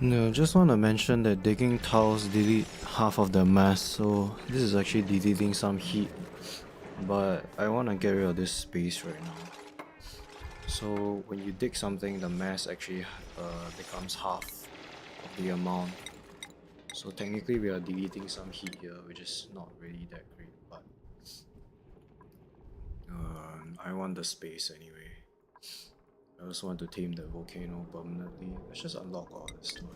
No, just want to mention that digging tiles delete half of the mass, so this is actually deleting some heat. But I want to get rid of this space right now. So when you dig something, the mass actually becomes half of the amount. So technically we are deleting some heat here, which is not really that great, but I want the space anyway. I also want to tame the volcano permanently. Let's just unlock all this stuff.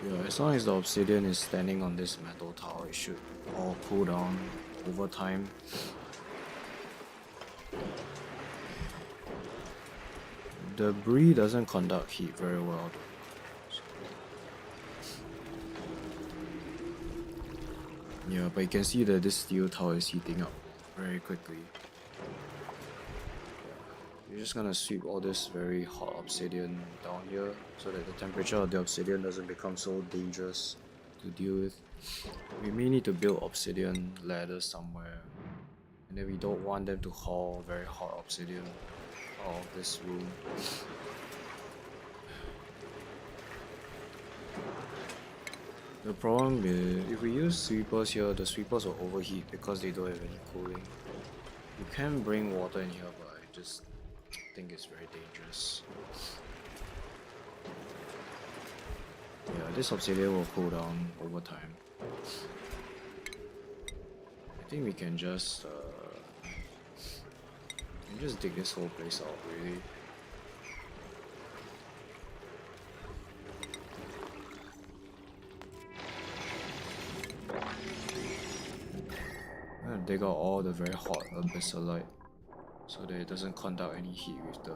Yeah, as long as the obsidian is standing on this metal tile, it should all cool down over time. The brie doesn't conduct heat very well though. Yeah, but you can see that this steel tile is heating up very quickly. You're just gonna sweep all this very hot obsidian down here so that the temperature of the obsidian doesn't become so dangerous to deal with. We may need to build obsidian ladders somewhere, and then we don't want them to haul very hot obsidian out of this room. The problem is, if we use sweepers here, the sweepers will overheat because they don't have any cooling. You can bring water in here, but I just think it's very dangerous. Yeah, this obsidian will cool down over time. I think we can just dig this whole place out, really. I'm gonna dig out all the very hot abyssalite so that it doesn't conduct any heat with the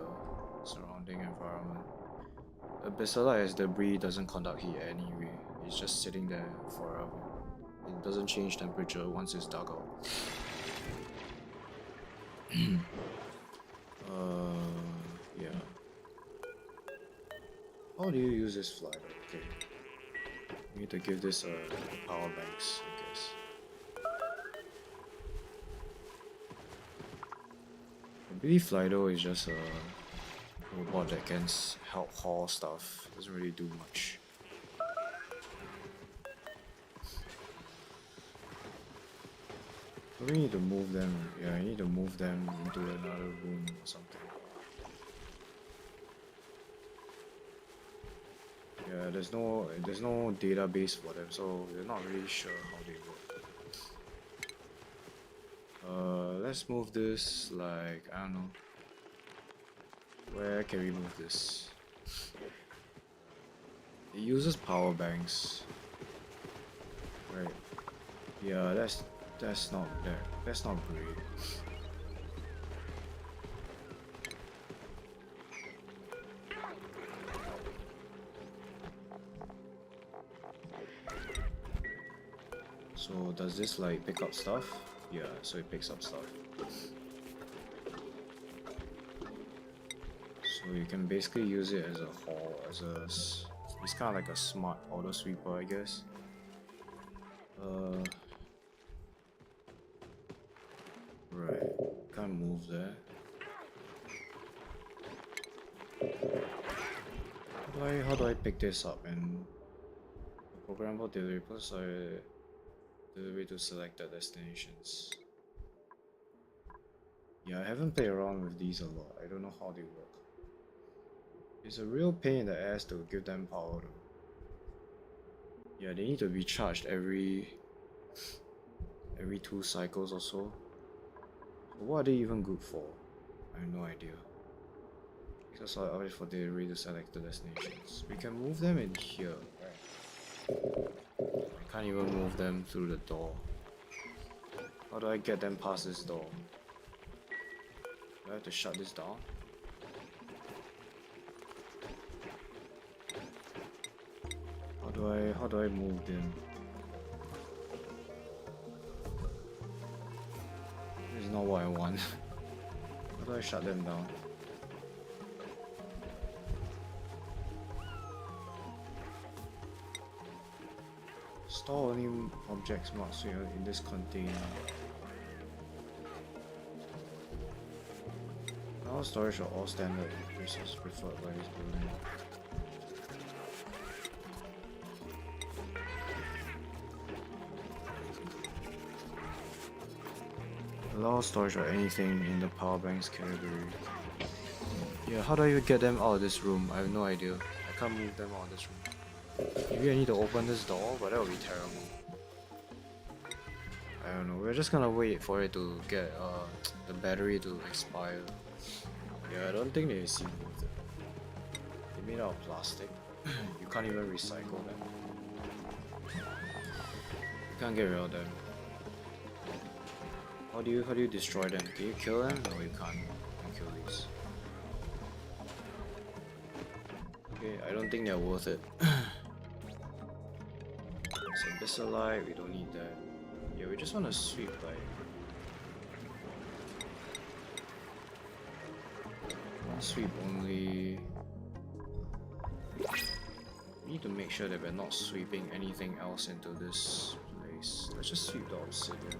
surrounding environment. Abyssalite as debris doesn't conduct heat anyway, it's just sitting there forever. It doesn't change temperature once it's dug out. Yeah. How do you use this fly? Okay. We need to give this power banks, I guess. I believe Flido is just a robot that can help haul stuff. Doesn't really do much. So we need to move them. Yeah, I need to move them into another room or something. Yeah, there's no database for them, so we're not really sure how they work. Let's move this like, I don't know. Where can we move this? It uses power banks. Right. Yeah, that's not great. So does this like pick up stuff? Yeah, so it picks up stuff. So you can basically use it as a haul, it's kind of like a smart auto sweeper, I guess. Right, can't move there. How do I pick this up and programmable delivery delivery to selected destinations? Yeah, I haven't played around with these a lot. I don't know how they work. It's a real pain in the ass to give them power though. Yeah, they need to be charged every 2 cycles or so. So what are they even good for? I have no idea. Just wait for delivery to select the destinations. We can move them in here, right? I can't even move them through the door. How do I get them past this door? Do I have to shut this down? How do I move them? This is not what I want. How do I shut them down? Store only objects marked in this container. Our storage are all standard resources preferred by this building. Allow storage or anything in the power banks category. Yeah, how do I even get them out of this room? I have no idea. I can't move them out of this room. Maybe I need to open this door, but that would be terrible. I don't know, we're just gonna wait for it to get the battery to expire. Yeah, I don't think they seem worth it. They're made out of plastic. You can't even recycle them. You can't get rid of them. How do you destroy them? Can you kill them? No, you can't. You can kill these. Okay, I don't think they're worth it. It's a Abyssalite, we don't need that. Yeah, we just want to sweep like sweep only. We need to make sure that we're not sweeping anything else into this place. Let's just sweep the obsidian.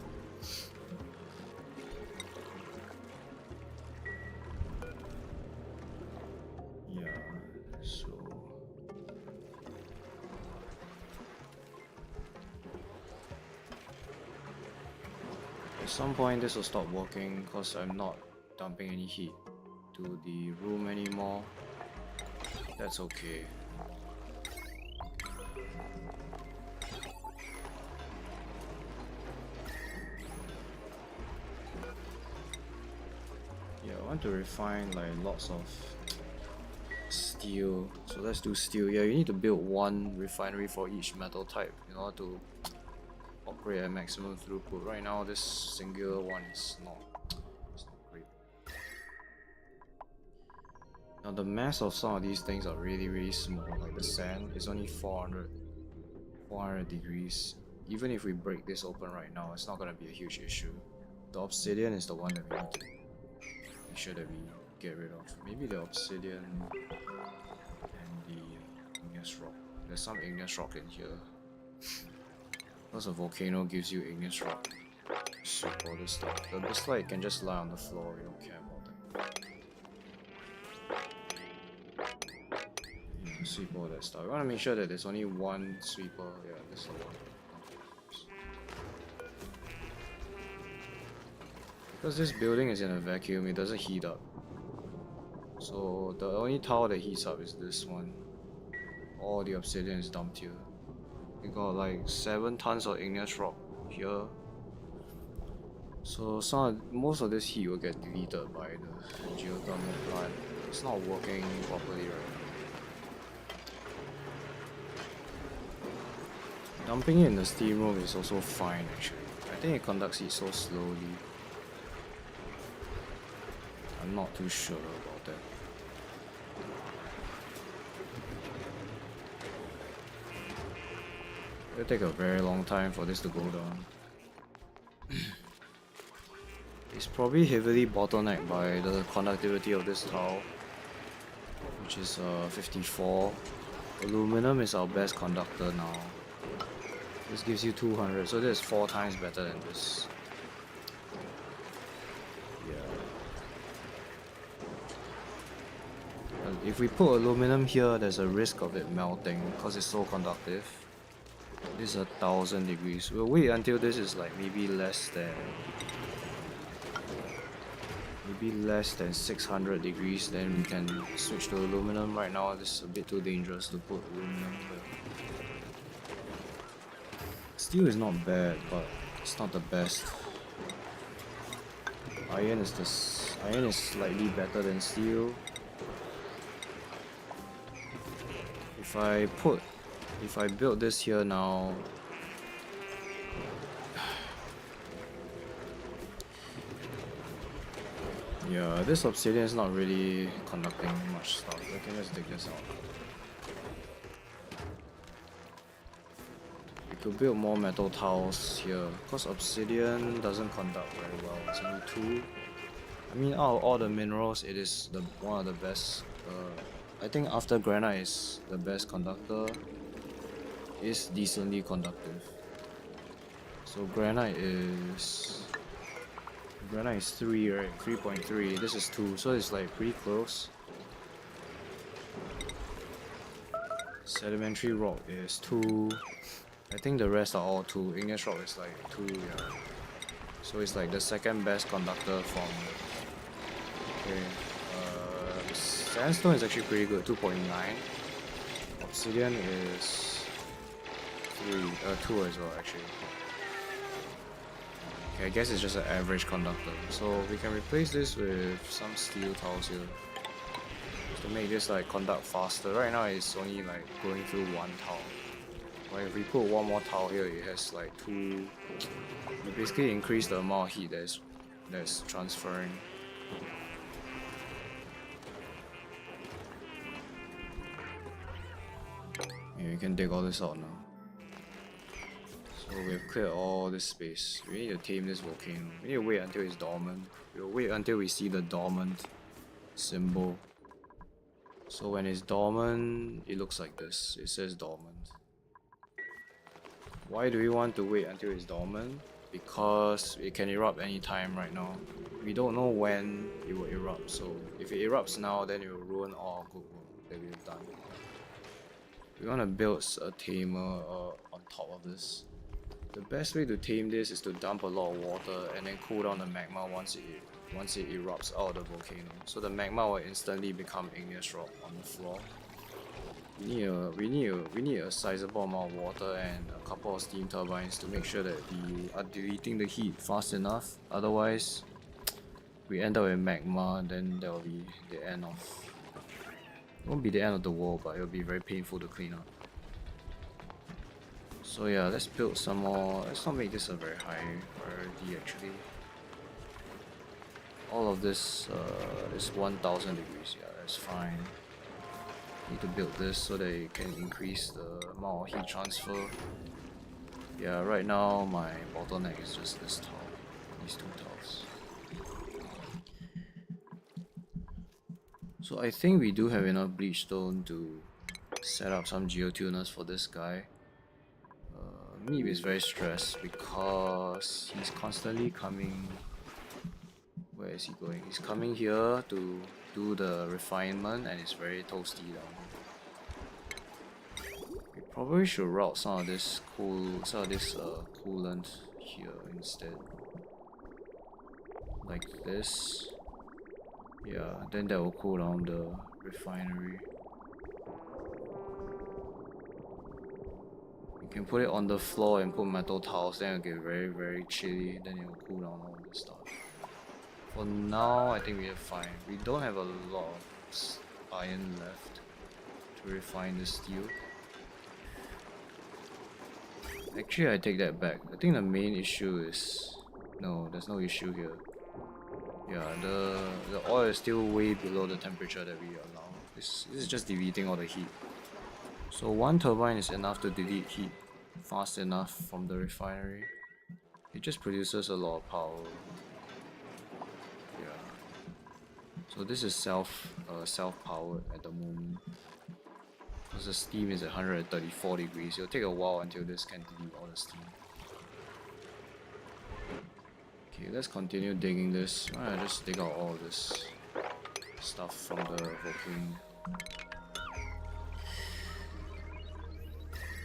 Yeah, so at some point this will stop working because I'm not dumping any heat to the room anymore. That's okay. Yeah, I want to refine like lots of steel. So let's do steel. Yeah, you need to build one refinery for each metal type in order to operate at maximum throughput. Right now this singular one is not great. Now the mass of some of these things are really small. Like the sand is only 400 degrees. Even if we break this open right now, it's not gonna be a huge issue. The obsidian is the one that we need to make sure that we get rid of. Maybe the obsidian and the igneous rock. There's some igneous rock in here. Because a volcano gives you igneous rock. Sweep all this stuff. The Abyssalite can just lie on the floor, we don't care about them. Yeah, sweep all that stuff. We want to make sure that there's only one sweeper. Yeah, this is the one. Because this building is in a vacuum, it doesn't heat up. So the only tile that heats up is this one. All the obsidian is dumped here. We got like 7 tons of igneous rock here. So most of this heat will get deleted by the geothermal plant. It's not working properly right now. Dumping it in the steam room is also fine actually. I think it conducts heat so slowly. I'm not too sure about that. It'll take a very long time for this to go down. It's probably heavily bottlenecked by the conductivity of this tile, which is 54. Aluminum is our best conductor now. This gives you 200, so this is 4 times better than this. If we put aluminum here, there's a risk of it melting because it's so conductive. This is 1000 degrees. We'll wait until this is like maybe less than 600 degrees, then we can switch to aluminum. Right now this is a bit too dangerous to put aluminum here. Steel is not bad, but it's not the best. Iron is slightly better than steel. If I build this here now, yeah, this obsidian is not really conducting much stuff. I can just dig this out. We could build more metal tiles here, because obsidian doesn't conduct very well. It's only 2. I mean, out of all the minerals, it is one of the best. I think after granite is the best conductor. It's decently conductive. So granite is Right now it's 3, right? 3.3. This is 2, so it's like pretty close. Sedimentary rock is 2. I think the rest are all 2. Igneous rock is like 2, yeah. So it's like the second best conductor from. Okay. Sandstone is actually pretty good, 2.9. Obsidian is 2 as well actually. Okay, I guess it's just an average conductor. So we can replace this with some steel tiles here to make this like conduct faster. Right now it's only like going through 1 tile. But if we put 1 more tile here, it has like 2. We basically increase the amount of heat that's transferring. Yeah, you can dig all this out now. So we've cleared all this space. We need to tame this volcano. We need to wait until it's dormant. We'll wait until we see the dormant symbol. So when it's dormant, it looks like this. It says dormant. Why do we want to wait until it's dormant? Because it can erupt anytime right now. We don't know when it will erupt. So if it erupts now, then it will ruin all good work that we've done. We want to build a tamer on top of this. The best way to tame this is to dump a lot of water and then cool down the magma once it erupts out of the volcano. So the magma will instantly become igneous rock on the floor. We need a sizable amount of water and a couple of steam turbines to make sure that we are deleting the heat fast enough. Otherwise, we end up with magma, then that will be the end of. It won't be the end of the world, but it will be very painful to clean up. So yeah, let's build some more. Let's not make this a very high priority actually. All of this is 1000 degrees. Yeah, that's fine. Need to build this so that it can increase the amount of heat transfer. Yeah, right now my bottleneck is just this tile. These 2 tiles. So I think we do have enough bleach stone to set up some geotuners for this guy. Meep is very stressed because he's constantly coming. Where is he going? He's coming here to do the refinement and it's very toasty down here. We probably should route some of this coolant here instead. Like this. Yeah, then that will cool down the refinery. You can put it on the floor and put metal tiles, then it'll get very, very chilly, then it will cool down all this stuff. For now, I think we are fine. We don't have a lot of iron left to refine the steel. Actually, I take that back. I think the main issue is... No, there's no issue here. Yeah, the oil is still way below the temperature that we allow. This is just deleting all the heat. So 1 turbine is enough to delete heat fast enough from the refinery. It just produces a lot of power. Yeah. So this is self-powered at the moment. Because the steam is at 134 degrees. It'll take a while until this can delete all the steam. Okay, let's continue digging this. Alright, just dig out all this stuff from the volcano.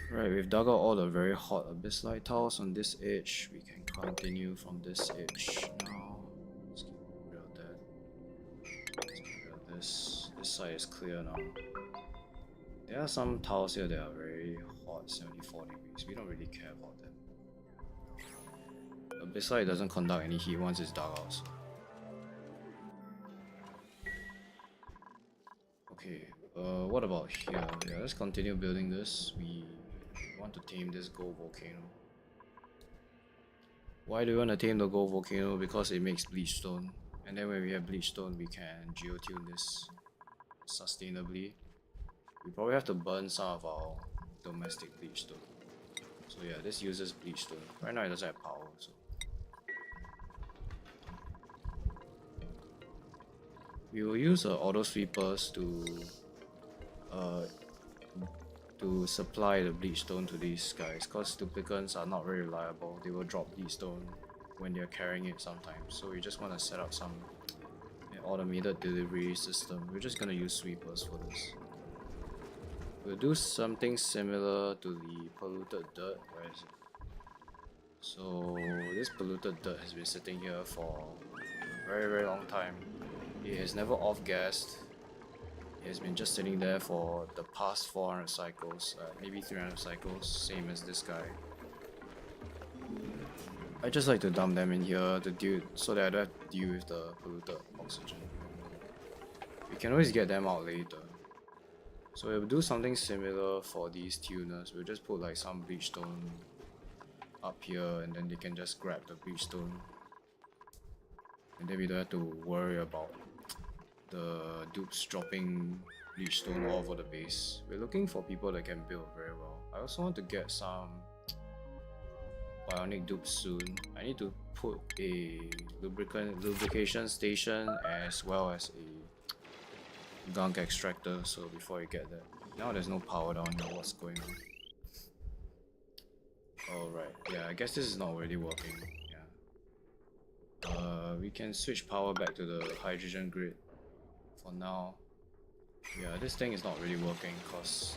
Right, we've dug out all the very hot abyssite tiles on this edge. We can continue from this edge now. Let's get rid of that. Let's get rid of this. This side is clear now. There are some tiles here that are very hot, 74 degrees. We don't really care about them. Abyssite doesn't conduct any heat once it's dug out. So. Okay, what about here? Yeah, let's continue building this. We want to tame this gold volcano. Why do we want to tame the gold volcano? Because it makes bleach stone. And then when we have bleach stone, we can geotune this sustainably. We probably have to burn some of our domestic bleach stone. So yeah, this uses bleach stone. Right now it doesn't have power, so. We will use auto sweepers to supply the bleach stone to these guys, because duplicants are not very reliable. They will drop bleach stone when they're carrying it sometimes. So we just want to set up some automated delivery system. We're just gonna use sweepers for this. We'll do something similar to the polluted dirt. Where is it? So this polluted dirt has been sitting here for a very long time. It has never off-gassed. It has been just sitting there for the past 400 cycles, maybe 300 cycles, same as this guy. I just like to dump them in here to deal, so that I don't have to deal with the polluted oxygen. We can always get them out later. So we'll do something similar for these tuners. We'll just put like some bleach stone up here, and then they can just grab the bleach stone. And then we don't have to worry about the dupes dropping bleach stone all over the base. We're looking for people that can build very well. I also want to get some bionic dupes soon. I need to put a lubrication station as well as a gunk extractor, so before you get that. Now there's no power down here, what's going on? Alright, yeah, I guess this is not really working. Yeah. We can switch power back to the hydrogen grid for now. Yeah, this thing is not really working because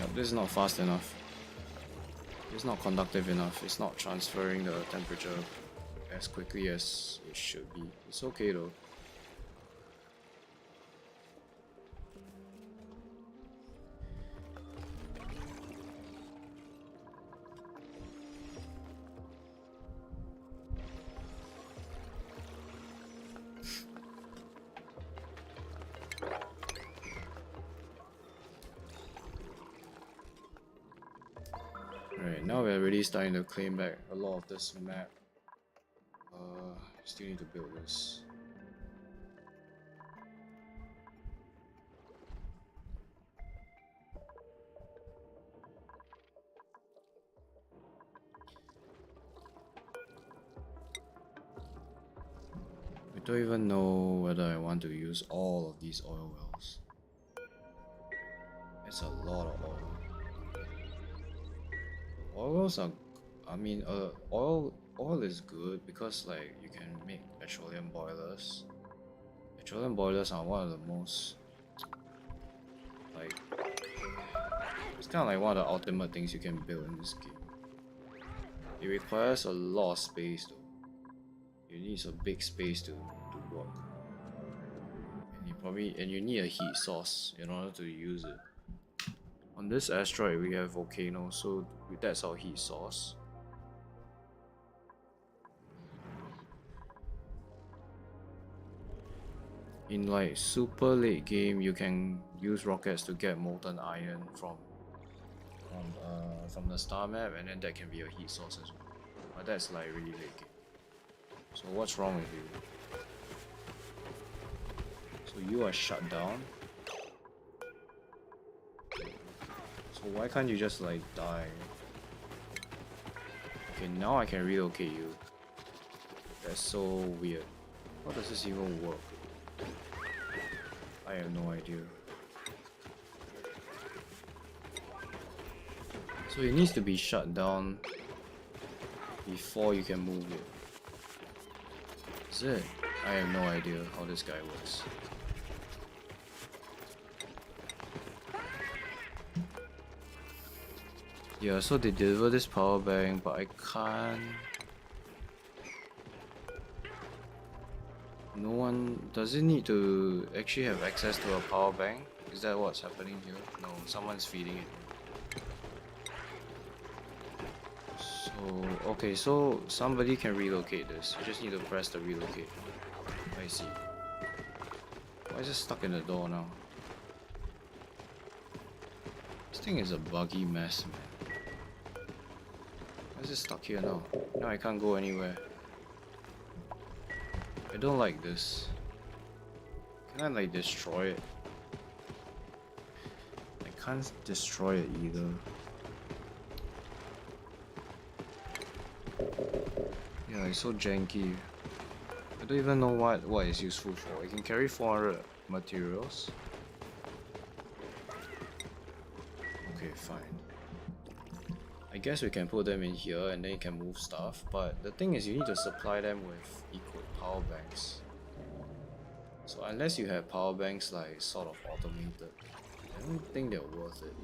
yep, this is not fast enough. It's not conductive enough. It's not transferring the temperature as quickly as it should be. It's okay though. Right, now we're really starting to claim back a lot of this map. Still need to build this. I don't even know whether I want to use all of these oil wells. It's a lot of oil. Oils are, I mean, oil is good because like you can make petroleum boilers. Petroleum boilers are one of the most, like, it's kind of like one of the ultimate things you can build in this game. It requires a lot of space though. You need a big space to work. And you need a heat source in order to use it. On this asteroid we have Volcano, so that's our heat source. In like super late game, you can use rockets to get molten iron from the star map, and then that can be a heat source as well. But that's like really late game. So what's wrong with you? So you are shut down. So why can't you just like die? Okay, now I can relocate you. That's so weird. How does this even work? I have no idea. So it needs to be shut down before you can move it. Is it? I have no idea how this guy works. Yeah, so they deliver this power bank, but I can't. No one. Does it need to actually have access to a power bank? Is that what's happening here? No, someone's feeding it. So, okay, so somebody can relocate this. You just need to press the relocate. I see. Why is it stuck in the door now? This thing is a buggy mess, man. Why is it stuck here now? Now I can't go anywhere. I don't like this. Can I like destroy it? I can't destroy it either. Yeah, it's so janky. I don't even know what it's useful for. It can carry 400 materials. guess we can put them in here and then you can move stuff, but the thing is you need to supply them with equal power banks. So unless you have power banks like sort of automated, I don't think they're worth it.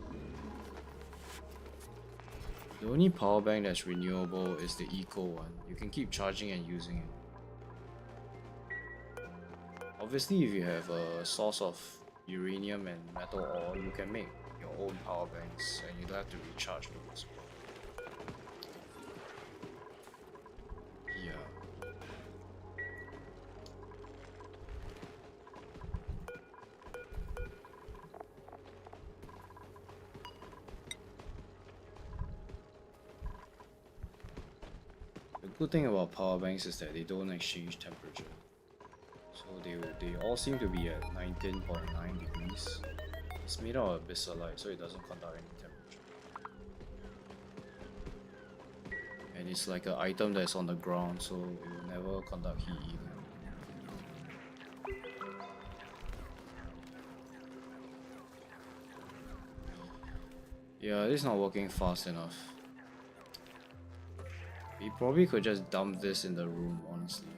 The only power bank that's renewable is the eco one. You can keep charging and using it. Obviously, if you have a source of uranium and metal ore, you can make your own power banks and you don't have to recharge them as well. Yeah. The good thing about power banks is that they don't exchange temperature. So they all seem to be at 19.9 degrees. It's made out of bissalite, so it doesn't conduct any temperature. And it's like an item that's on the ground, so it will never conduct heat either. Yeah, it's not working fast enough. We probably could just dump this in the room, honestly.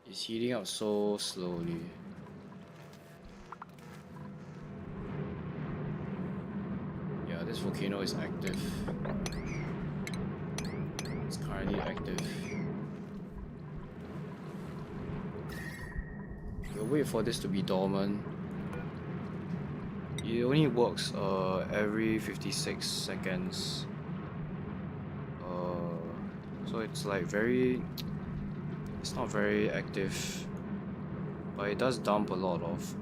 It's heating up so slowly. Yeah, this volcano is active. It's currently active. We'll wait for this to be dormant. It only works every 56 seconds. So it's like it's not very active, but it does dump a lot of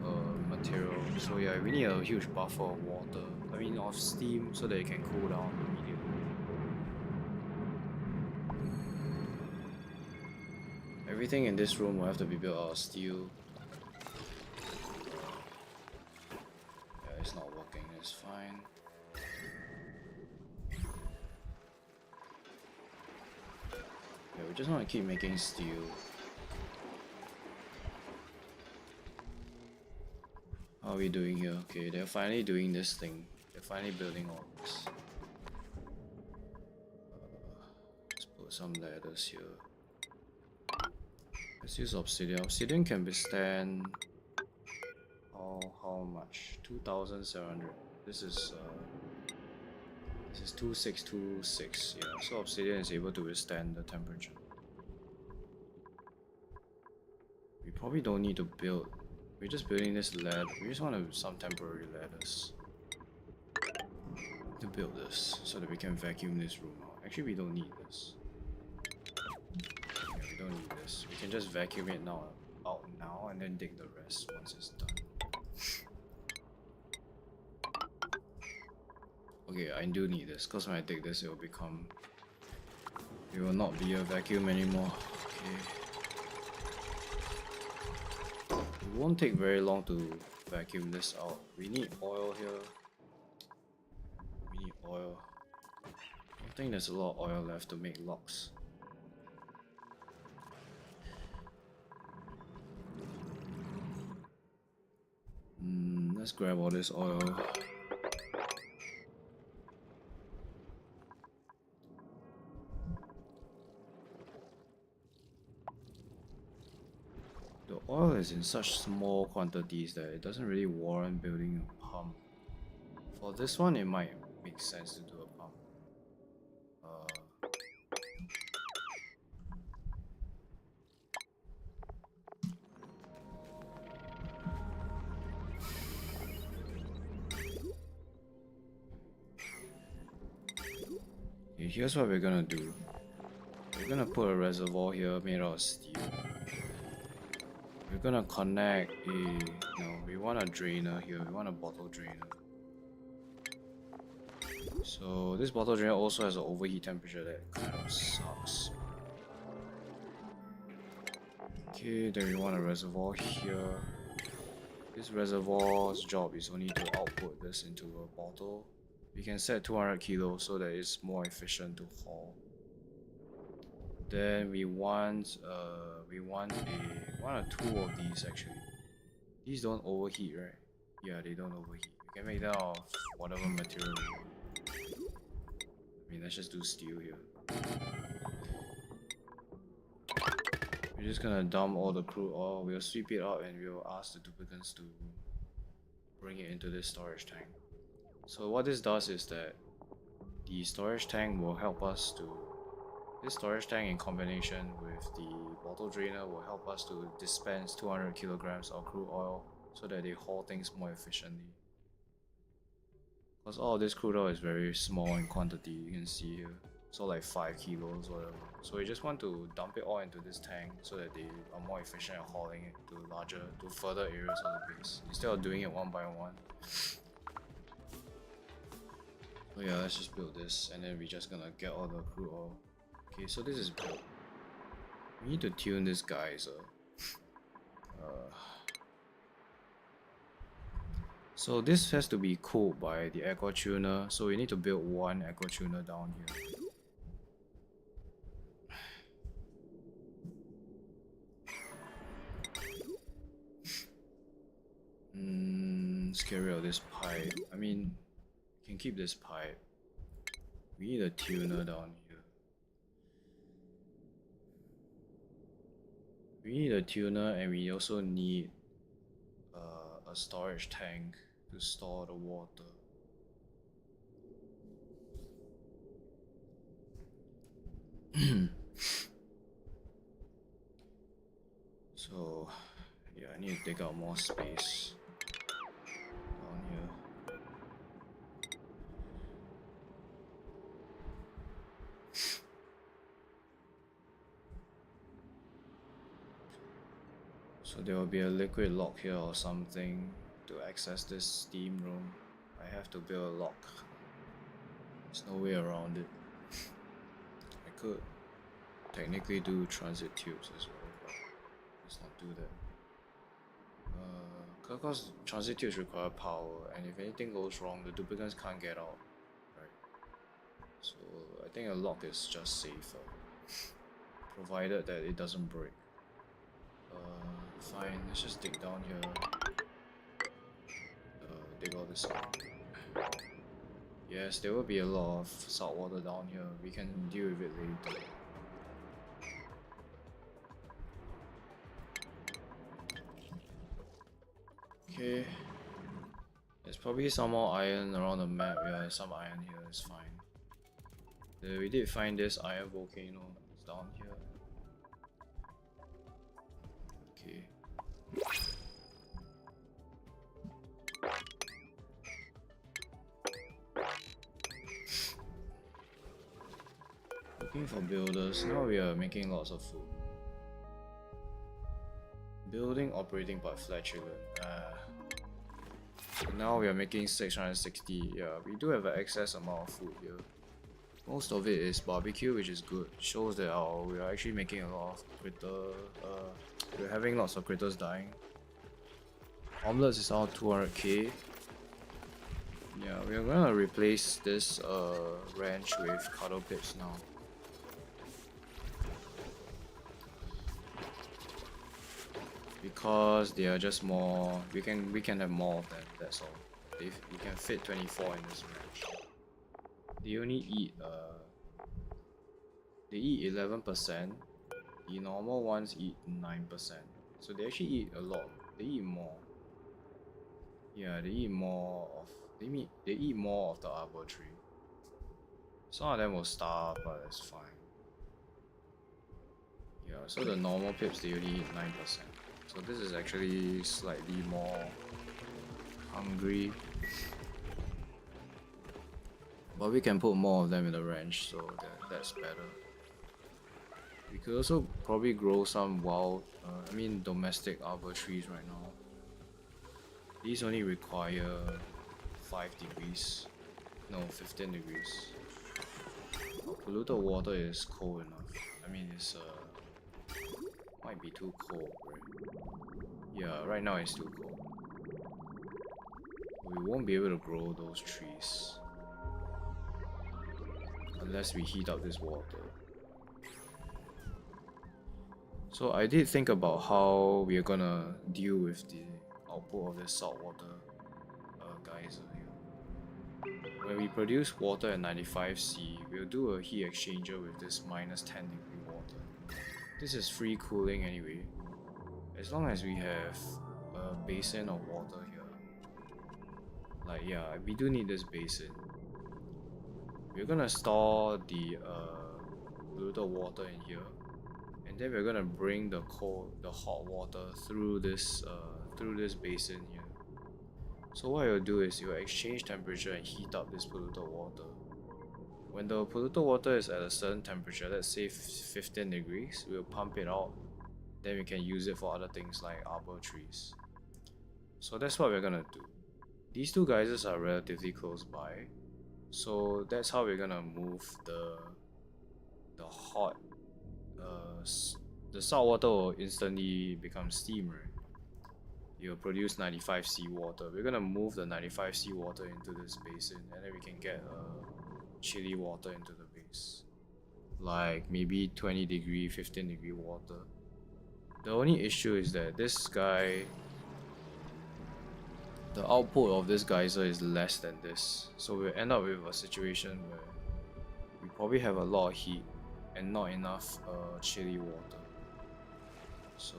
material. So yeah, we need a huge buffer of water. I mean of steam, so that it can cool down immediately. Everything in this room will have to be built out of steel. Yeah, it's not working, it's fine. Yeah, we just want to keep making steel. How are we doing here? Okay, they're finally doing this thing. They're finally building all this. Let's put some ladders here. Let's use obsidian. Obsidian can withstand how much? 2,700. This is 2626. Yeah, so obsidian is able to withstand the temperature. We probably don't need to build. We're just building this ladder. We just want some temporary ladders to build this so that we can vacuum this room out. Actually, we don't need this. Yeah, we don't need this. We can just vacuum it out now and then dig the rest once it's done. Okay, I do need this because when I dig this, it will not be a vacuum anymore. Okay. It won't take very long to vacuum this out. We need oil here. We need oil. I think there's a lot of oil left to make locks. Let's grab all this oil. The oil is in such small quantities that it doesn't really warrant building a pump. For this one, it might make sense to do a pump. Okay, here's what we're gonna do. We're gonna put a reservoir here made out of steel. We're gonna connect we want a drainer here. We want a bottle drainer. So this bottle drainer also has an overheat temperature that kind of sucks. Okay, then we want a reservoir here. This reservoir's job is only to output this into a bottle. We can set 200 kilos so that it's more efficient to haul. Then we want two of these actually. These don't overheat, right? Yeah, they don't overheat. You can make that out of whatever material you want. I mean, let's just do steel here. We're just gonna dump all the crude oil, we'll sweep it out and we'll ask the duplicants to bring it into this storage tank. So what this does is that the storage tank will help us to... This storage tank in combination with the bottle drainer will help us to dispense 200 kilograms of crude oil so that they haul things more efficiently. Because all of this crude oil is very small in quantity, you can see here. So like 5 kilos or whatever. So we just want to dump it all into this tank so that they are more efficient at hauling it to further areas of the base, instead of doing it one by one. So yeah, let's just build this and then we're just gonna get all the crude oil. Okay, so this is built. We need to tune this geyser. So this has to be cooled by the echo tuner, so we need to build one echo tuner down here. Let's get rid of this pipe. I mean, you can keep this pipe. We need a tuner down here. We need a tuner and we also need a storage tank to store the water. So yeah, I need to take out more space down here. So there will be a liquid lock here or something to access this steam room. I have to build a lock. There's no way around it. I could technically do transit tubes as well, but let's not do that. Because transit tubes require power, and if anything goes wrong, the duplicants can't get out. Right. So I think a lock is just safer, provided that it doesn't break. Fine, let's just dig down here. Dig all this out. Yes, there will be a lot of salt water down here. We can deal with it later. Okay. There's probably some more iron around the map. Yeah, some iron here, it's fine. We did find this iron volcano. It's down here. Okay. Looking for builders. Now we are making lots of food. Building operating by flatulent. So now we are making 660. Yeah, we do have an excess amount of food here. Most of it is barbecue, which is good. Shows that we are actually making a lot of we're having lots of critters dying. Omelets is all 200k. Yeah, we are gonna replace this ranch with cuddle pits now. Because they are just more, we can have more of them, that's all. We can fit 24 in this ranch. They only eat they eat 11%. The normal ones eat 9%. So they actually eat a lot. They eat more. Yeah, they eat more of they eat more of the arbor tree. Some of them will starve, but that's fine. Yeah, so the normal pips they only eat 9%. So this is actually slightly more hungry. But we can put more of them in the ranch, so that's better. We could also probably grow some wild, domestic arbor trees right now. These only require 5 degrees, no, 15 degrees. Polluted water is cold enough. I mean, it's might be too cold, right? Yeah, right now it's too cold. We won't be able to grow those trees unless we heat up this water. So I did think about how we are gonna deal with output of this saltwater geyser here. When we produce water at 95C, we'll do a heat exchanger with this -10° water. This is free cooling anyway, as long as we have a basin of water here. Like, yeah, we do need this basin. We're gonna store the polluted water in here, and then we're gonna bring the hot water through this basin here. So what you'll do is you'll exchange temperature and heat up this polluted water. When the polluted water is at a certain temperature, let's say 15 degrees, we'll pump it out. Then we can use it for other things like arbor trees. So that's what we're gonna do. These two geysers are relatively close by, so that's how we're gonna move the hot, the salt water will instantly become steam, right? You'll produce 95C water. We're gonna move the 95C water into this basin, and then we can get chilly water into the base, like maybe 20° 15° water. The only issue is that this guy, the output of this geyser is less than this, so we'll end up with a situation where we probably have a lot of heat and not enough chilly water. So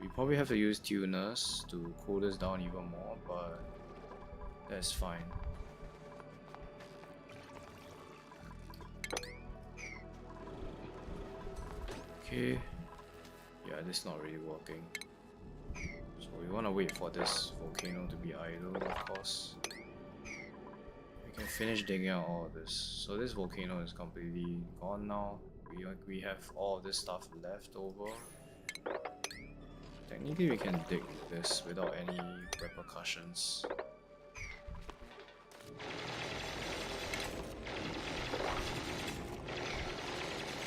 we probably have to use tuners to cool this down even more, but that's fine. Okay, yeah, this is not really working. So we want to wait for this volcano to be idle, of course. We can finish digging out all of this. So this volcano is completely gone now. We have all of this stuff left over. Technically we can dig this without any repercussions.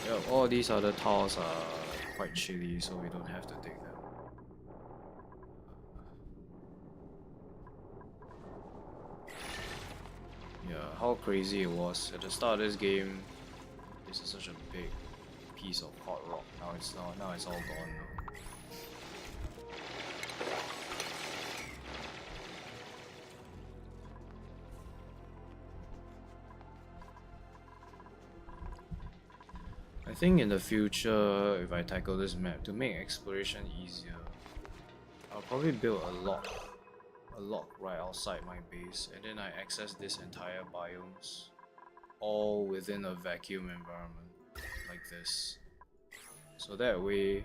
Yeah, all these other tiles are quite chilly, so we don't have to dig them. Yeah, how crazy it was. At the start of this game, this is such a big piece of hot rock. Now it's all gone now. I think in the future, if I tackle this map, to make exploration easier, I'll probably build a lock right outside my base, and then I access this entire biomes all within a vacuum environment like this. So that way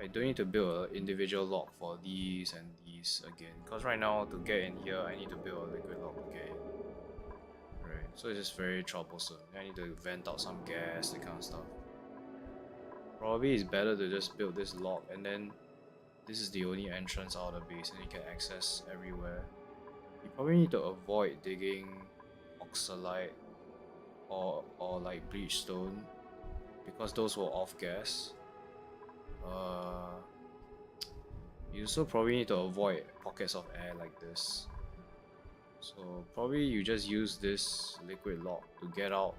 I don't need to build an individual lock for these and these again, because right now to get in here I need to build a liquid lock again. Right, so it's just very troublesome. I need to vent out some gas, that kind of stuff. Probably it's better to just build this lock, and then this is the only entrance out of the base and you can access everywhere. You probably need to avoid digging oxalite or like bleach stone, because those will off gas. You also probably need to avoid pockets of air like this. So probably you just use this liquid lock to get out,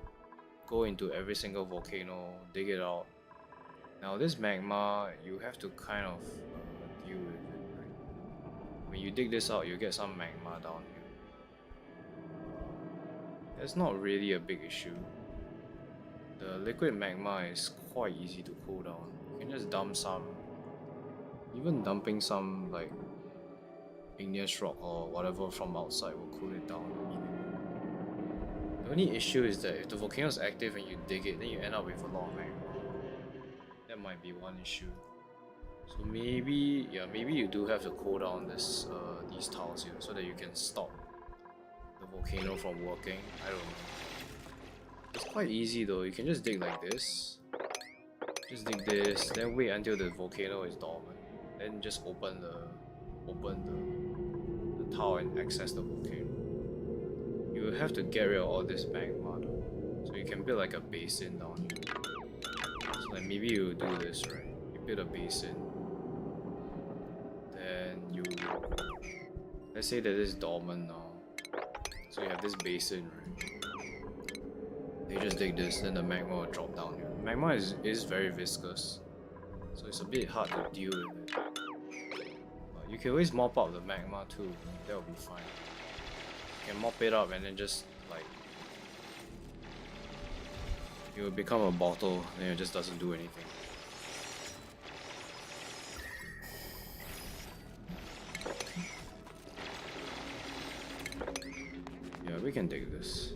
go into every single volcano, dig it out. Now this magma, you have to kind of deal with it, right? When you dig this out, you get some magma down here. That's not really a big issue. The liquid magma is quite easy to cool down. You can just dump some, even dumping some like igneous rock or whatever from outside will cool it down immediately. The only issue is that if the volcano is active and you dig it, then you end up with a lot of magma. That might be one issue. So maybe you do have to cool down these tiles here so that you can stop the volcano from working. I don't know. It's quite easy though. You can just dig like this. Just dig this, then wait until the volcano is dormant. Then just open the tile and access the volcano. You will have to get rid of all this magma though. So you can build like a basin down here. So like maybe you do this, right? You build a basin. Then you, let's say that this is dormant now. So you have this basin, right? You just dig this, then the magma will drop down here. Magma is very viscous, so it's a bit hard to deal with it. But You can always mop up the magma too, that will be fine. You can mop it up and then just like it will become a bottle and it just doesn't do anything. Yeah, we can take this.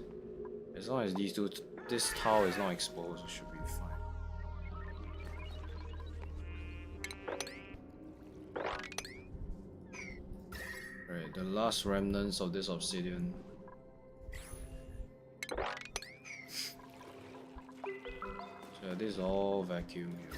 As long as this tile is not exposed, it should be fine. Right, the last remnants of this obsidian. So this is all vacuum here.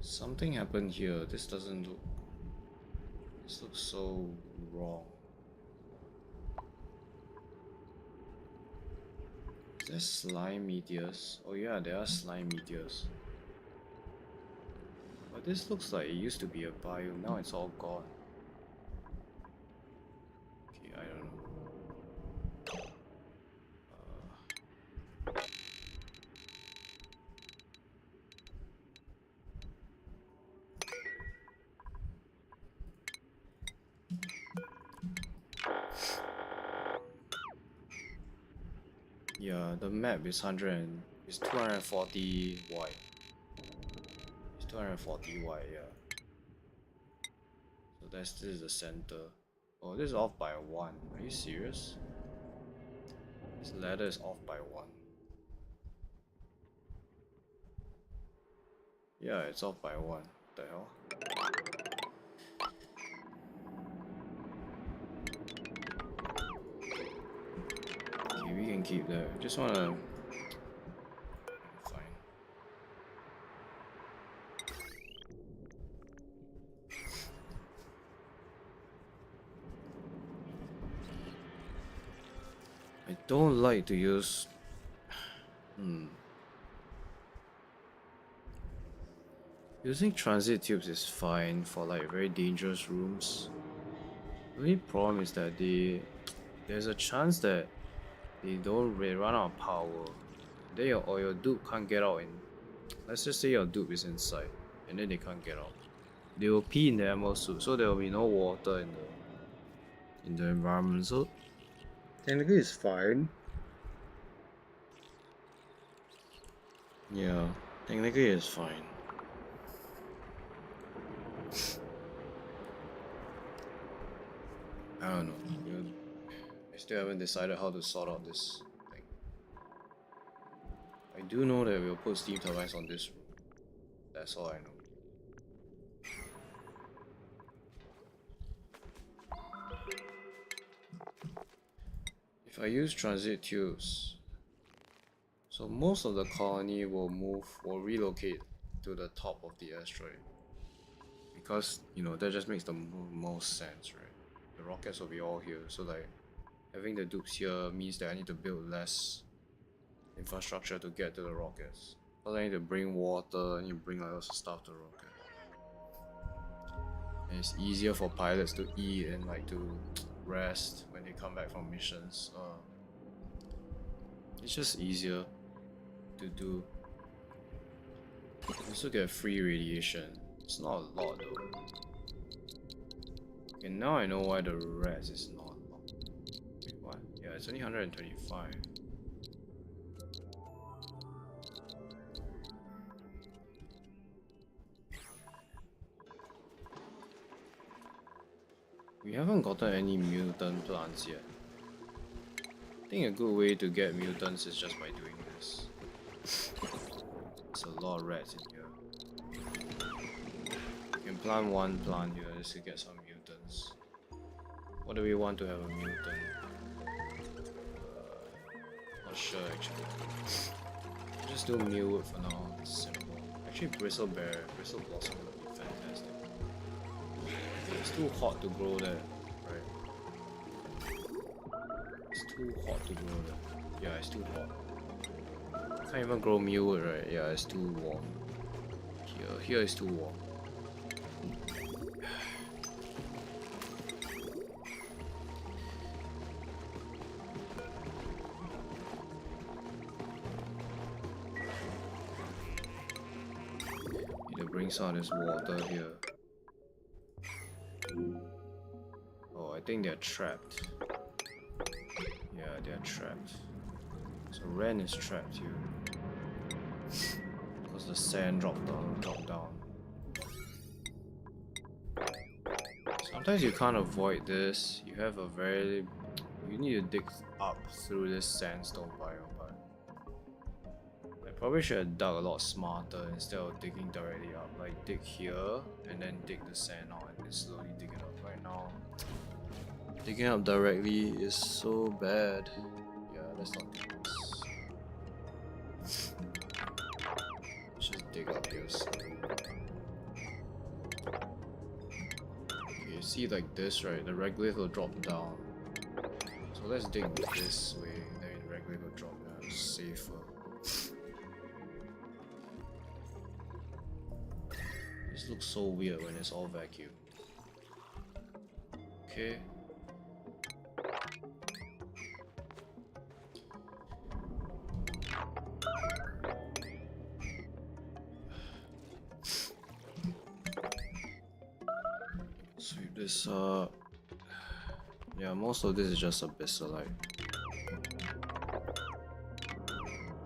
Something happened here. This doesn't look... This looks so wrong. Is there slime meteors? Oh yeah, there are slime meteors. But this looks like it used to be a biome. Now it's all gone. Okay, I don't know. Yeah, the map is 240 wide. It's 240 wide, yeah. So this is the center. Oh, this is off by 1. Are you serious? This ladder is off by 1. Yeah, it's off by 1. What the hell? Okay, we can keep that. Just wanna... Fine. I don't like to use... Using transit tubes is fine for like very dangerous rooms. The only problem is that there's a chance that they run out of power. Then your dupe can't get out. Let's just say your dupe is inside, and then they can't get out. They will pee in the ammo suit, so there will be no water in the environment. So technically, it's fine. Yeah, technically, it's fine. I don't know. I still haven't decided how to sort out this thing. I do know that we'll put steam turbines on this room. That's all I know. If I use transit tubes, so most of the colony will relocate to the top of the asteroid. Because, that just makes the most sense, right? The rockets will be all here, so like, having the dupes here means that I need to build less infrastructure to get to the rockets. Because I need to bring water, I need to bring like lots of stuff to the rocket. And it's easier for pilots to eat and like to rest when they come back from missions. It's just easier to do. You also get free radiation. It's not a lot though. Okay, now I know why the res is not a lot. Wait, what? Yeah, it's only 125. We haven't gotten any mutant plants yet. I think a good way to get mutants is just by doing this. There's a lot of rats in here. You can plant one plant here just to get some mutants. What do we want to have a mutant? Not sure actually. Just do mealwood for now, it's simple. Actually bristle blossom would be fantastic. It's too hot to grow there, right? It's too hot to grow there. Yeah, it's too hot. Can't even grow mealwood, right? Yeah, it's too warm. Here is too warm. Bring some of this water here. Oh, I think they're trapped. Yeah, they're trapped. So Ren is trapped here. Because the sand dropped down. Sometimes you can't avoid this. You need to dig up through this sandstone biome. Probably should have dug a lot smarter instead of digging directly up. Like dig here and then dig the sand out and then slowly dig it up. Right now, digging up directly is so bad. Yeah, let's not do this. Let's just dig up here slowly. Okay, see like this, right? The regolith will drop down. So let's dig this way, then the regolith will drop down. It's safer. This looks so weird when it's all vacuum. Okay. Sweep this up. Yeah, most of this is just abyssalite.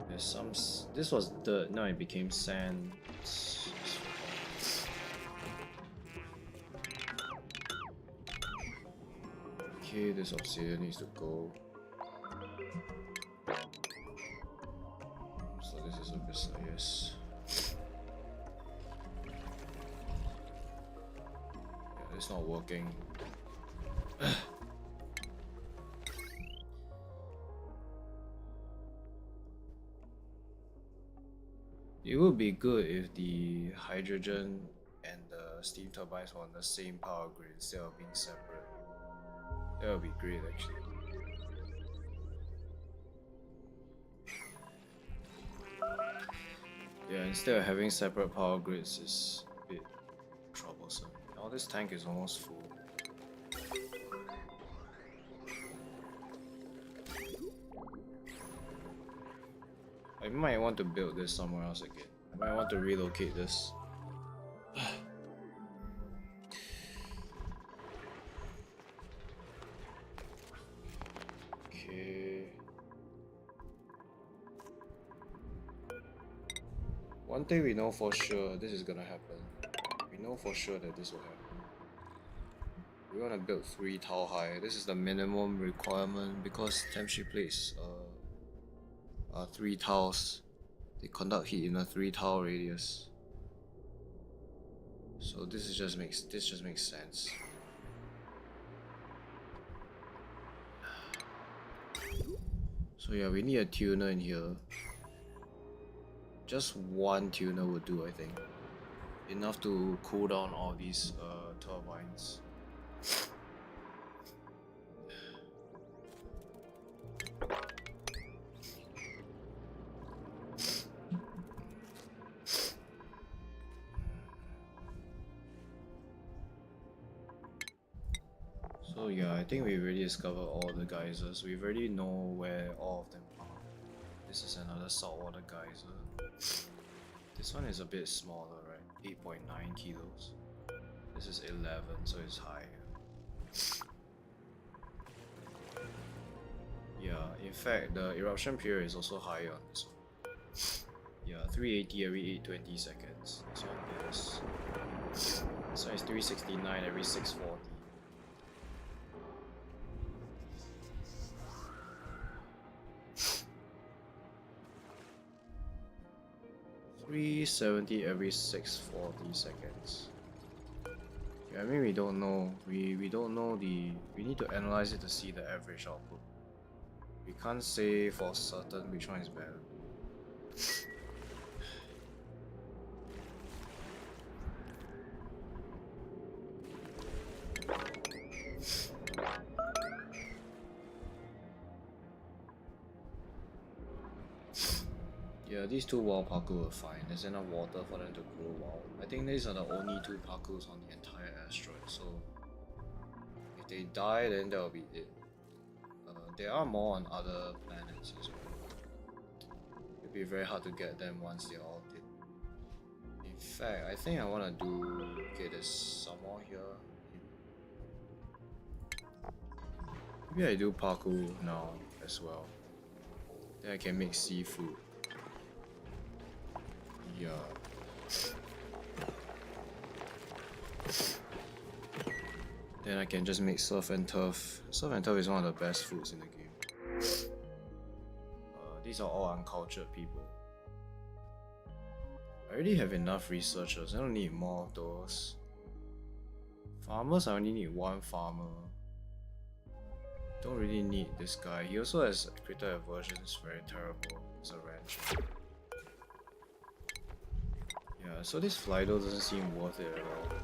There's some. This was dirt, now it became sand. Okay, this obsidian needs to go. So this is obviously yes. Yeah, it's not working. It would be good if the hydrogen and the steam turbines were on the same power grid instead of being separate. That would be great actually. Yeah, instead of having separate power grids is a bit troublesome. Now this tank is almost full. I might want to build this somewhere else again. I might want to relocate this. One thing we know for sure, this is gonna happen. We know for sure that this will happen. We want to build 3 tile high. This is the minimum requirement because Tamship plates are 3 tiles. They conduct heat in a 3 tile radius. So this just makes sense. So yeah, we need a tuner in here. Just one tuner would do, I think. Enough to cool down all these turbines. So yeah, I think we already discovered all the geysers. We already know where all of them are. This is another saltwater geyser. This one is a bit smaller, right? 8.9 kilos. This is 11, so it's higher. Yeah, in fact, the eruption period is also higher on this one. Yeah, 380 every 820 seconds. This one is. This one is 369 every 640. 370 every 640 seconds. Yeah, I mean we don't know. We don't know the. We need to analyze it to see the average output. We can't say for certain which one is better. Yeah, these two wild parkour are fine. There's enough water for them to grow wild. I think these are the only two parkours on the entire asteroid, so if they die, then that'll be it. There are more on other planets as well. It'd be very hard to get them once they're all dead. In fact, I think I want to do... Okay, there's some more here. Maybe I do parkour now as well. Then I can make seafood. Yeah. Then I can just make surf and turf. Surf and turf is one of the best foods in the game. These are all uncultured people. I already have enough researchers, I don't need more of those. Farmers, I only need one farmer. Don't really need this guy. He also has critter aversion, it's very terrible as a rancher. Yeah, so this Flydo doesn't seem worth it at all.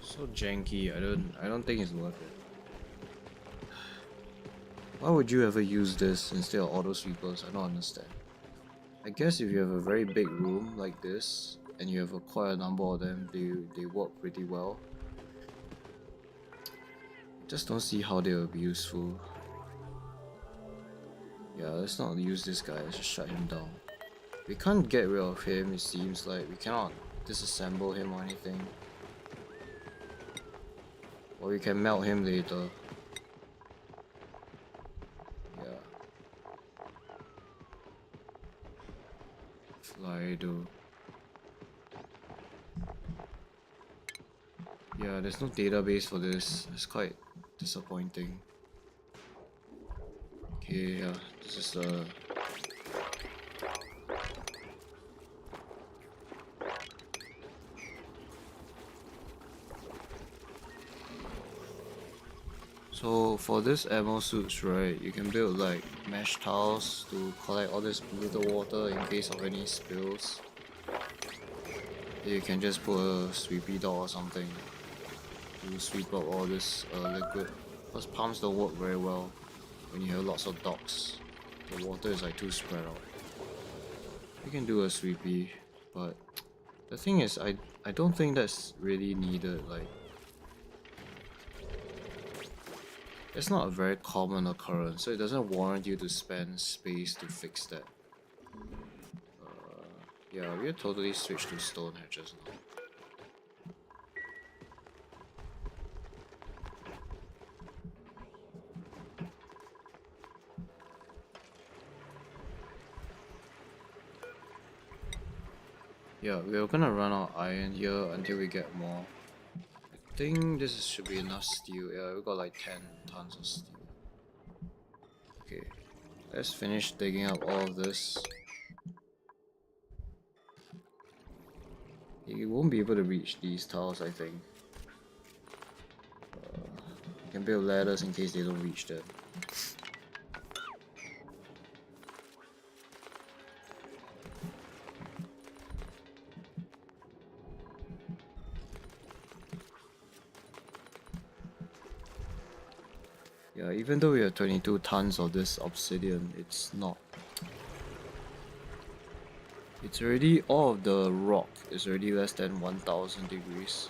So janky, I don't think it's worth it. Why would you ever use this instead of auto sweepers? I don't understand. I guess if you have a very big room like this and you have quite a number of them, they work pretty well. Just don't see how they will be useful. Yeah, let's not use this guy, let's just shut him down. We can't get rid of him, it seems like. We cannot disassemble him or anything. Or we can melt him later. Yeah. Flydo. Yeah, there's no database for this. It's quite disappointing. Okay, yeah, this is So for this ammo suits, right, you can build like mesh tiles to collect all this little water in case of any spills. You can just put a sweepy dog or something to sweep up all this liquid. Because pumps don't work very well when you have lots of docks. The water is like too spread out. You can do a sweepy, but the thing is, I don't think that's really needed. Like, it's not a very common occurrence, so it doesn't warrant you to spend space to fix that. Yeah, we'll totally switch to stone hedges now. Yeah, we're gonna run out of iron here until we get more. I think this should be enough steel. Yeah, we got like 10 tons of steel. Okay, let's finish digging up all of this. You won't be able to reach these tiles, I think. You can build ladders in case they don't reach them. Yeah, even though we have 22 tons of this obsidian, it's not. It's already, all of the rock is already less than 1000 degrees.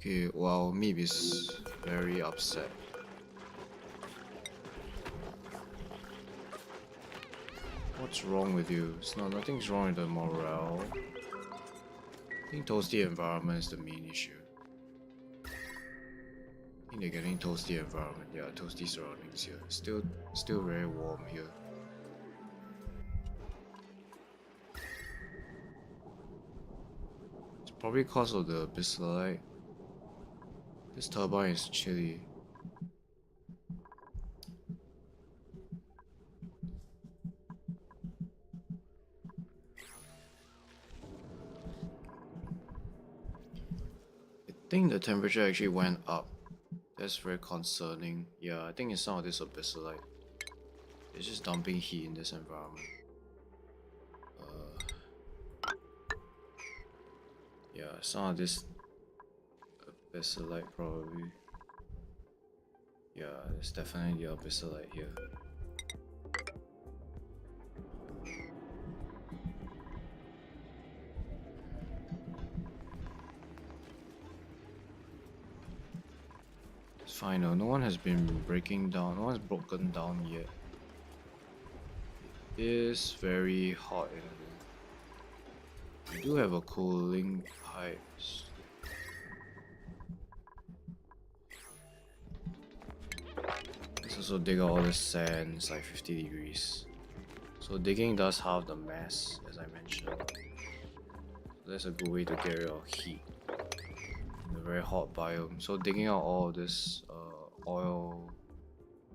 Okay, well, Meep is very upset. What's wrong with you? It's not, nothing's wrong with the morale. I think toasty environment is the main issue. I think they're getting toasty environment. Yeah, toasty surroundings here. Still very warm here. It's probably because of the Bislalite. This turbine is chilly. I think the temperature actually went up. That's very concerning. Yeah, I think it's some of this abyssalite. It's just dumping heat in this environment. Yeah, some of this abyssalite probably. Yeah, there's definitely the abyssalite here. It's fine though, no one has been breaking down, no one's broken down yet. It is very hot in here. We do have a cooling pipe. Let's also dig out all this sand, it's like 50 degrees. So digging does halve the mass, as I mentioned. So that's a good way to get rid of heat in a very hot biome. So digging out all of this oil,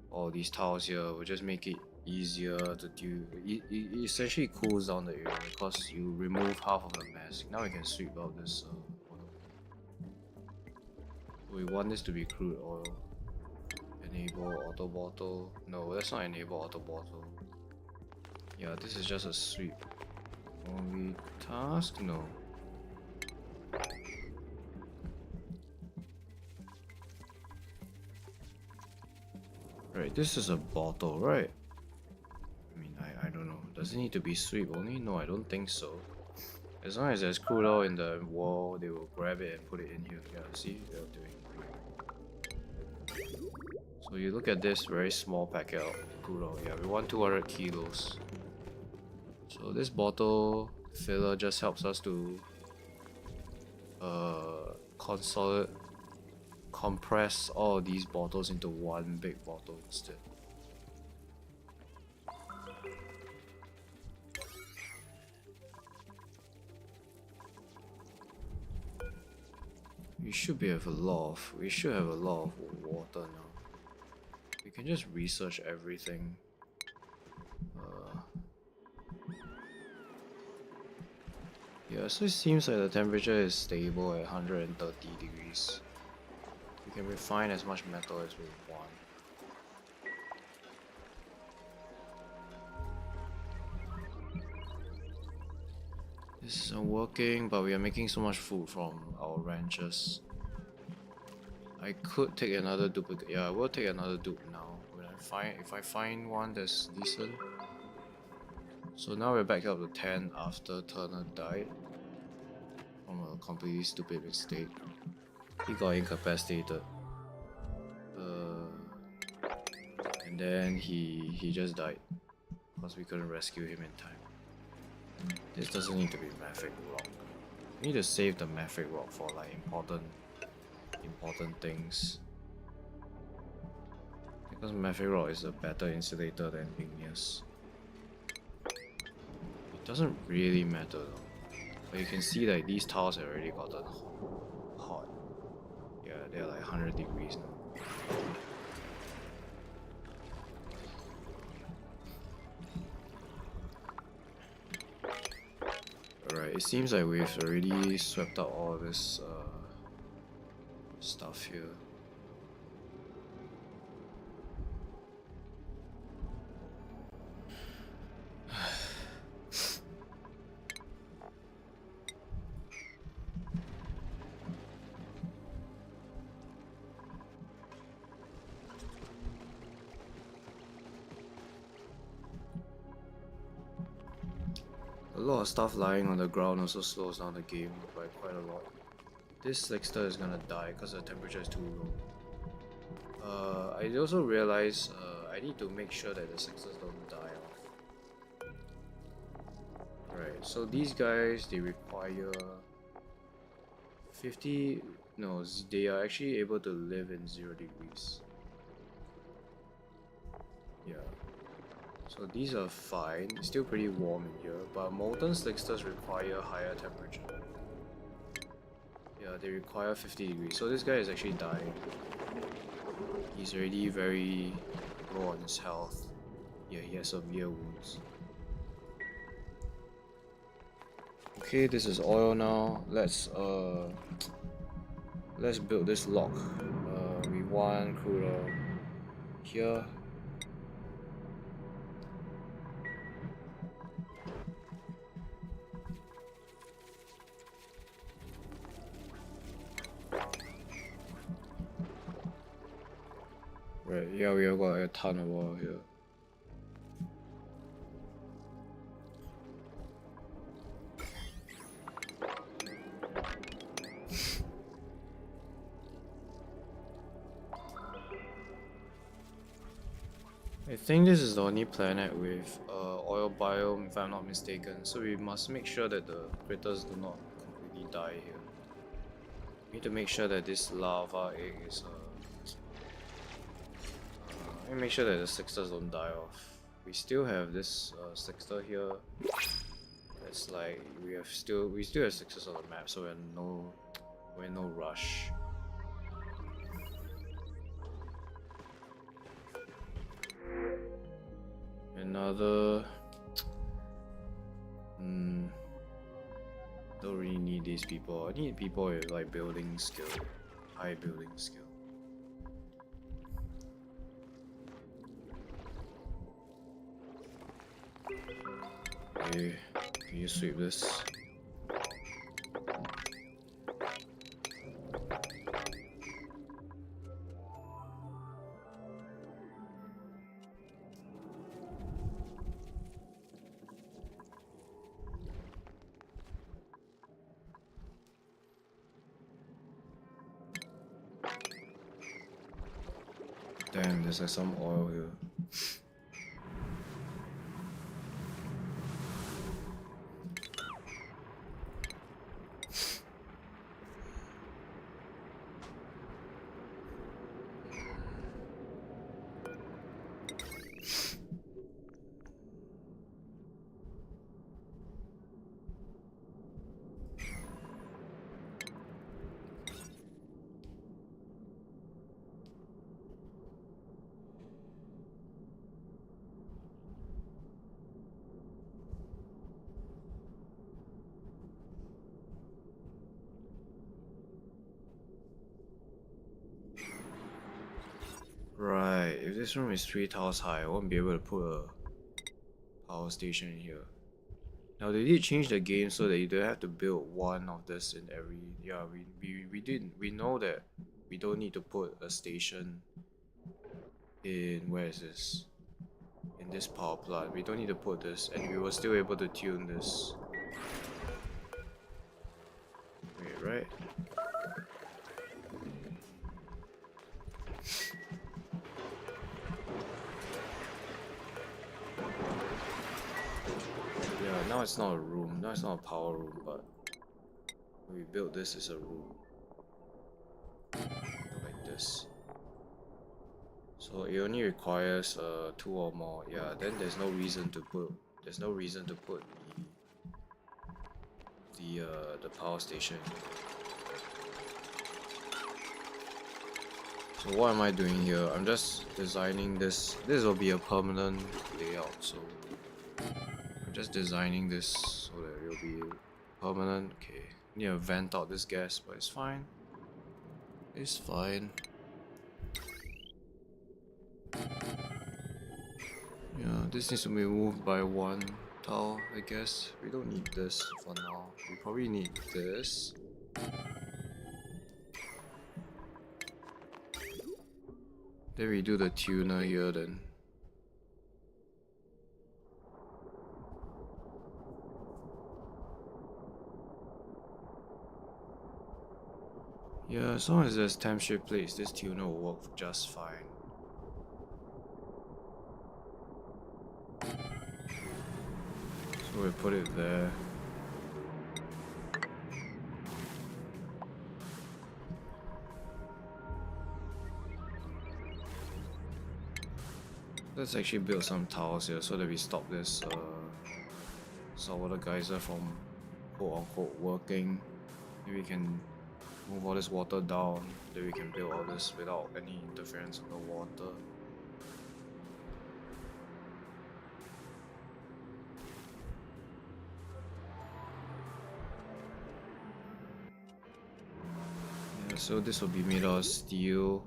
all these tiles here will just make it easier to do. It essentially cools down the area because you remove half of the mass. Now we can sweep out this oil. We want this to be crude oil. Enable auto bottle. No, that's not enable auto bottle. Yeah, this is just a sweep. Only task? No. Right, this is a bottle, right? I mean, I don't know. Does it need to be sweep only? No, I don't think so. As long as there's crude oil in the wall, they will grab it and put it in here. Yeah, see? They're doing. So you look at this very small packet of crude oil. Yeah, we want 200 kilos. So this bottle filler just helps us to compress all of these bottles into one big bottle instead. We should have a lot of water now. We can just research everything. Yeah, so it seems like the temperature is stable at 130 degrees. We can refine as much metal as we want. This isn't working, but we are making so much food from our ranches. I could take another duplicate. Yeah, I will take another dupe now. If I find one that's decent. So now we're back up to 10 after Turner died from a completely stupid mistake. He got incapacitated. And then he just died because we couldn't rescue him in time. This doesn't need to be Maverick Rock. We need to save the Maverick Rock for like important things. Because Maverick Rock is a better insulator than igneous. It doesn't really matter though. But you can see that these tiles have already gotten hot. Yeah, they're like 100 degrees now. Alright, it seems like we've already swept out all this stuff here. A lot of stuff lying on the ground also slows down the game by quite a lot. this Lexter is gonna die because the temperature is too low. I also realize I need to make sure that the Sixers don't die off. Right, so these guys, they require 50, no, they are actually able to live in 0 degrees. Yeah. So these are fine, it's still pretty warm in here, but molten Sixers require higher temperature. Yeah, they require 50 degrees, so this guy is actually dying. He's already very low on his health. Yeah, he has severe wounds. Okay, this is oil now. Let's build this lock. We want crude oil here. Right, yeah, we have got a ton of oil here. I think this is the only planet with oil biome, if I'm not mistaken, so we must make sure that the critters do not completely die here. We need to make sure that this lava egg is make sure that the Sixers don't die off. We still have this Sixter here. It's like we still have Sixers on the map, so we're in no rush. Another don't really need these people. I need people with like building skill, high building skill. Okay, can you sweep this? Damn, there's like some oil here. Right, if this room is 3 tiles high, I won't be able to put a power station in here. Now they did change the game so that you don't have to build one of this in every. Yeah, we know that we don't need to put a station in, where is this? In this power plant. We don't need to put this, and we were still able to tune this. Wait, right? Yeah, now it's not a room. Now it's not a power room, but we built this as a room. Like this. So it only requires 2 or more. Yeah, then there's no reason to put the power station. So what am I doing here? I'm just designing this. This will be a permanent layout, so I'm just designing this so that it will be permanent. Okay, need to vent out this gas, but it's fine. It's fine. Yeah, this needs to be moved by 1 tile, I guess. We don't need this for now. We probably need this. Then we do the tuner here then. Yeah, as long as there's temp shift plates, this tuner will work just fine. So we put it there. Let's actually build some towers here so that we stop this saltwater geyser from quote unquote working. Maybe we can move all this water down, then we can build all this without any interference of the water. Yeah, so this will be made out of steel.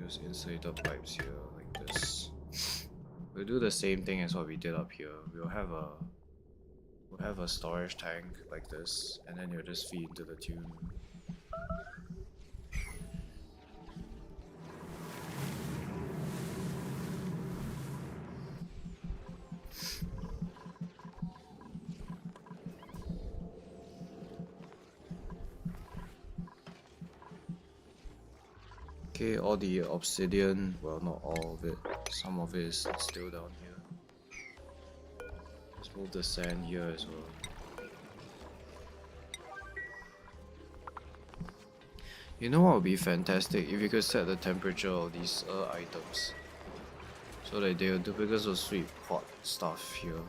Use insulated pipes here like this. We'll do the same thing as what we did up here. We'll have a storage tank like this, and then you'll just feed into the tune. Okay, all the obsidian, well, not all of it, some of it is still down here. Let's move the sand here as well. You know what would be fantastic if you could set the temperature of these items so that they will do, because of sweet hot stuff here.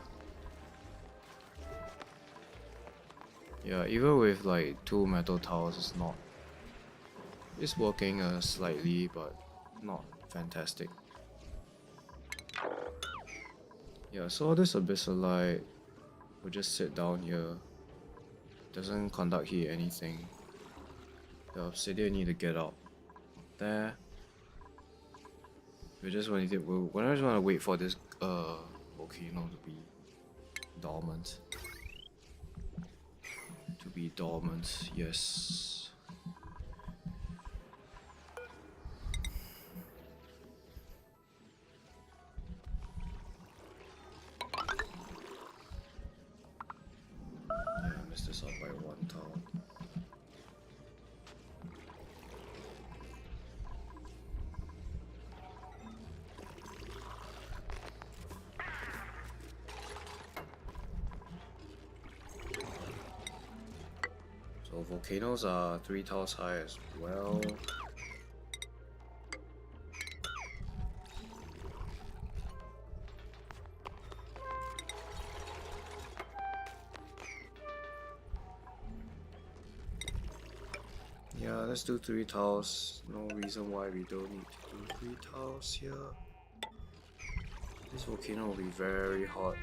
Yeah, even with like 2 metal towers, it's working slightly, but not fantastic. Yeah, so all this abyssalite will just sit down here. Doesn't conduct heat anything. The obsidian need to get out there. We just want to wait for this volcano to be dormant. Yes. Yeah, I missed this out by 1 tower. So volcanoes are 3 towers high as well. Yeah, let's do 3 tiles. No reason why we don't need to do 3 tiles here. This volcano will be very hot.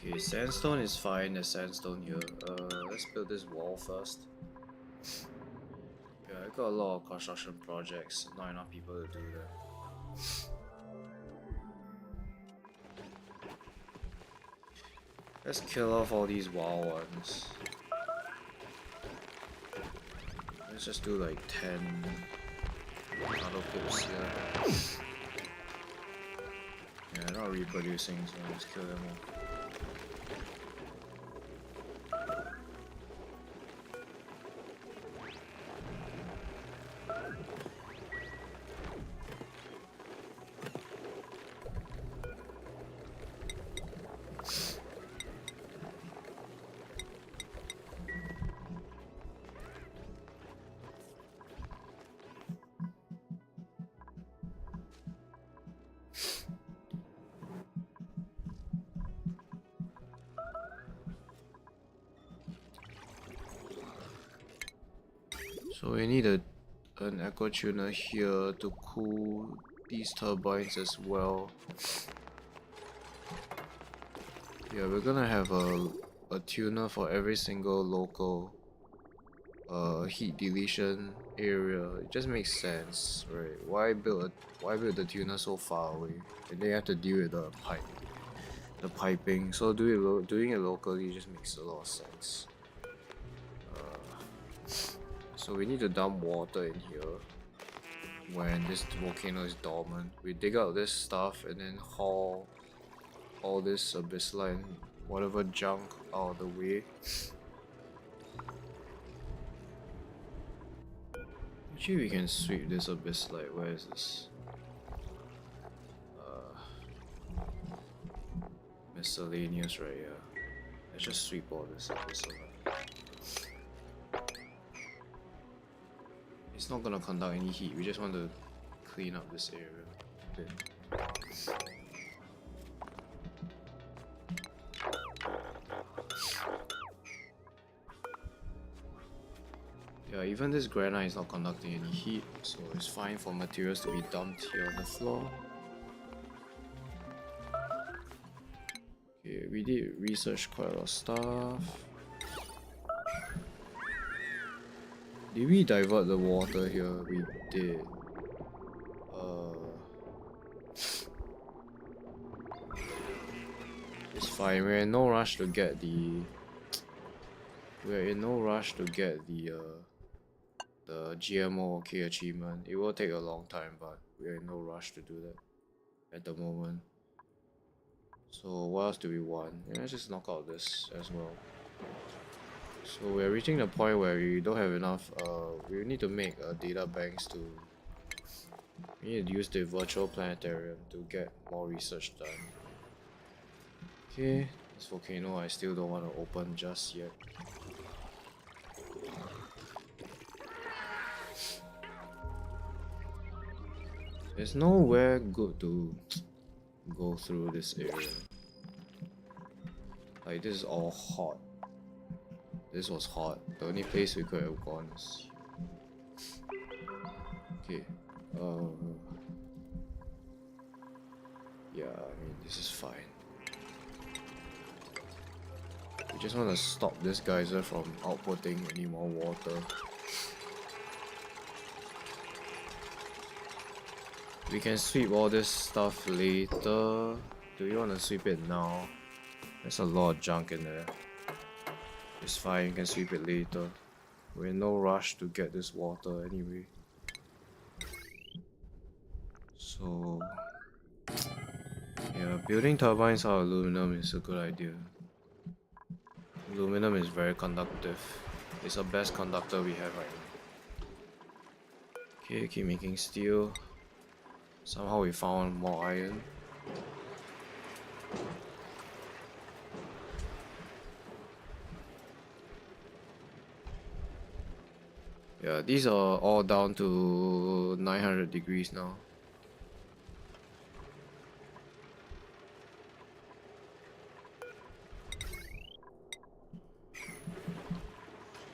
Okay, sandstone is fine, there's sandstone here. Let's build this wall first. Yeah, I got a lot of construction projects, not enough people to do that. Let's kill off all these wild ones. Let's just do like 10 auto pips here. Yeah, they're not reproducing, so let's kill them all. So we need an echo tuner here to cool these turbines as well. Yeah, we're gonna have a tuner for every single local heat deletion area. It just makes sense, right? Why build the tuner so far away? And they have to deal with the piping. So doing it locally just makes a lot of sense. So we need to dump water in here when this volcano is dormant. We dig out this stuff and then haul all this abyssal and whatever junk out of the way. Actually, we can sweep this abyssal. Where is this? Miscellaneous, right? Yeah. Let's just sweep all this abyssal. It's not gonna conduct any heat. We just want to clean up this area a bit. Yeah, even this granite is not conducting any heat, so it's fine for materials to be dumped here on the floor. Okay, we did research quite a lot of stuff. Did we divert the water here? We did. It's fine. We're in no rush to get the. We're in no rush to get the GMO OK achievement. It will take a long time, but we're in no rush to do that at the moment. So what else do we want? Yeah, let's just knock out this as well. So we're reaching the point where we don't have enough. We need to make data banks to. We need to use the virtual planetarium to get more research done. Okay, this volcano I still don't want to open just yet. There's nowhere good to go through this area. Like, this is all hot. This was hot. The only place we could have gone is... Okay. Yeah, I mean, this is fine. We just want to stop this geyser from outputting any more water. We can sweep all this stuff later. Do you want to sweep it now? There's a lot of junk in there. It's fine, you can sweep it later. We're in no rush to get this water anyway. So... yeah, building turbines out of aluminum is a good idea. Aluminum is very conductive. It's the best conductor we have right now. Okay, keep making steel. Somehow we found more iron. Yeah, these are all down to 900 degrees now.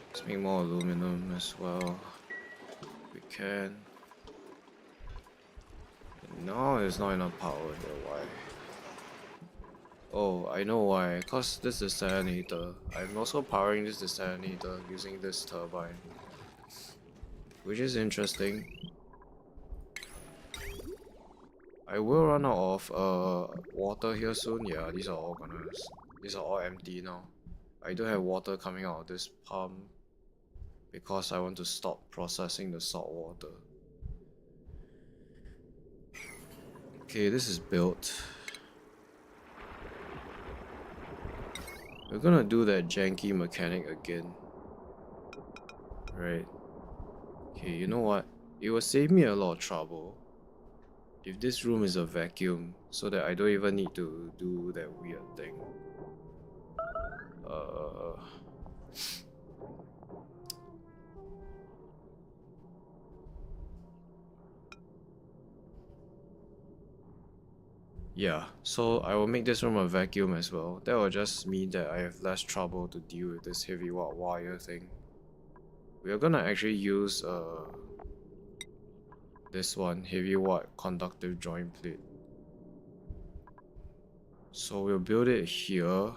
Let's make more aluminum as well. We can. No, there's not enough power here. Why? Oh, I know why. Cause this is desalinator. I'm also powering this desalinator using this turbine, which is interesting. I will run out of water here soon. Yeah, these are all empty now. I don't have water coming out of this pump because I want to stop processing the salt water. Okay, this is built. We're gonna do that janky mechanic again. Right. Okay, you know what? It will save me a lot of trouble if this room is a vacuum, so that I don't even need to do that weird thing. Yeah, so I will make this room a vacuum as well. That will just mean that I have less trouble to deal with this heavy wire thing. We are gonna actually use this one, heavy watt conductive joint plate. So we'll build it here.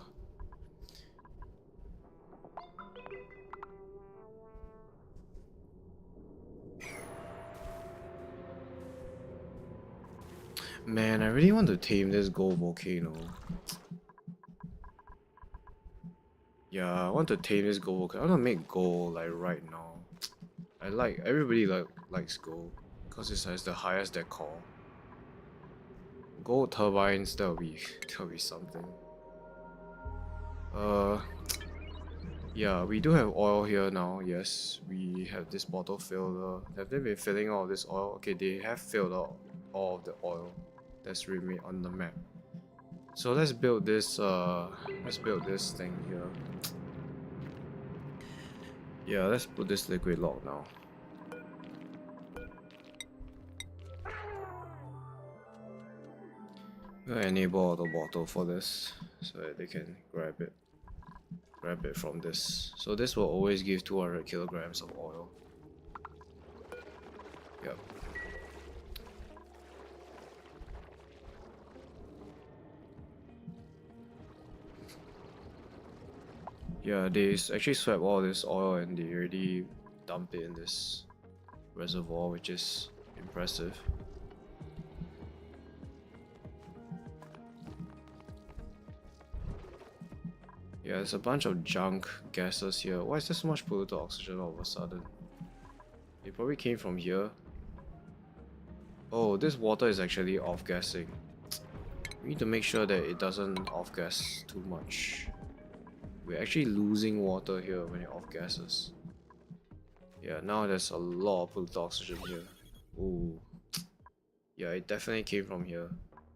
Man, I really want to tame this gold volcano. Yeah, I want to tame this gold volcano. I want to make gold like right now. Everybody likes gold because it has the highest decor. Gold turbines, that'll be something. Yeah, we do have oil here now. Yes, we have this bottle filler. Have they been filling all of this oil? Okay, they have filled out all of the oil that's remain on the map. So let's build this thing here. Yeah, let's put this liquid lock now. We'll enable the bottle for this so that they can grab it from this. So this will always give 200 kilograms of oil. Yep. Yeah, they actually swept all this oil and they already dumped it in this reservoir, which is impressive. Yeah, there's a bunch of junk gases here. Why is there so much polluted oxygen all of a sudden? It probably came from here. Oh, this water is actually off-gassing. We need to make sure that it doesn't off-gas too much. We're actually losing water here when it off-gasses. Yeah, now there's a lot of polluted oxygen here. Ooh. Yeah, it definitely came from here.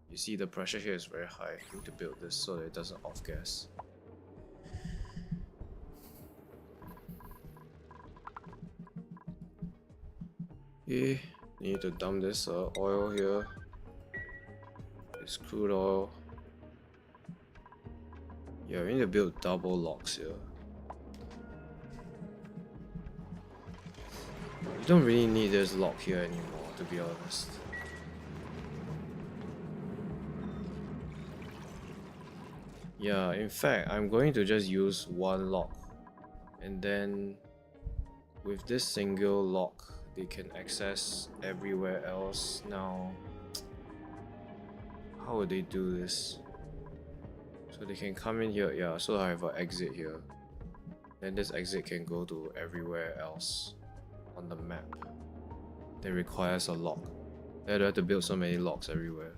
You see, the pressure here is very high. We need to build this so that it doesn't off-gas. Okay, need to dump this oil here. This crude oil. Yeah, we need to build double locks here. You don't really need this lock here anymore, to be honest. Yeah, in fact, I'm going to just use one lock. And then with this single lock, they can access everywhere else. Now, how would they do this? So they can come in here, yeah, so I have an exit here. Then this exit can go to everywhere else on the map. That requires a lock. I don't have to build so many locks everywhere.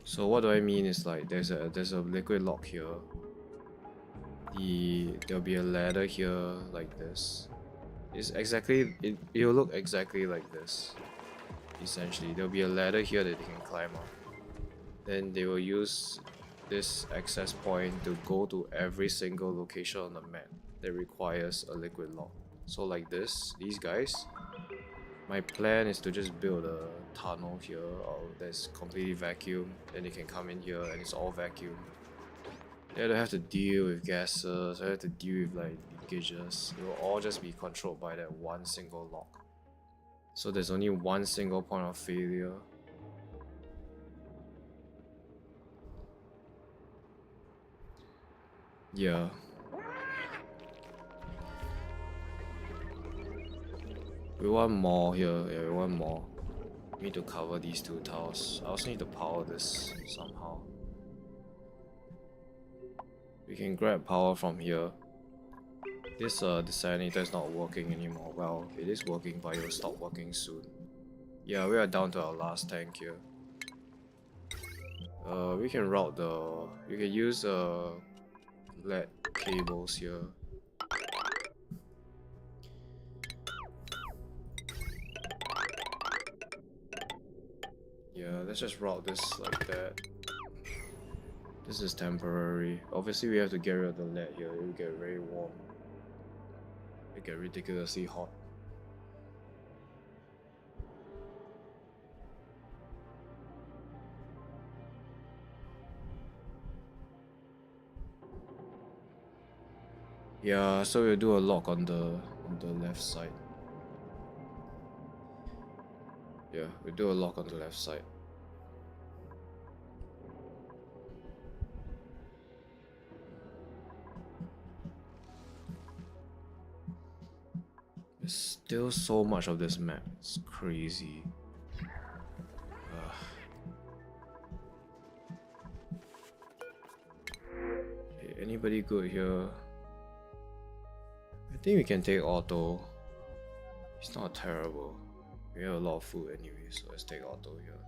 So what do I mean is like there's a liquid lock here. There'll be a ladder here like this. It'll look exactly like this. Essentially, there'll be a ladder here that they can climb up. Then they will use this access point to go to every single location on the map that requires a liquid lock. So like these guys. My plan is to just build a tunnel here that's completely vacuum. Then they can come in here and it's all vacuum. They don't have to deal with gases, I have to deal with like leakages. It will all just be controlled by that one single lock. So there's only one single point of failure. Yeah. We want more here, yeah, we want more. We need to cover these two tiles. I also need to power this somehow. We can grab power from here. This desalinator is not working anymore. Well, it is working, but it will stop working soon. Yeah, we are down to our last tank here. We can use LED cables here. Yeah, let's just route this like that. This is temporary. Obviously, we have to get rid of the LED here. It will get very warm. It get ridiculously hot. Yeah, so we'll do a lock on the left side. Yeah, we'll do a lock on the left side. There's still so much of this map. It's crazy. Okay, anybody good here? I think we can take Auto. It's not terrible. We have a lot of food anyway, so let's take Auto here.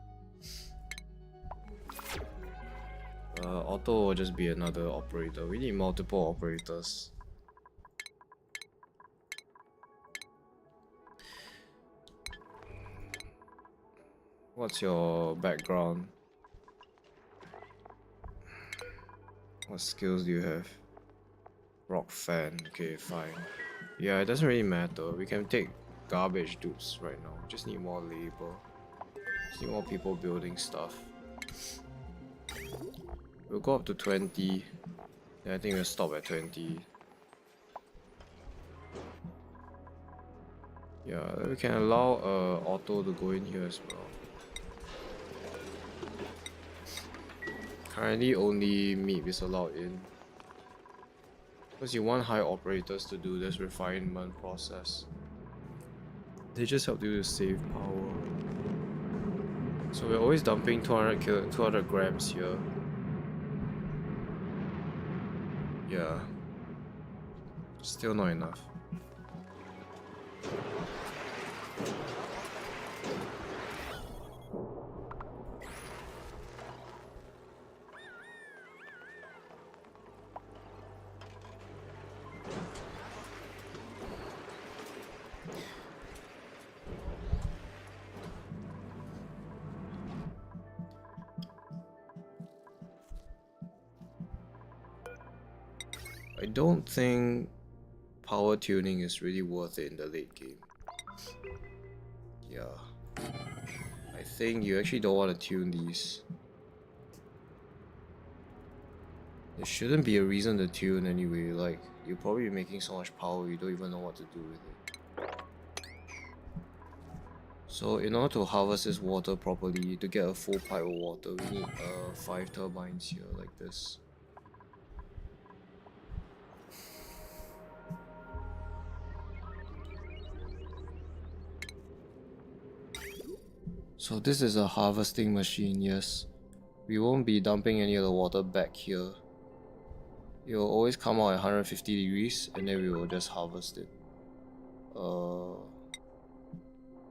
Auto will just be another operator. We need multiple operators. What's your background? What skills do you have? Rock fan, okay, fine. Yeah, it doesn't really matter. We can take garbage dudes right now. We just need more labor. Just need more people building stuff. We'll go up to 20. Then I think we'll stop at 20. Yeah, we can allow Auto to go in here as well. Currently only meat is allowed in. Because you want high operators to do this refinement process. They just help you to save power. So we're always dumping 200 grams here. Yeah. Still not enough. I don't think power tuning is really worth it in the late game. Yeah. I think you actually don't want to tune these. There shouldn't be a reason to tune anyway, like, you're probably making so much power you don't even know what to do with it. So in order to harvest this water properly, to get a full pipe of water, we need 5 turbines here like this. So this is a harvesting machine, yes. We won't be dumping any of the water back here. It will always come out at 150 degrees and then we will just harvest it.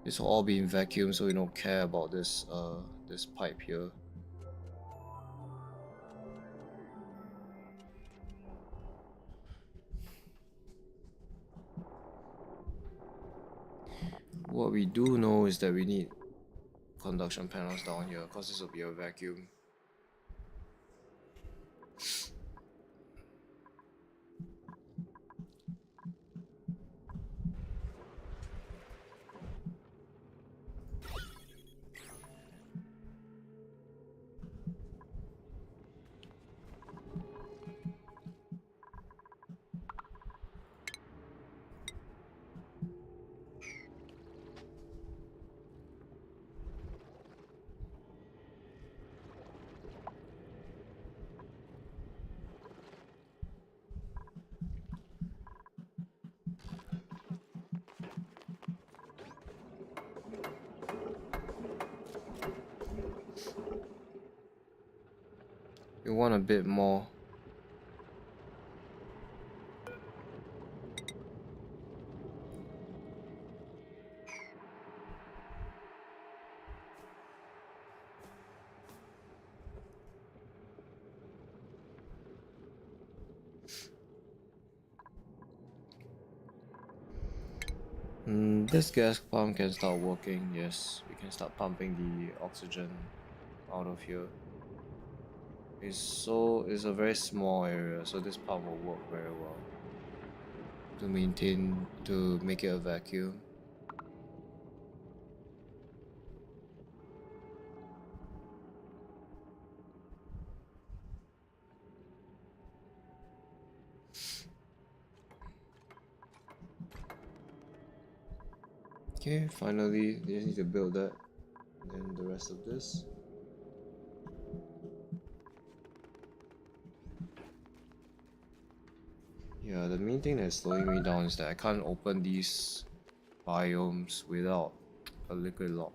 This will all be in vacuum, so we don't care about this this pipe here. What we do know is that we need conduction panels down here, because this will be a vacuum. We want a bit more. This gas pump can start working, yes. We can start pumping the oxygen out of here. It's a very small area, so this pump will work very well to make it a vacuum. Okay, finally, they just need to build that. And then the rest of this. Yeah, the main thing that's slowing me down is that I can't open these biomes without a liquid lock.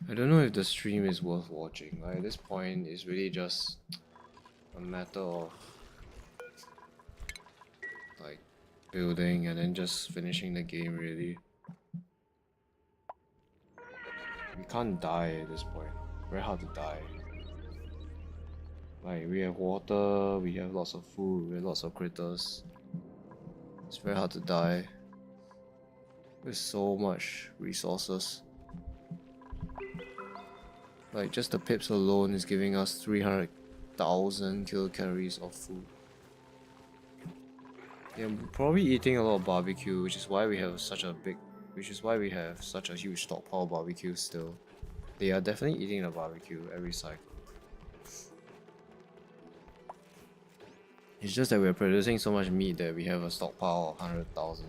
I don't know if the stream is worth watching. Like, at this point, it's really just a matter of like building and then just finishing the game. Really, we can't die at this point. Very hard to die. Like, we have water, we have lots of food, we have lots of critters. It's very hard to die. There's so much resources. Like, just the pips alone is giving us 300,000 kilocalories of food. Yeah, we're probably eating a lot of barbecue, which is why we have such a huge stockpile of barbecue still. They are definitely eating the barbecue every cycle. It's just that we're producing so much meat that we have a stockpile of 100,000.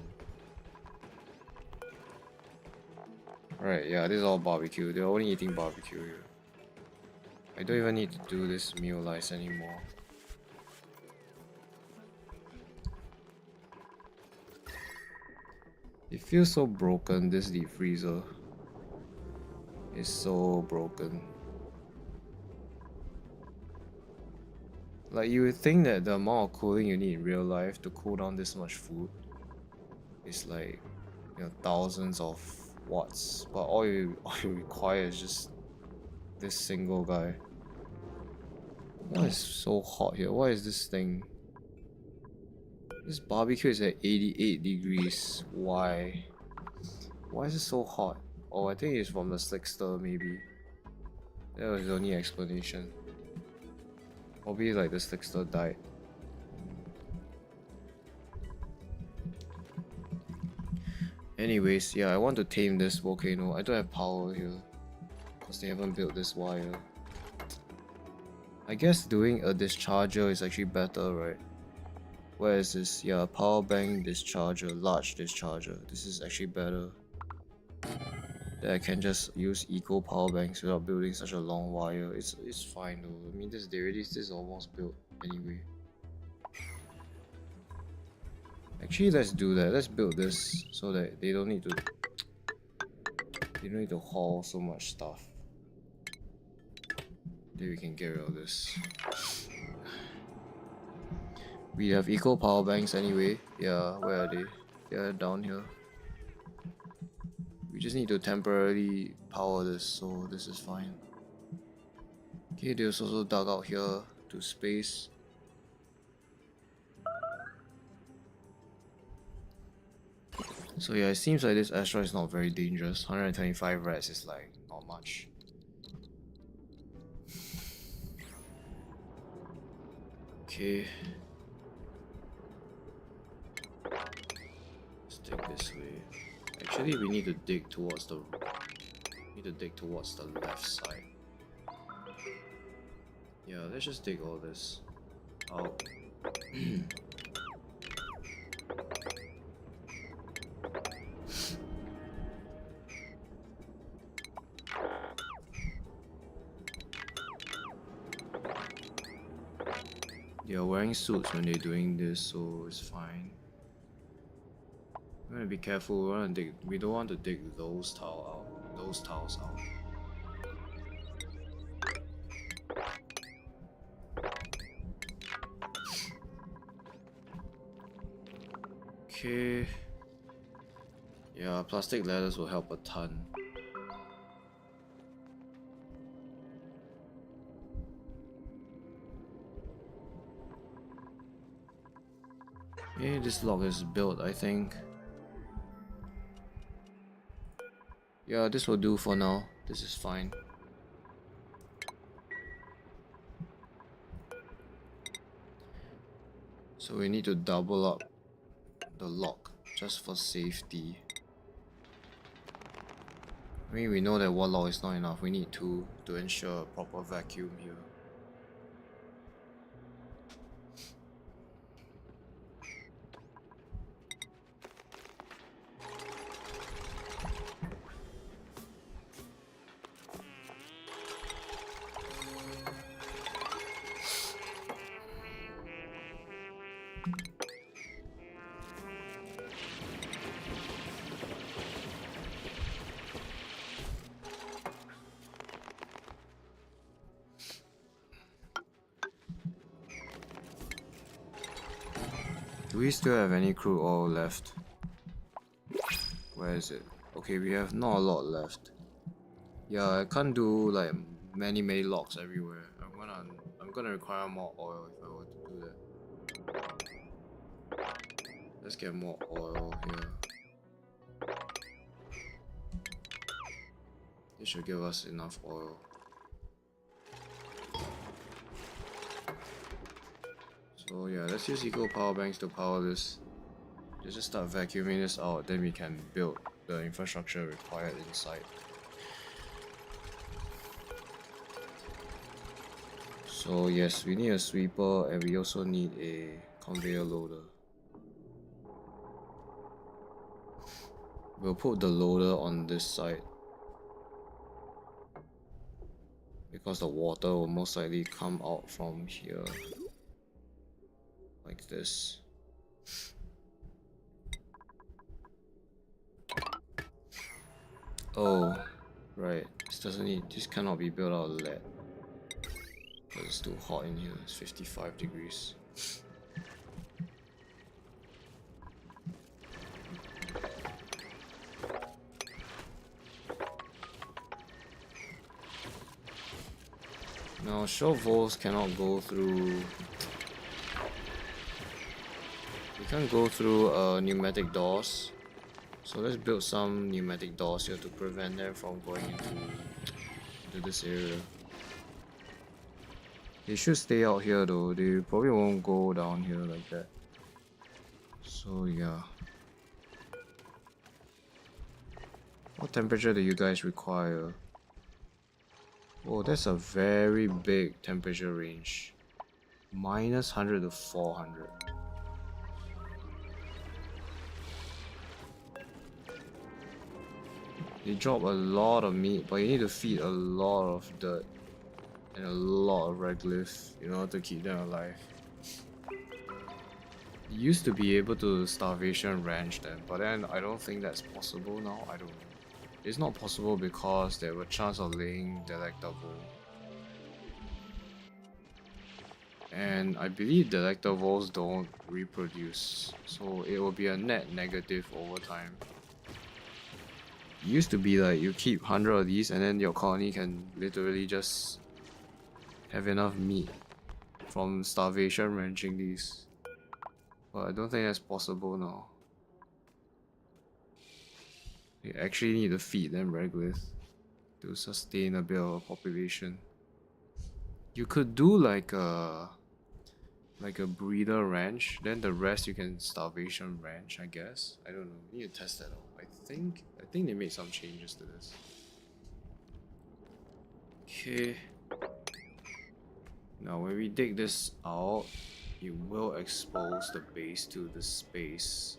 Right, yeah, this is all barbecue. They're only eating barbecue here. I don't even need to do this meal lice anymore. It feels so broken, this deep freezer. It's so broken. Like, you would think that the amount of cooling you need in real life to cool down this much food is like, you know, thousands of watts, but all you require is just this single guy. Why is so hot here? Why is this thing? This barbecue is at 88 degrees. Why? Why is it so hot? Oh, I think it's from the slickster, maybe. That was the only explanation. Probably like the slickster died. Anyways, yeah, I want to tame this volcano. I don't have power here because they haven't built this wire. I guess doing a discharger is actually better, right? Where is this? Yeah, power bank discharger, large discharger. This is actually better. That I can just use eco power banks without building such a long wire. It's fine though. I mean, this is almost built anyway. Actually, let's do that. Let's build this so that they don't need to haul so much stuff. Then we can get rid of this. We have eco power banks anyway. Yeah, where are they? They're down here. We just need to temporarily power this, so this is fine. Okay, there's also dug out here to space. So yeah, it seems like this asteroid is not very dangerous. 125 rats is like not much. Okay. Let's dig this way. Actually, we need to dig towards the left side. Yeah, let's just dig all this out. They are wearing suits when they're doing this, so it's fine. We're gonna be careful. We don't want to dig those tiles out. Okay. Yeah, plastic ladders will help a ton. Yeah, this log is built, I think. Yeah, this will do for now. This is fine. So we need to double up the lock just for safety. I mean, we know that one lock is not enough. We need two to ensure a proper vacuum here. Do we still have any crude oil left? Where is it? Okay, we have not a lot left. Yeah, I can't do like many locks everywhere. I'm gonna require more oil if I were to do that. Let's get more oil here. This should give us enough oil. So yeah, let's use eco power banks to power this. Just start vacuuming this out, then we can build the infrastructure required inside. So yes, we need a sweeper and we also need a conveyor loader. We'll put the loader on this side because the water will most likely come out from here like this. Oh, right. This cannot be built out of lead. Because it's too hot in here. It's 55 degrees. Now, shovels cannot go through. We can't go through pneumatic doors. So let's build some pneumatic doors here to prevent them from going into this area. They should stay out here though. They probably won't go down here like that. So yeah. What temperature do you guys require? Oh, that's a very big temperature range. -100 to 400. They drop a lot of meat, but you need to feed a lot of dirt and a lot of regolith in order to keep them alive. You used to be able to starvation ranch them, but then I don't think that's possible now. I don't know. It's not possible because there were chance of laying delectable. And I believe delectables don't reproduce, so it will be a net negative over time. It used to be like you keep 100 of these and then your colony can literally just have enough meat from starvation ranching these. But I don't think that's possible now. You actually need to feed them regolith to sustain a bit of a population. You could do like a breeder ranch, then the rest you can starvation ranch, I guess. I don't know. We need to test that out. I think they made some changes to this. Okay. Now when we dig this out, it will expose the base to the space.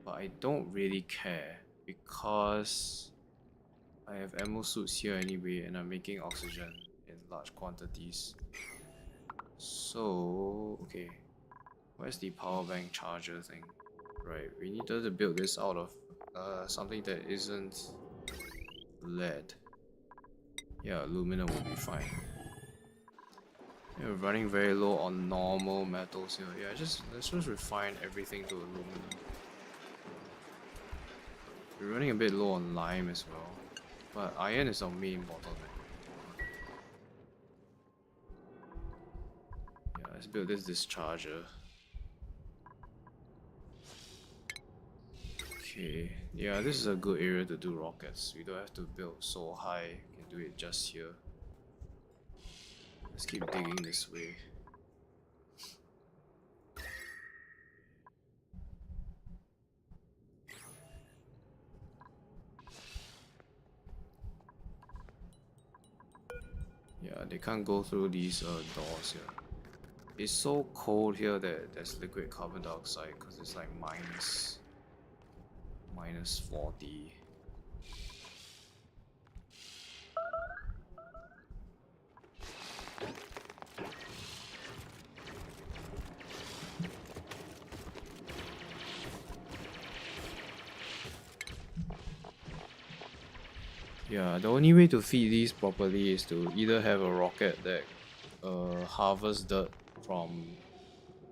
But I don't really care because I have ammo suits here anyway and I'm making oxygen in large quantities. So, okay. Where's the power bank charger thing? Right, we needed to build this out of something that isn't lead. Yeah, aluminum will be fine. Yeah, we're running very low on normal metals here. Yeah, let's just refine everything to aluminum. We're running a bit low on lime as well, but iron is our main bottleneck. Yeah, let's build this discharger. Okay. Yeah, this is a good area to do rockets. We don't have to build so high. We can do it just here. Let's keep digging this way. Yeah, they can't go through these doors here. It's so cold here that there's liquid carbon dioxide because it's like minus 40. Yeah, the only way to feed these properly is to either have a rocket that harvests dirt from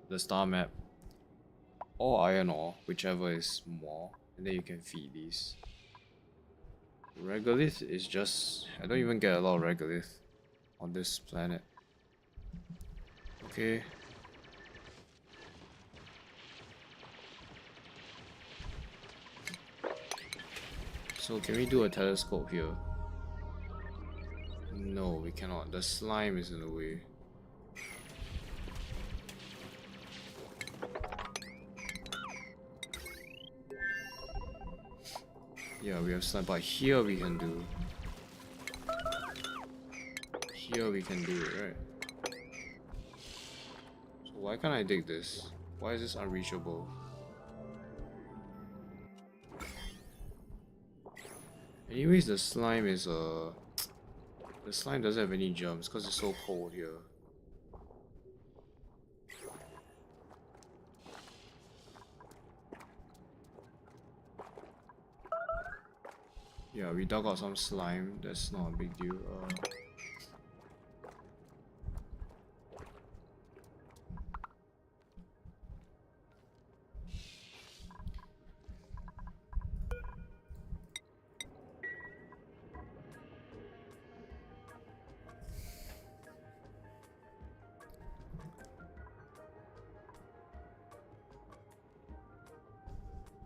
the star map or iron ore, whichever is more, and then you can feed these. Regolith is just... I don't even get a lot of regolith on this planet. Okay. So can we do a telescope here? No, we cannot. The slime is in the way. Yeah, we have slime, but here we can do. Here we can do it, right? So why can't I dig this? Why is this unreachable? Anyways, the slime is the slime doesn't have any germs because it's so cold here. Yeah, we dug out some slime. That's not a big deal.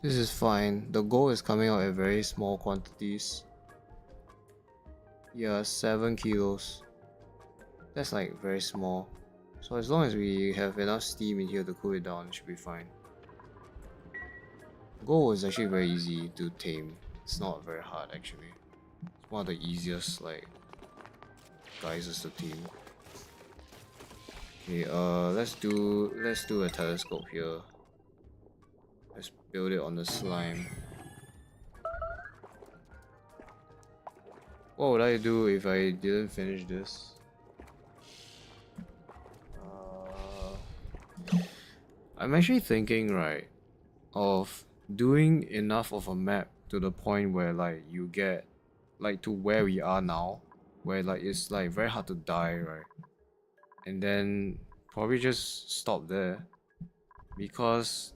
This is fine. The gold is coming out at very small quantities. Yeah, 7 kilos. That's like very small. So as long as we have enough steam in here to cool it down, it should be fine. Gold is actually very easy to tame. It's not very hard actually. It's one of the easiest like guises to tame. Okay, let's do a telescope here. Let's build it on the slime. What would I do if I didn't finish this? I'm actually thinking, right, of doing enough of a map to the point where like you get like to where we are now, where like it's like very hard to die, right? And then probably just stop there, because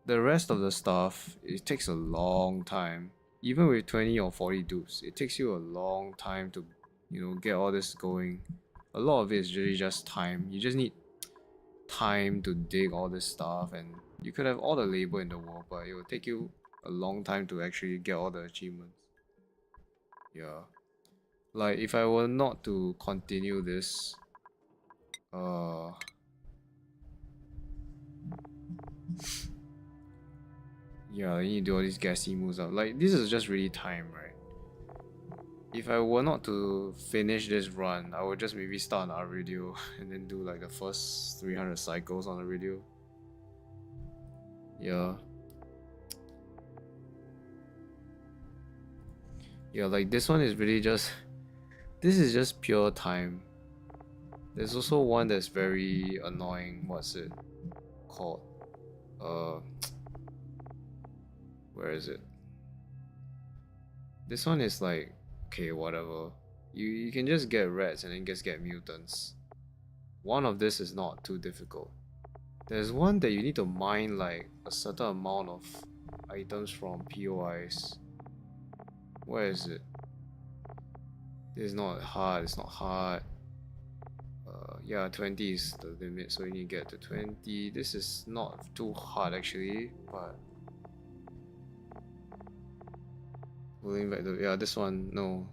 the rest of the stuff, it takes a long time. Even with 20 or 40 dupes, it takes you a long time to, you know, get all this going. A lot of it is really just time. You just need time to dig all this stuff, and you could have all the labor in the world, but it will take you a long time to actually get all the achievements. Yeah. Like, if I were not to continue this, yeah, I need to do all these gassy moves out. Like, this is just really time, right? If I were not to finish this run, I would just maybe start on our radio and then do like the first 300 cycles on the radio. Yeah. Yeah, like this one is really just... This is just pure time. There's also one that's very annoying. What's it called? Where is it? This one is like, okay, whatever. You can just get rats and then just get mutants. One of this is not too difficult. There's one that you need to mine like a certain amount of items from POIs. Where is it? This is not hard, it's not hard. Yeah, 20 is the limit, so you need to get to 20. This is not too hard actually, but Pulling back the, yeah, this one, no.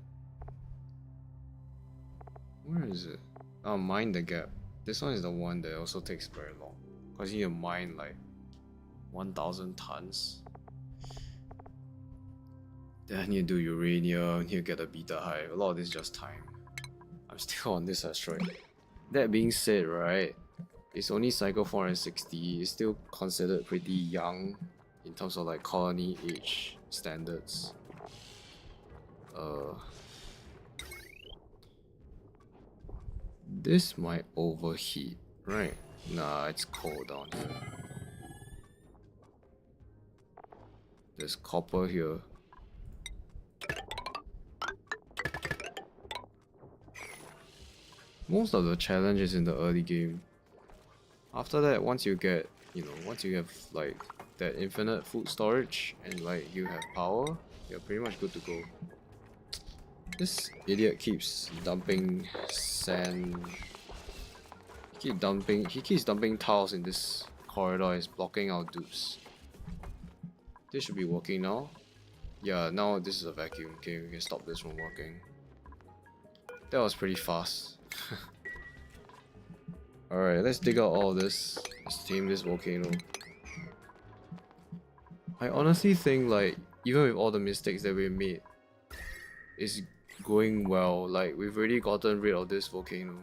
Where is it? Oh, mine the gap. This one is the one that also takes very long. Because you need to mine like 1,000 tons. Then I need to do uranium, need to get a beta hive. A lot of this is just time. I'm still on this asteroid. That being said, right, it's only cycle 460. It's still considered pretty young in terms of like colony age standards. This might overheat, right? Nah, it's cold down here. There's copper here. Most of the challenges in the early game. After that, once you get, once you have like that infinite food storage and like you have power, you're pretty much good to go. This idiot keeps dumping sand. He keeps dumping tiles in this corridor. It's blocking our dupes. This should be working now. Yeah, now this is a vacuum. Okay, we can stop this from working. That was pretty fast. Alright, let's dig out all this. Let's tame this volcano. I honestly think like, even with all the mistakes that we made, it's going well. Like, we've already gotten rid of this volcano.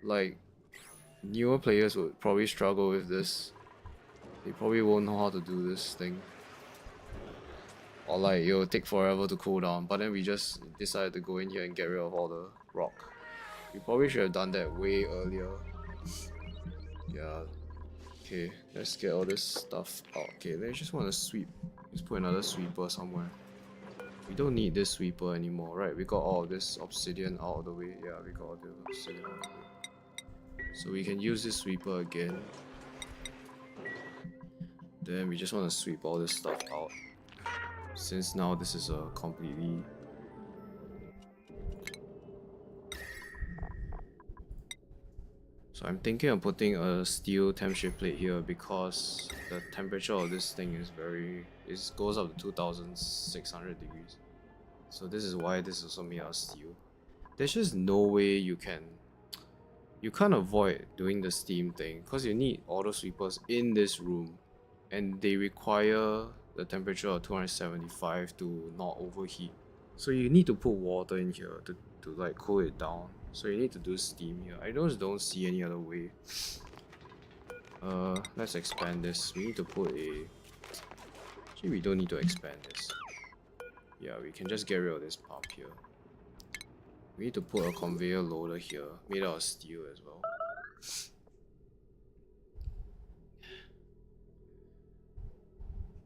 Like, newer players would probably struggle with this. They probably won't know how to do this thing. Or like, it'll take forever to cool down. But then we just decided to go in here and get rid of all the rock. We probably should have done that way earlier. Yeah. Okay, let's get all this stuff out. Okay, I just want to sweep. Let's put another sweeper somewhere. We don't need this sweeper anymore, right? We got all this obsidian out of the way. Yeah, we got all the obsidian out of the way. So we can use this sweeper again. Then we just want to sweep all this stuff out. Since now this is a completely... So I'm thinking of putting a steel temp shift plate here because the temperature of this thing is it goes up to 2600 degrees. So this is why this is also made out of steel. There's just no way you can't avoid doing the steam thing because you need auto sweepers in this room and they require the temperature of 275 to not overheat. So you need to put water in here to like cool it down. So you need to do steam here. I just don't see any other way. Let's expand this. We need to put a... Actually, we don't need to expand this. Yeah, we can just get rid of this pump here. We need to put a conveyor loader here, made out of steel as well.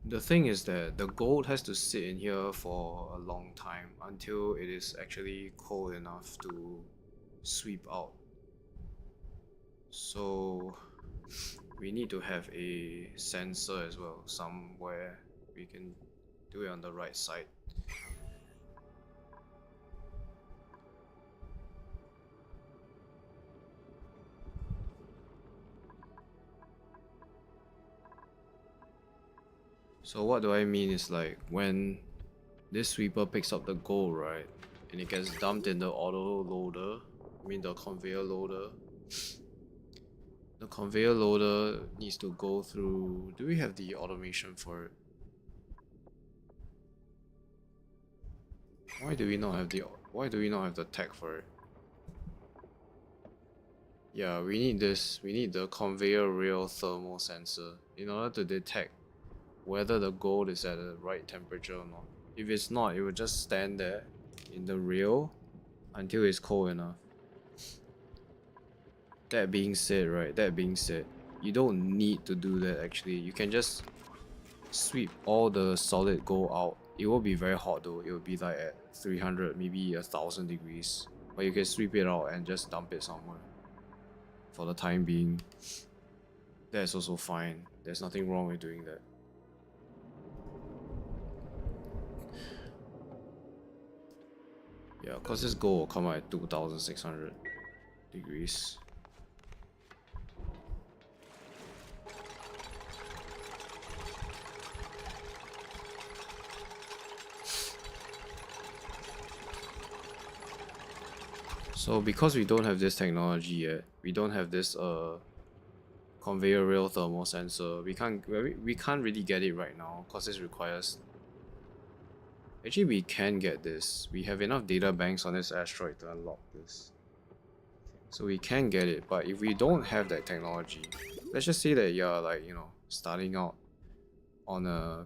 The thing is that the gold has to sit in here for a long time until it is actually cold enough to sweep out. So we need to have a sensor as well somewhere. We can do it on the right side. So what do I mean is like when this sweeper picks up the gold, right, and it gets dumped in the auto loader, I mean the conveyor loader. The conveyor loader needs to go through... Do we have the automation for it? Why do we not have the tech for it? Yeah, we need this. We need the conveyor rail thermal sensor in order to detect whether the gold is at the right temperature or not. If it's not, it will just stand there in the rail until it's cold enough. That being said, you don't need to do that actually. You can just sweep all the solid gold out. It will be very hot though. It will be like at 300, maybe 1000 degrees. But you can sweep it out and just dump it somewhere. For the time being, that's also fine. There's nothing wrong with doing that. Yeah, because this gold will come out at 2600 degrees. So because we don't have this technology yet, we don't have this conveyor rail thermal sensor, we can't really get it right now because this requires. Actually, we can get this. We have enough data banks on this asteroid to unlock this. So we can get it, but if we don't have that technology, let's just say that you're like, you know, starting out on a,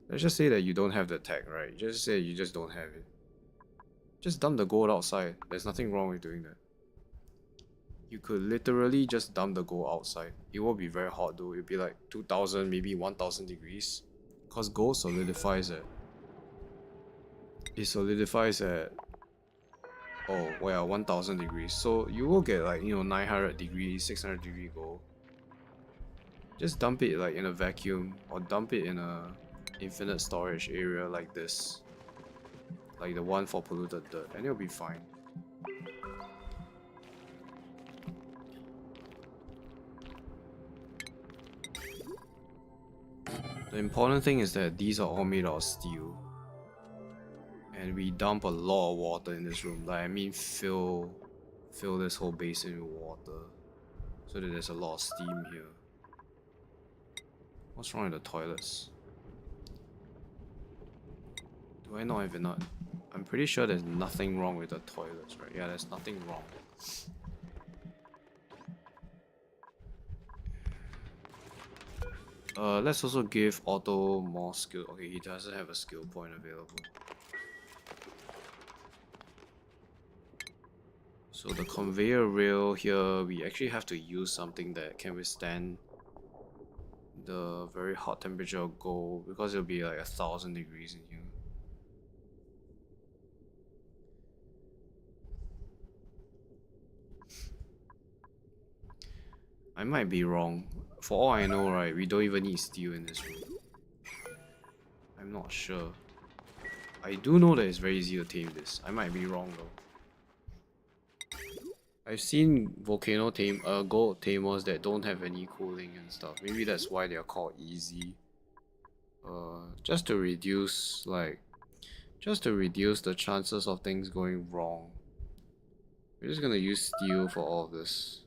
let's just say that you don't have the tech, right? Just say you just don't have it. Just dump the gold outside. There's nothing wrong with doing that. You could literally just dump the gold outside. It won't be very hot though. It'll be like 2000, maybe 1000 degrees. Because gold solidifies at, it solidifies at, oh well, 1000 degrees. So you will get like, you know, 900 degrees, 600 degree gold. Just dump it like in a vacuum or dump it in a infinite storage area like this. Like the one for polluted dirt, and it'll be fine. The important thing is that these are all made out of steel. And we dump a lot of water in this room. Like, I mean, fill this whole basin with water. So that there's a lot of steam here. What's wrong with the toilets? Do I not have enough? I'm pretty sure there's nothing wrong with the toilets, right? Yeah, there's nothing wrong. Let's also give Otto more skill. Okay, he doesn't have a skill point available. So the conveyor rail here, we actually have to use something that can withstand the very hot temperature of gold, because it'll be like 1000 degrees in here. I might be wrong. For all I know, right, we don't even need steel in this room. I'm not sure. I do know that it's very easy to tame this. I might be wrong though. I've seen Volcano gold tamers that don't have any cooling and stuff. Maybe that's why they are called easy. Just to reduce the chances of things going wrong. We're just gonna use steel for all of this.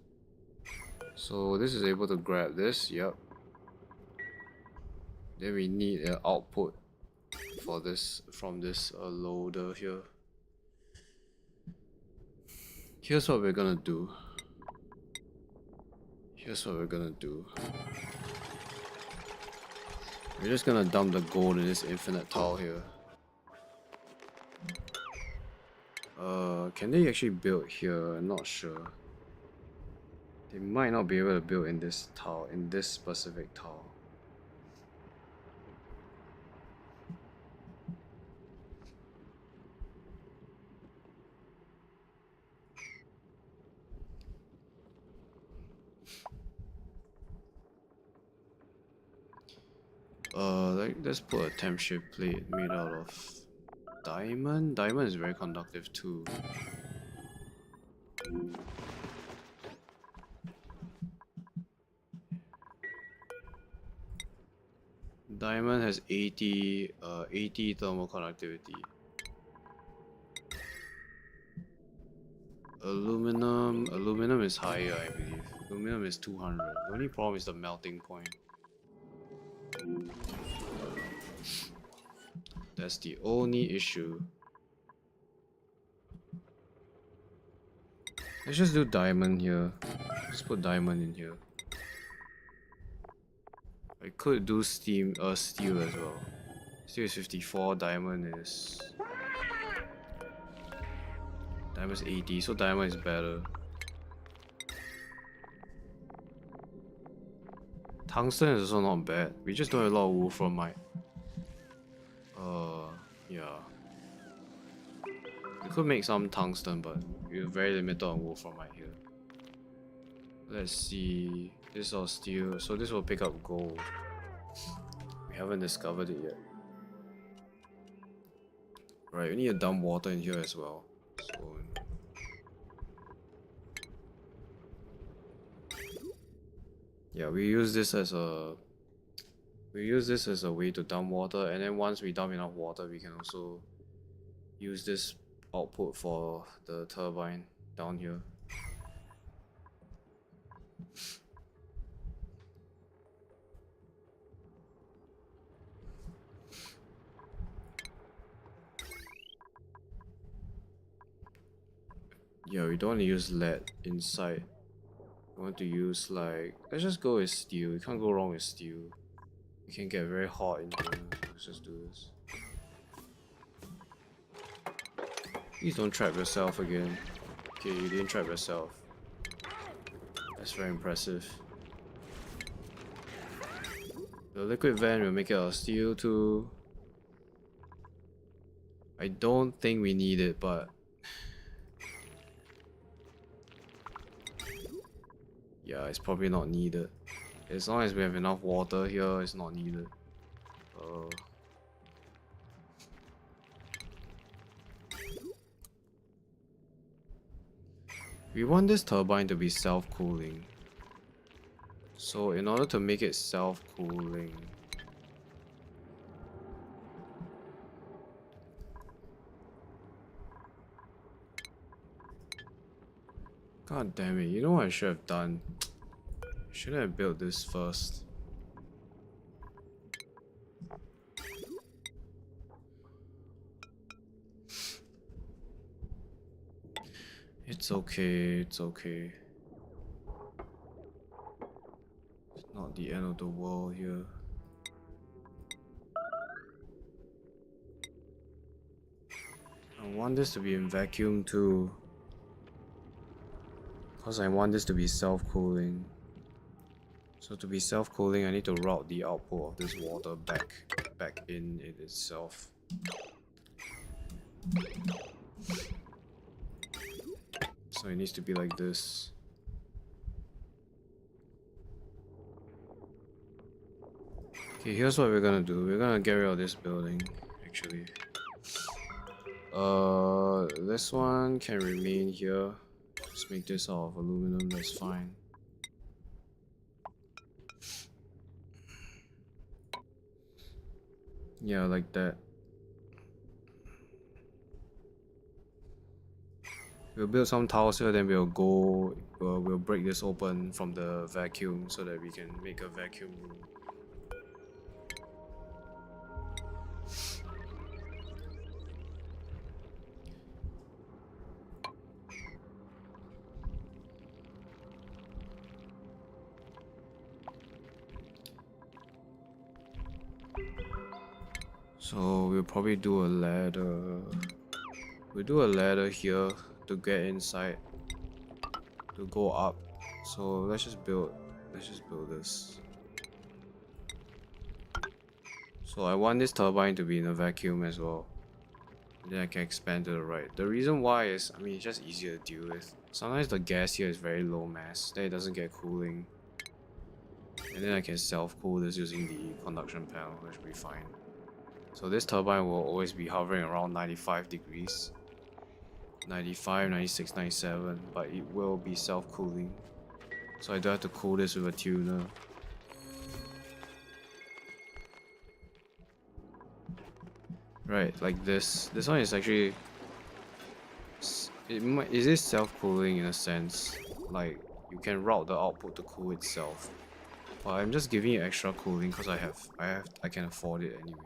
So this is able to grab this, yep. Then we need an output for this from this loader here. Here's what we're gonna do. We're just gonna dump the gold in this infinite tile here. Can they actually build here? I'm not sure. They might not be able to build in this tile, in this specific tile. Let's put a temp shift plate made out of diamond. Diamond is very conductive too. Diamond has 80 thermal conductivity. Aluminum is higher, I believe. Aluminum is 200. The only problem is the melting point. That's the only issue. Let's just do diamond here. Let's put diamond in here. I could do steel as well. Steel is 54, diamond is 80, so diamond is better. Tungsten is also not bad. We just don't have a lot of wolframite. Yeah. We could make some tungsten, but we're very limited on wolframite here. Let's see. This is all steel, so this will pick up gold. We haven't discovered it yet. Right, we need to dump water in here as well. So yeah, we use this as a way to dump water, and then once we dump enough water, we can also use this output for the turbine. down here. Yeah, we don't want to use lead inside. We want to use like, let's just go with steel. You can't go wrong with steel. You can get very hot in here. Let's just do this. Please don't trap yourself again. Okay, you didn't trap yourself. That's very impressive. The liquid vent will make it out of steel too. I don't think we need it, but yeah, it's probably not needed. As long as we have enough water here, it's not needed. We want this turbine to be self-cooling. So in order to make it self-cooling, god damn it, you know what I should have done? Shouldn't have built this first. It's okay, it's okay. It's not the end of the world here. I want this to be in vacuum too, because I want this to be self-cooling. So to be self-cooling, I need to route the output of this water back in it itself. So it needs to be like this. Okay, here's what we're gonna do. We're gonna get rid of this building, actually. This one can remain here. Just make this out of aluminum, that's fine. Yeah, like that. We'll build some towers here, then we'll break this open from the vacuum so that we can make a vacuum room. So we'll probably do a ladder. We'll do a ladder here to get inside, to go up. So let's just build this. So I want this turbine to be in a vacuum as well. And then I can expand to the right. The reason why is, I mean, it's just easier to deal with. Sometimes the gas here is very low mass, then it doesn't get cooling. And then I can self-cool this using the conduction panel, that should be fine. So this turbine will always be hovering around 95 degrees. 95, 96, 97, but it will be self-cooling. So I don't have to cool this with a tuner. Right, like this. This one is actually... Is this self-cooling in a sense? Like, you can route the output to cool itself. But I'm just giving it extra cooling because I can afford it anyway.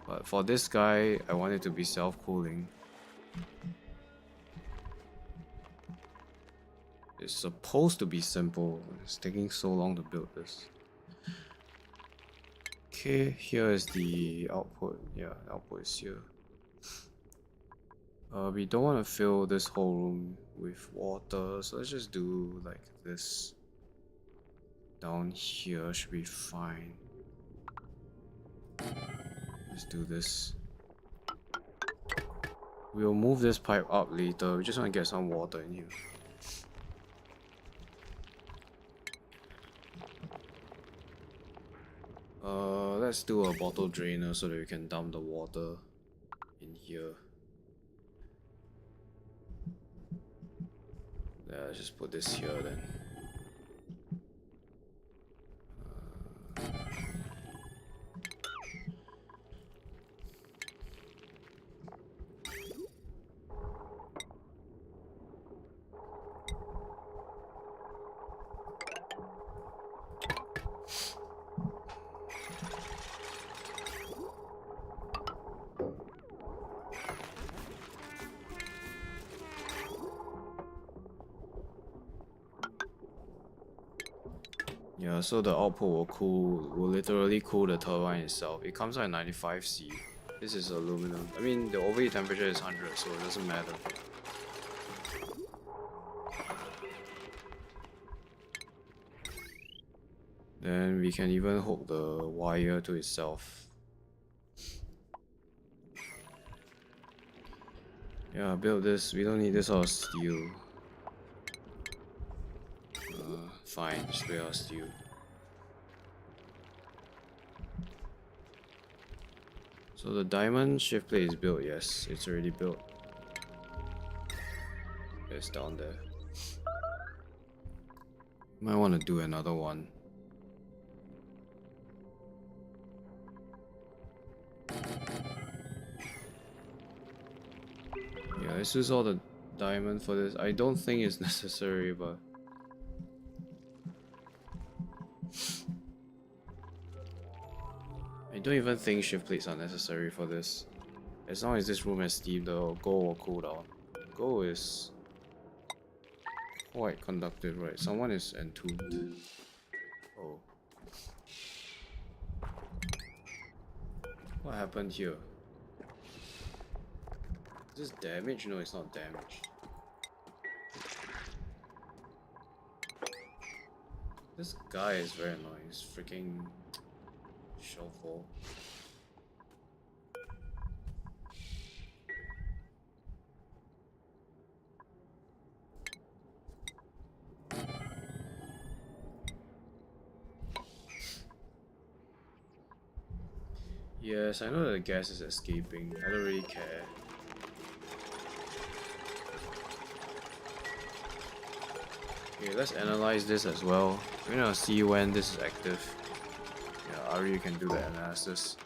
But for this guy, I want it to be self-cooling. It's supposed to be simple. It's taking so long to build this. Okay, here is the output. Yeah, the output is here. We don't want to fill this whole room with water, so let's just do like this. Down here should be fine. Let's do this. We'll move this pipe up later. We just want to get some water in here. Let's do a bottle drainer so that we can dump the water in here. Yeah, let's just put this here then. Yeah, so the output will literally cool the turbine itself. It comes out at 95C. This is aluminum. I mean, the overheat temperature is 100, so it doesn't matter. Then we can even hook the wire to itself. Yeah, build this. We don't need this out of steel. Fine, just build out steel. So the diamond shift plate is built. Yes, it's already built. It's down there. Might want to do another one. Yeah, let's use all the diamond for this. I don't think it's necessary, but I don't even think shift plates are necessary for this. As long as this room has steam, the gold will cool down. Gold is quite conductive, right? Someone is entombed. Oh. What happened here? Is this damage? No, it's not damaged. This guy is very annoying. He's freaking shovel. Yes, I know that the gas is escaping. I don't really care. Okay, let's analyze this as well. We're gonna see when this is active. Yeah, Ari, you can do the analysis.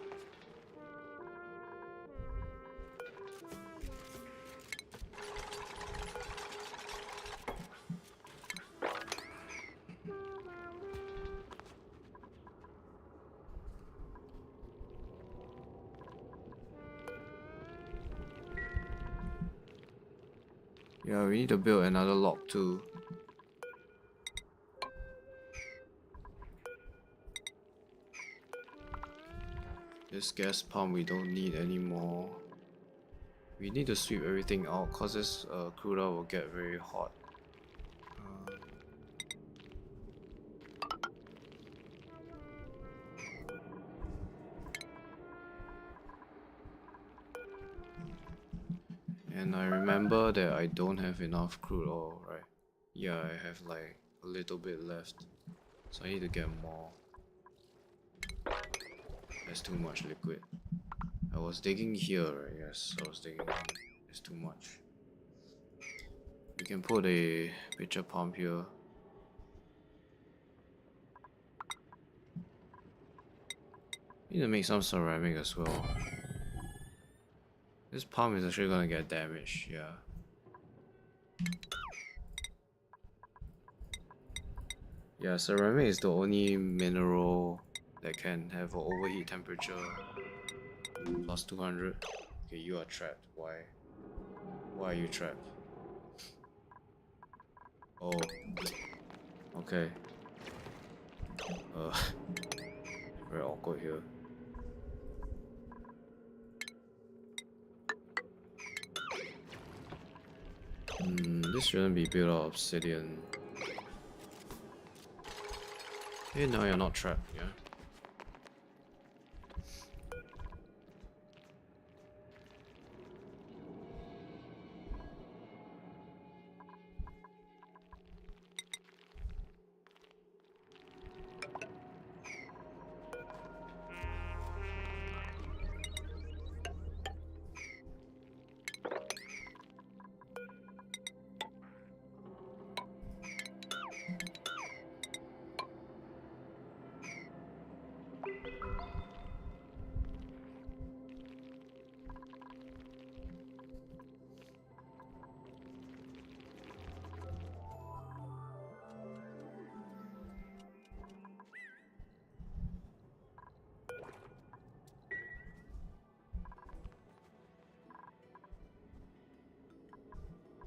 Yeah, we need to build another lock too. This gas pump we don't need anymore. We need to sweep everything out cause this crude oil will get very hot. And I remember that I don't have enough crude oil, right? Yeah, I have like a little bit left. So I need to get more. That's too much liquid. I was digging here, right? Yes, I was digging. It's too much. We can put a pitcher pump here. Need to make some ceramic as well. This pump is actually gonna get damaged, yeah. Yeah, ceramic is the only mineral that can have an overheat temperature plus 200. Okay, you are trapped. Why? Why are you trapped? Oh. Okay. Very awkward here. This shouldn't be built out of obsidian. Hey, now you're not trapped, yeah?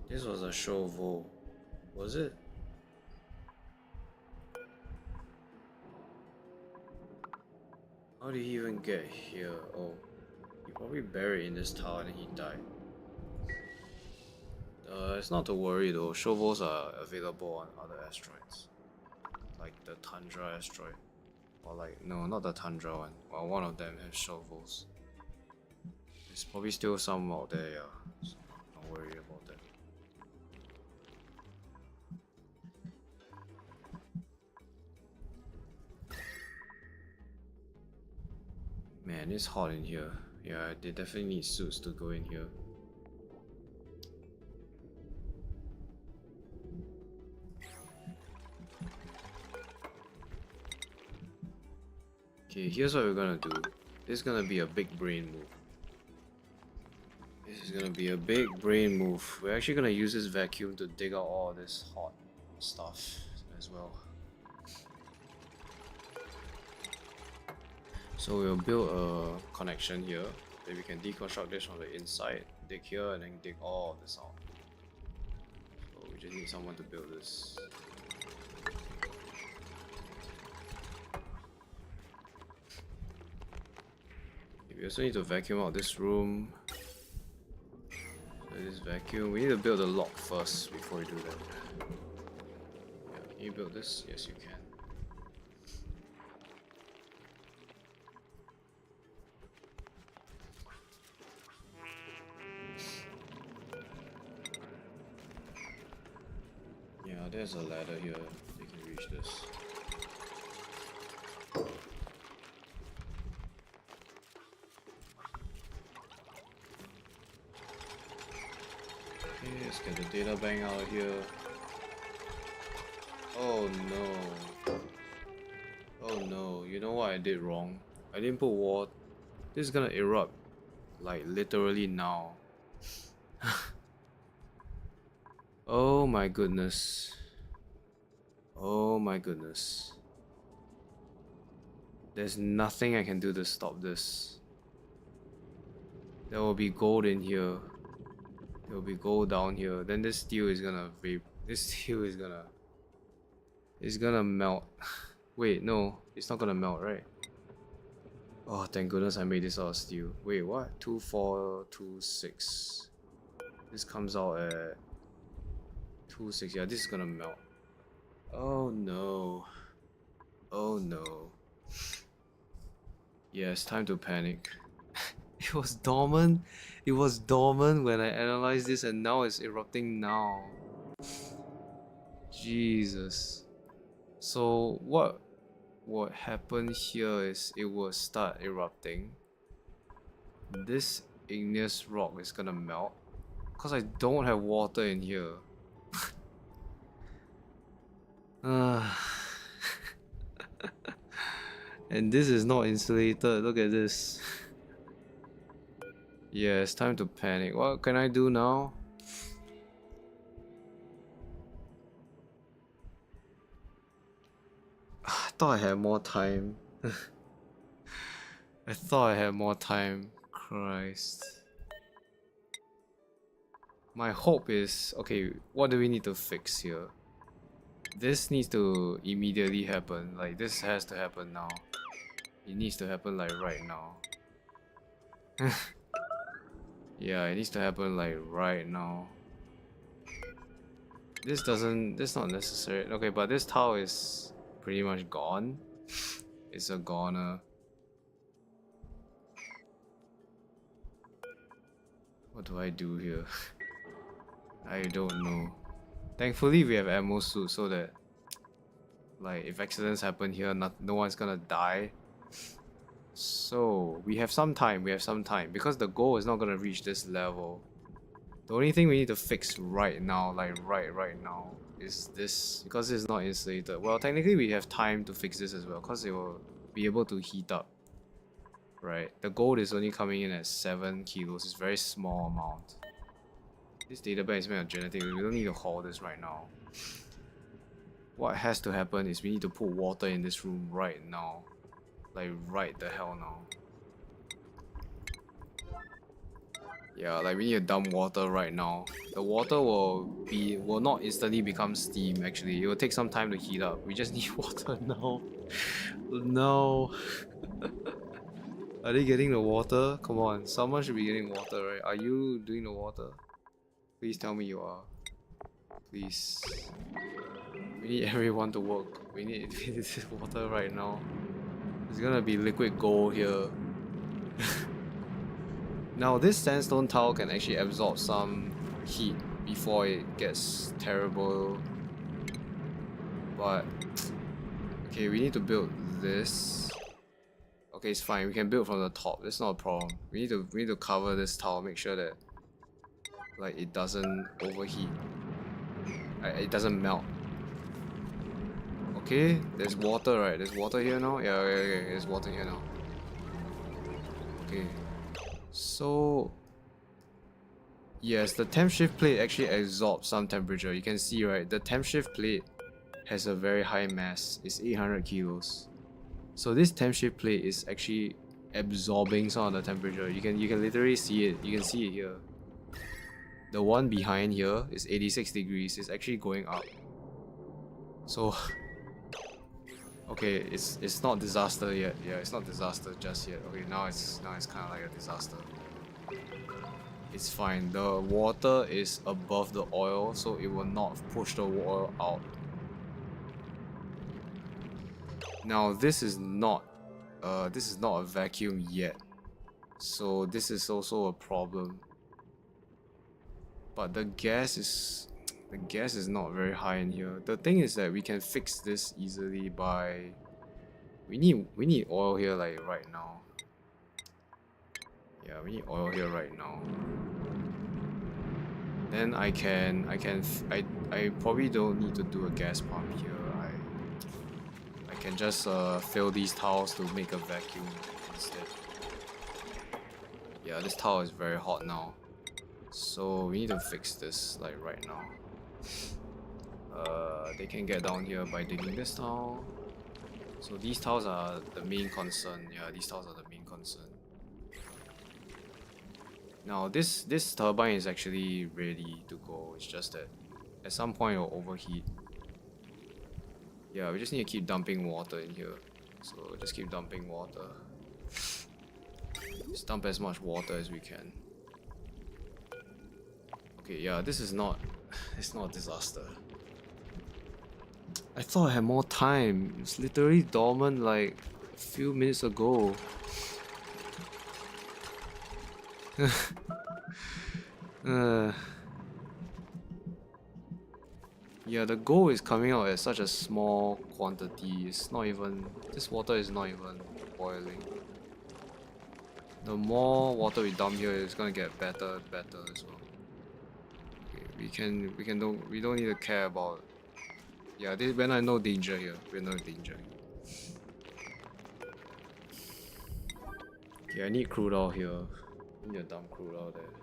This was a shovel, was it? How did he even get here? Oh, he probably buried in this tower and he died. It's not to worry though, shovels are available on other asteroids. Like the Tundra asteroid. Or like, no, not the Tundra one. Well, one of them has shovels. There's probably still some out there, yeah. So don't worry about that. Man, it's hot in here. Yeah, they definitely need suits to go in here. Okay, here's what we're gonna do. This is gonna be a big brain move. This is gonna be a big brain move. We're actually gonna use this vacuum to dig out all this hot stuff as well. So we'll build a connection here that we can deconstruct this from the inside, dig here and then dig all of this out. So we just need someone to build this. We also need to vacuum out this room. So this vacuum, we need to build a lock first before we do that. Yeah, can you build this? Yes, you can. Yeah, there's a ladder here. You can reach this. Okay, let's get the data bank out of here. Oh no. Oh no, you know what I did wrong? I didn't put water. This is gonna erupt. Like literally now. Oh my goodness. Oh my goodness. There's nothing I can do to stop this. There will be gold in here. There will be gold down here. Then this steel is gonna this steel is gonna... It's gonna melt. Wait, no. It's not gonna melt, right? Oh, thank goodness I made this out of steel. Wait, what? 2426. This comes out at 26. Yeah, this is gonna melt. Oh no. Oh no. Yeah, it's time to panic. It was dormant. It was dormant when I analyzed this and now it's erupting now. Jesus. So what happened here is it will start erupting. This igneous rock is gonna melt because I don't have water in here. And this is not insulated. Look at this. Yeah, it's time to panic. What can I do now? I thought I had more time. I thought I had more time. Christ. My hope is... Okay, what do we need to fix here? This needs to immediately happen. Like, this has to happen now. It needs to happen like right now. Yeah, it needs to happen like right now. This not necessary. Okay, but this tile is pretty much gone. It's a goner. What do I do here? I don't know. Thankfully we have ammo suit so that, like, if accidents happen here, no one's gonna die. So we have some time, because the goal is not gonna reach this level. The only thing we need to fix right now, like right now, is this, because it's not insulated. Well, technically we have time to fix this as well, because it will be able to heat up. Right, the gold is only coming in at 7 kilos, it's a very small amount. This data bank is made of genetic, we don't need to haul this right now. What has to happen is we need to put water in this room right now. Like right the hell now. Yeah, like we need to dump water right now. The water will not instantly become steam actually. It will take some time to heat up. We just need water now. No. Are they getting the water? Come on, someone should be getting water, right? Are you doing the water? Please tell me you are. Please. We need everyone to work. We need this water right now. There's gonna be liquid gold here. Now this sandstone tile can actually absorb some heat before it gets terrible. But okay, we need to build this. Okay, it's fine. We can build from the top. That's not a problem. We need to cover this tile. Make sure that like it doesn't overheat. It doesn't melt. Okay, there's water, right? There's water here now. Yeah, there's water here now. Okay, so yes, the temp shift plate actually absorbs some temperature. You can see, right? The temp shift plate has a very high mass. It's 800 kilos. So this temp shift plate is actually absorbing some of the temperature. You can literally see it. You can see it here. The one behind here is 86 degrees. It's actually going up. So okay, it's not disaster yet. Yeah, it's not disaster just yet. Okay, now it's kind of like a disaster. It's fine. The water is above the oil, so it will not push the oil out. Now this is not a vacuum yet, so this is also a problem. But the gas is not very high in here. The thing is that we can fix this easily by we need oil here like right now. Yeah, we need oil here right now. Then I probably don't need to do a gas pump here. I can just fill these tiles to make a vacuum instead. Yeah, this tile is very hot now. So we need to fix this like right now. They can get down here by digging this tile. So these tiles are the main concern. Yeah, these tiles are the main concern. Now this turbine is actually ready to go. It's just that at some point it will overheat. Yeah, we just need to keep dumping water in here. So just keep dumping water. Just dump as much water as we can. Okay, yeah, this is not it's not a disaster. I thought I had more time. It's literally dormant like a few minutes ago. Yeah, the gold is coming out at such a small quantity. It's not even... This water is not even boiling. The more water we dump here, it's gonna get better as well. Okay, we don't need to care about... Yeah, we're not in no danger here. We're not in danger. Okay, I need crude oil here. I need to dump crude oil there.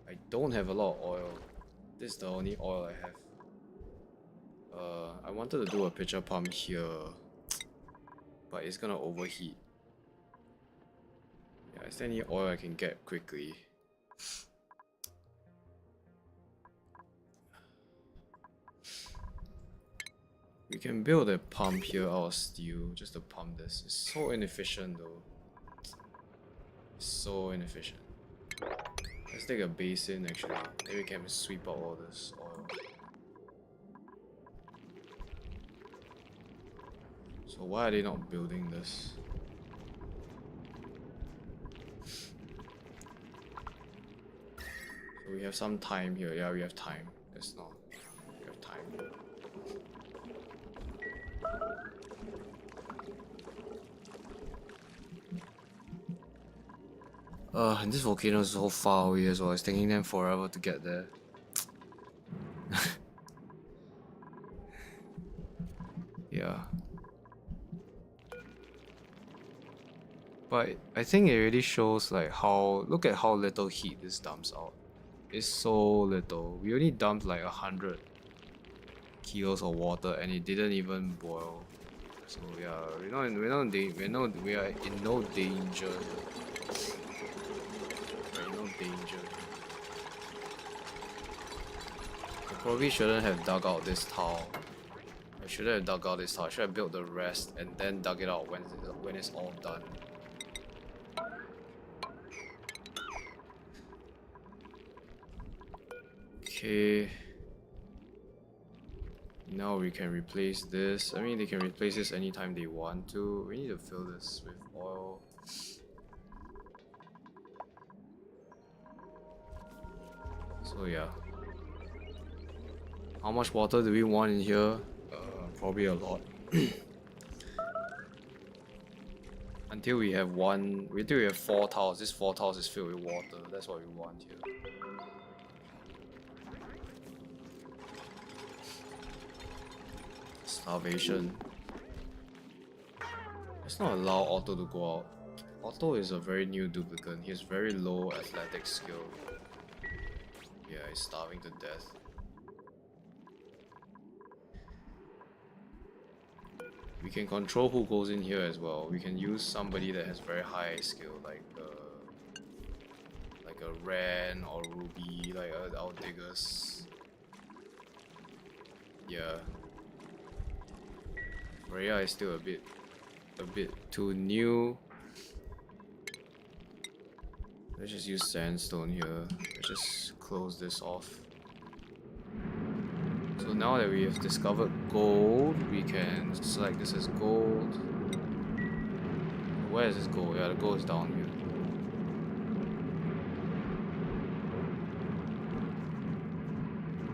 I don't have a lot of oil. This is the only oil I have. I wanted to do a pitcher pump here, but it's gonna overheat. Yeah, is there any oil I can get quickly? We can build a pump here out of steel just to pump this. It's so inefficient though. It's so inefficient. Let's take a basin actually. Maybe we can sweep out all this oil. So why are they not building this? So we have some time here. Yeah, we have time. It's not. We have time. And this volcano is so far away as well. It's taking them forever to get there. Yeah. But I think it really shows like how... Look at how little heat this dumps out. It's so little. We only dumped like 100 kilos of water and it didn't even boil. So yeah, we are in no danger. We're in no danger. I probably shouldn't have dug out this tile. I shouldn't have dug out this tile. I should have built the rest and then dug it out when it's all done. Okay. Now we can replace this. I mean, they can replace this anytime they want to. We need to fill this with oil. So yeah. How much water do we want in here? Probably a lot. Until we have until we have 4 tiles. This 4 tiles is filled with water. That's what we want here. Starvation. Let's not allow Otto to go out. Otto is a very new duplicant. He has very low athletic skill. Yeah, he's starving to death. We can control who goes in here as well. We can use somebody that has very high skill, like a Ren or Ruby, like our diggers. Yeah. Freya is still a bit too new. Let's just use sandstone here. Let's just close this off. So now that we have discovered gold, we can select this as gold. Where is this gold? Yeah, the gold is down here.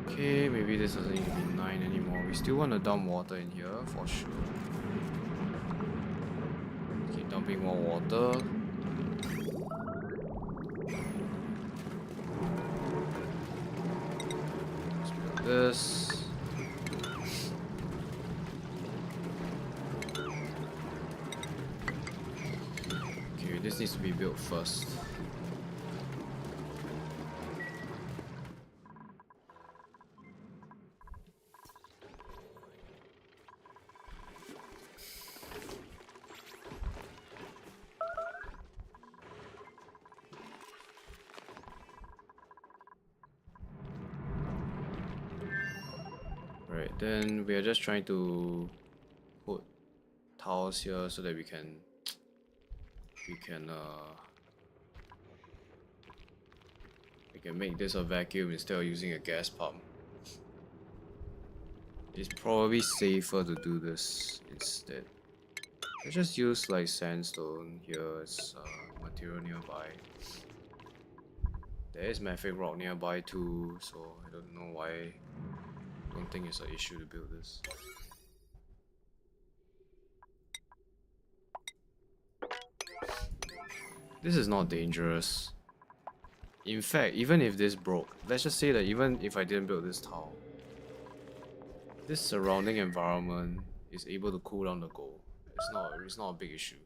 Okay, maybe this doesn't need to be 9 anymore. We still want to dump water in here for sure. Keep dumping more water. Let's build this. Okay, this needs to be built first. Right, then we are just trying to put tiles here so that we can make this a vacuum instead of using a gas pump. It's probably safer to do this instead. Let's just use like sandstone here as material nearby. There is mafic rock nearby too, so I don't know why. I don't think it's an issue to build this. This is not dangerous. In fact, even if this broke, let's just say that even if I didn't build this tile, this surrounding environment is able to cool down the gold. It's not a big issue.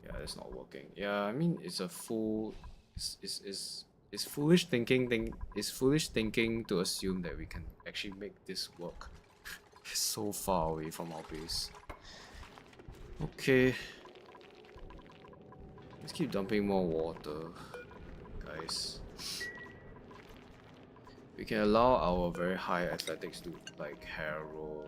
Yeah, it's not working. Yeah, I mean it's a fool. It's foolish thinking. It's foolish thinking to assume that we can actually make this work. It's so far away from our base. Okay. Let's keep dumping more water, guys. We can allow our very high athletics to like Harrow,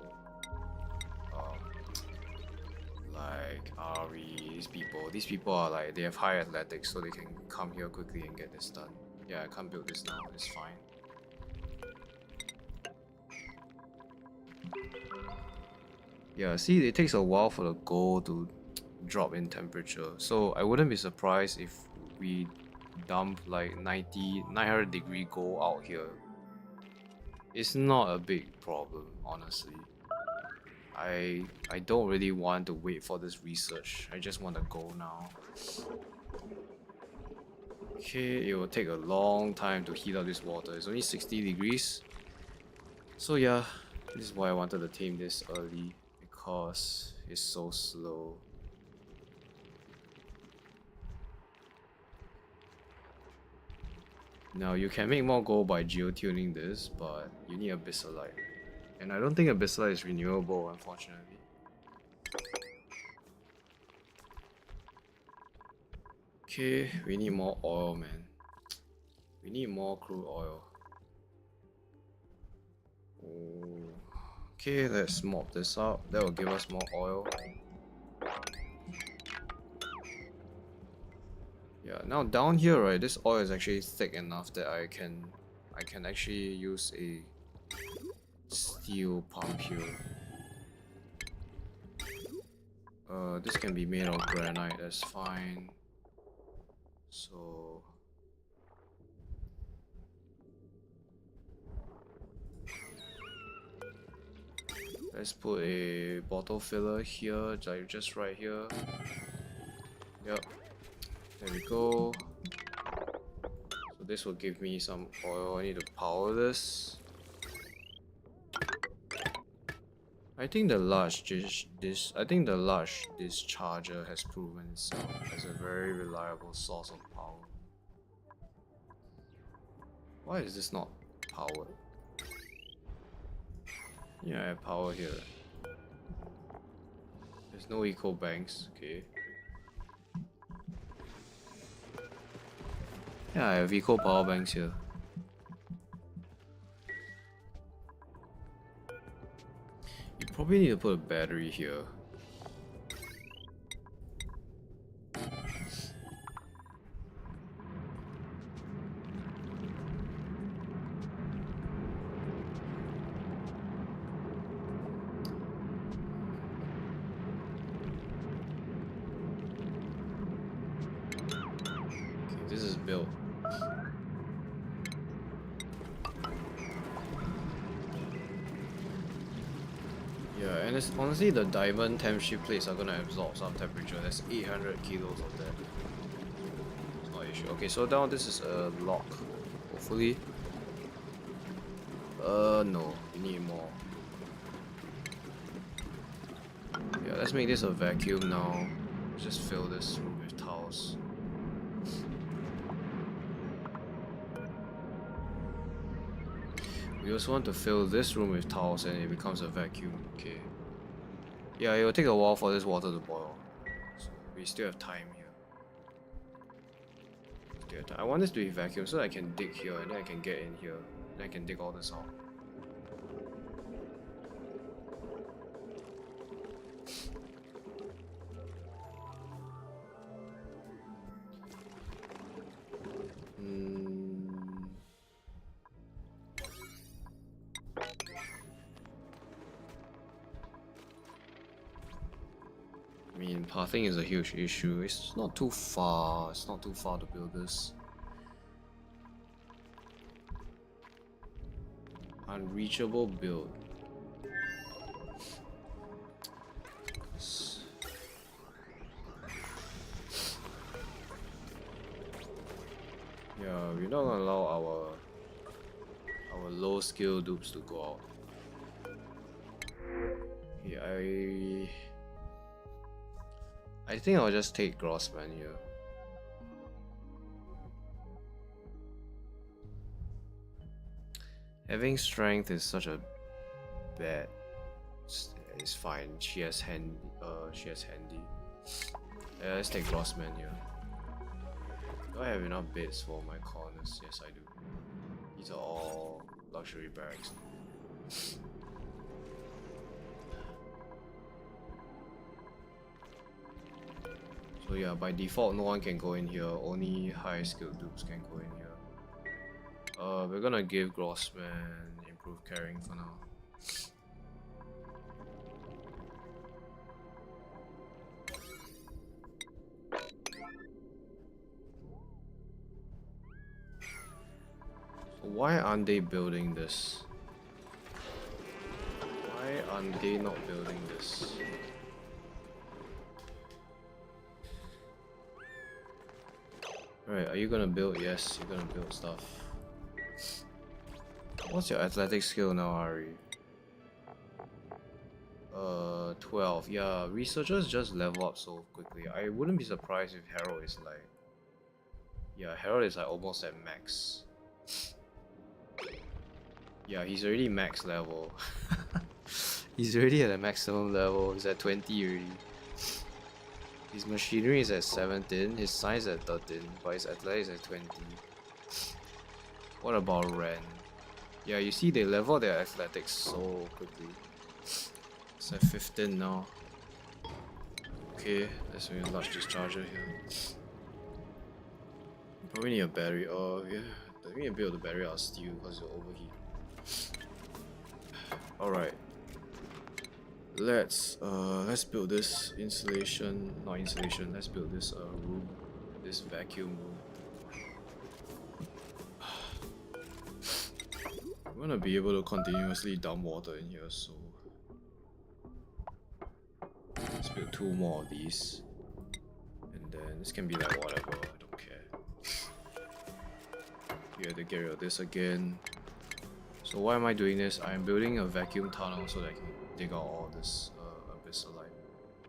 like Ari, these people are like, they have high athletics so they can come here quickly and get this done. Yeah, I can't build this now, it's fine. Yeah, see, it takes a while for the gold to drop in temperature, so I wouldn't be surprised if we dump like 900 degree gold out here. It's not a big problem, honestly. I don't really want to wait for this research. I just want to go now. Okay, it will take a long time to heat up this water. It's only 60 degrees. So yeah, this is why I wanted to tame this early, because it's so slow. Now you can make more gold by geotuning this, but you need abyssalite. And I don't think abyssalite is renewable, unfortunately. Okay, we need more oil, man. We need more crude oil. Oh. Okay, let's mop this up. That will give us more oil. Yeah, now down here, right, this oil is actually thick enough that I can actually use a steel pump here. This can be made of granite, that's fine. So let's put a bottle filler here, like just right here. Yep, there we go. So this will give me some oil. I need to power this. I think the large discharger has proven itself as a very reliable source of power. Why is this not powered? Yeah, I have power here. There's no eco banks, okay. Yeah, I have eco power banks here. You probably need to put a battery here. Okay, this is built. Yeah, and it's honestly the diamond temp sheet plates are gonna absorb some temperature. That's 800 kilos of that. It's not an issue. Okay, so now this is a lock. Hopefully. No, we need more. Yeah, let's make this a vacuum now. Just fill this room with towels. We also want to fill this room with towels and it becomes a vacuum. Okay. Yeah, it will take a while for this water to boil. So we still have time here. Still have time. I want this to be vacuum so I can dig here and then I can get in here. And I can dig all this out. I mean, pathing is a huge issue. It's not too far. It's not too far to build this. Unreachable build. Yeah, we're not gonna allow our low skill dupes to go out. Yeah, I think I'll just take Grossman here. Having strength is such a bad. It's fine. She has handy. Yeah, let's take Grossman here. Do I have enough beds for my corners? Yes, I do. These are all luxury barracks. So yeah, by default, no one can go in here. Only high skilled dupes can go in here. We're gonna give Grossman improved carrying for now. So why aren't they building this? Why aren't they not building this? Alright, are you gonna build? Yes, you're gonna build stuff. What's your athletic skill now, Ari? 12. Yeah, researchers just level up so quickly. I wouldn't be surprised if Harold is like... Yeah, Harold is like almost at max. Yeah, he's already max level. He's already at a maximum level. He's at 20 already. His machinery is at 17, his science at 13, but his athletics at 20. What about Ren? Yeah, you see they level their athletics so quickly. It's at 15 now. Okay, let's make a large discharger here. Probably need a battery. Oh yeah, we need to build the battery out of steel because it'll overheat. Alright. Let's build this insulation, not insulation, let's build this room, this vacuum room. I'm gonna be able to continuously dump water in here, so let's build 2 more of these. And then this can be like whatever, I don't care. You have to get rid of this again. So why am I doing this? I'm building a vacuum tunnel so that I can dig out all this abyssalite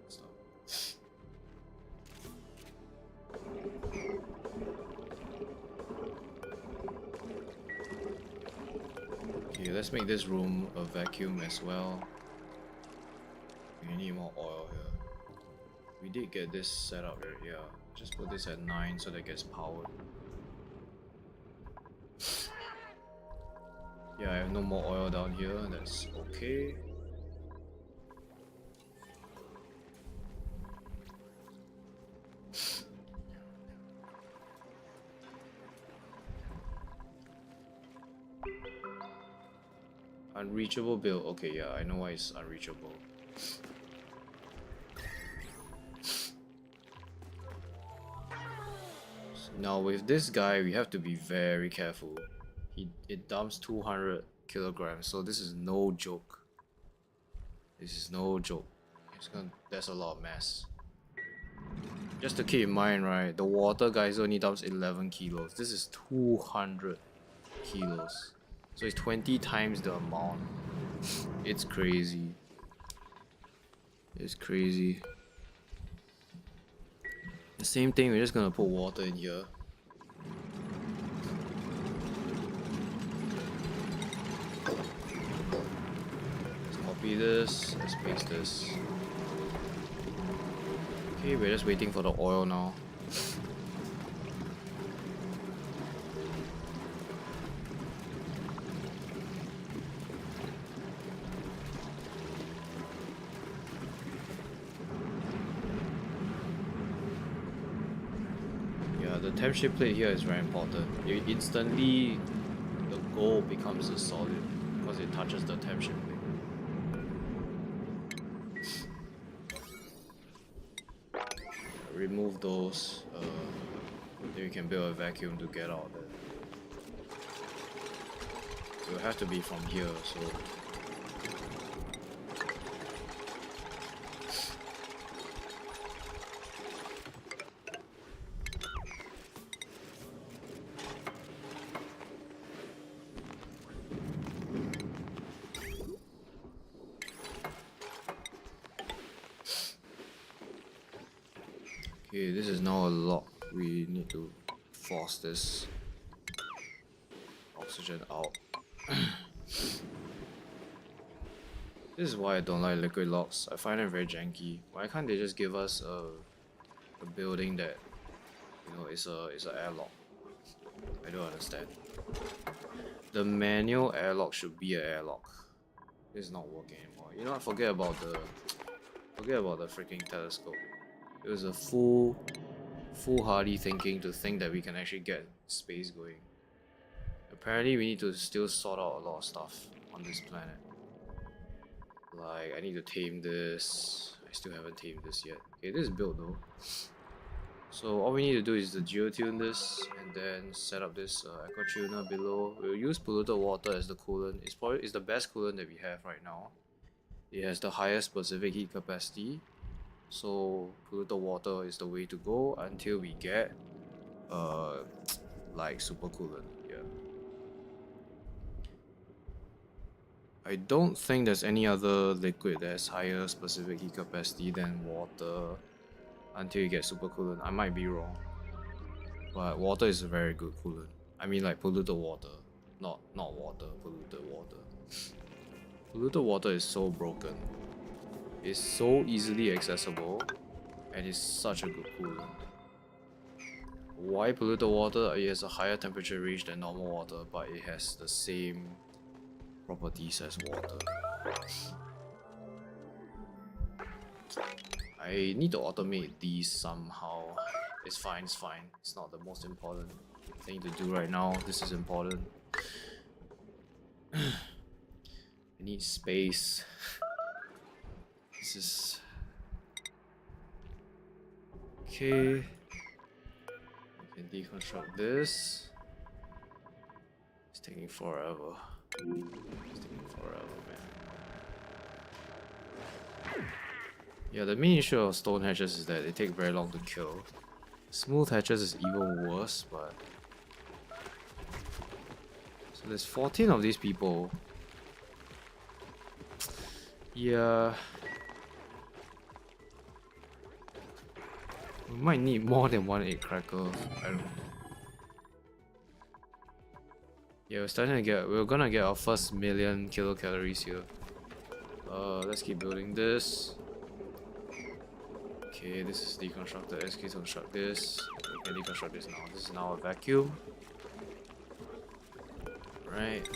stuff. Okay, let's make this room a vacuum as well. We need more oil here. We did get this set up here, yeah. Just put this at 9 so that it gets powered. Yeah, I have no more oil down here, that's okay. Unreachable build. Okay, yeah, I know why it's unreachable. Now with this guy, we have to be very careful. It dumps 200 kilograms, so this is no joke. This is no joke. That's a lot of mass. Just to keep in mind, right, the water guys only dumps 11 kilos. This is 200 kilos. So it's 20 times the amount. It's crazy. It's crazy. The same thing, we're just gonna put water in here. Let's copy this, let's paste this. Okay, we're just waiting for the oil now. The temperature plate here is very important. Instantly, the gold becomes a solid because it touches the temperature plate. Remove those, then we can build a vacuum to get out there. So it has to be from here, so okay, this is now a lock. We need to force this oxygen out. This is why I don't like liquid locks. I find them very janky. Why can't they just give us a building that, you know, is an airlock? I don't understand. The manual airlock should be an airlock. This is not working anymore. You know what? Forget about the freaking telescope. It was a foolhardy thinking to think that we can actually get space going. Apparently we need to still sort out a lot of stuff on this planet. Like, I need to tame this. I still haven't tamed this yet. Okay, this is built though. So all we need to do is to geotune this and then set up this echo tuner below. We'll use polluted water as the coolant. It's the best coolant that we have right now. It has the highest specific heat capacity. So polluted water is the way to go until we get like super coolant. Yeah. I don't think there's any other liquid that has higher specific heat capacity than water until you get super coolant. I might be wrong, but water is a very good coolant. I mean, like polluted water, not water, polluted water. Polluted water is so broken. It's so easily accessible, and it's such a good coolant. Why polluted water? It has a higher temperature range than normal water, but it has the same properties as water. I need to automate these somehow. It's fine, it's fine. It's not the most important thing to do right now. This is important. I need space. This is... Okay. We can deconstruct this. It's taking forever. It's taking forever, man. Yeah, the main issue of stone hatches is that they take very long to kill. Smooth hatches is even worse, but... So there's 14 of these people. Yeah... We might need more than one egg cracker. I don't know. Yeah, we're gonna get our first 1,000,000 kilocalories here. Let's keep building this. Okay, this is deconstructed. Let's deconstruct this. We can deconstruct this now. This is now a vacuum. Right.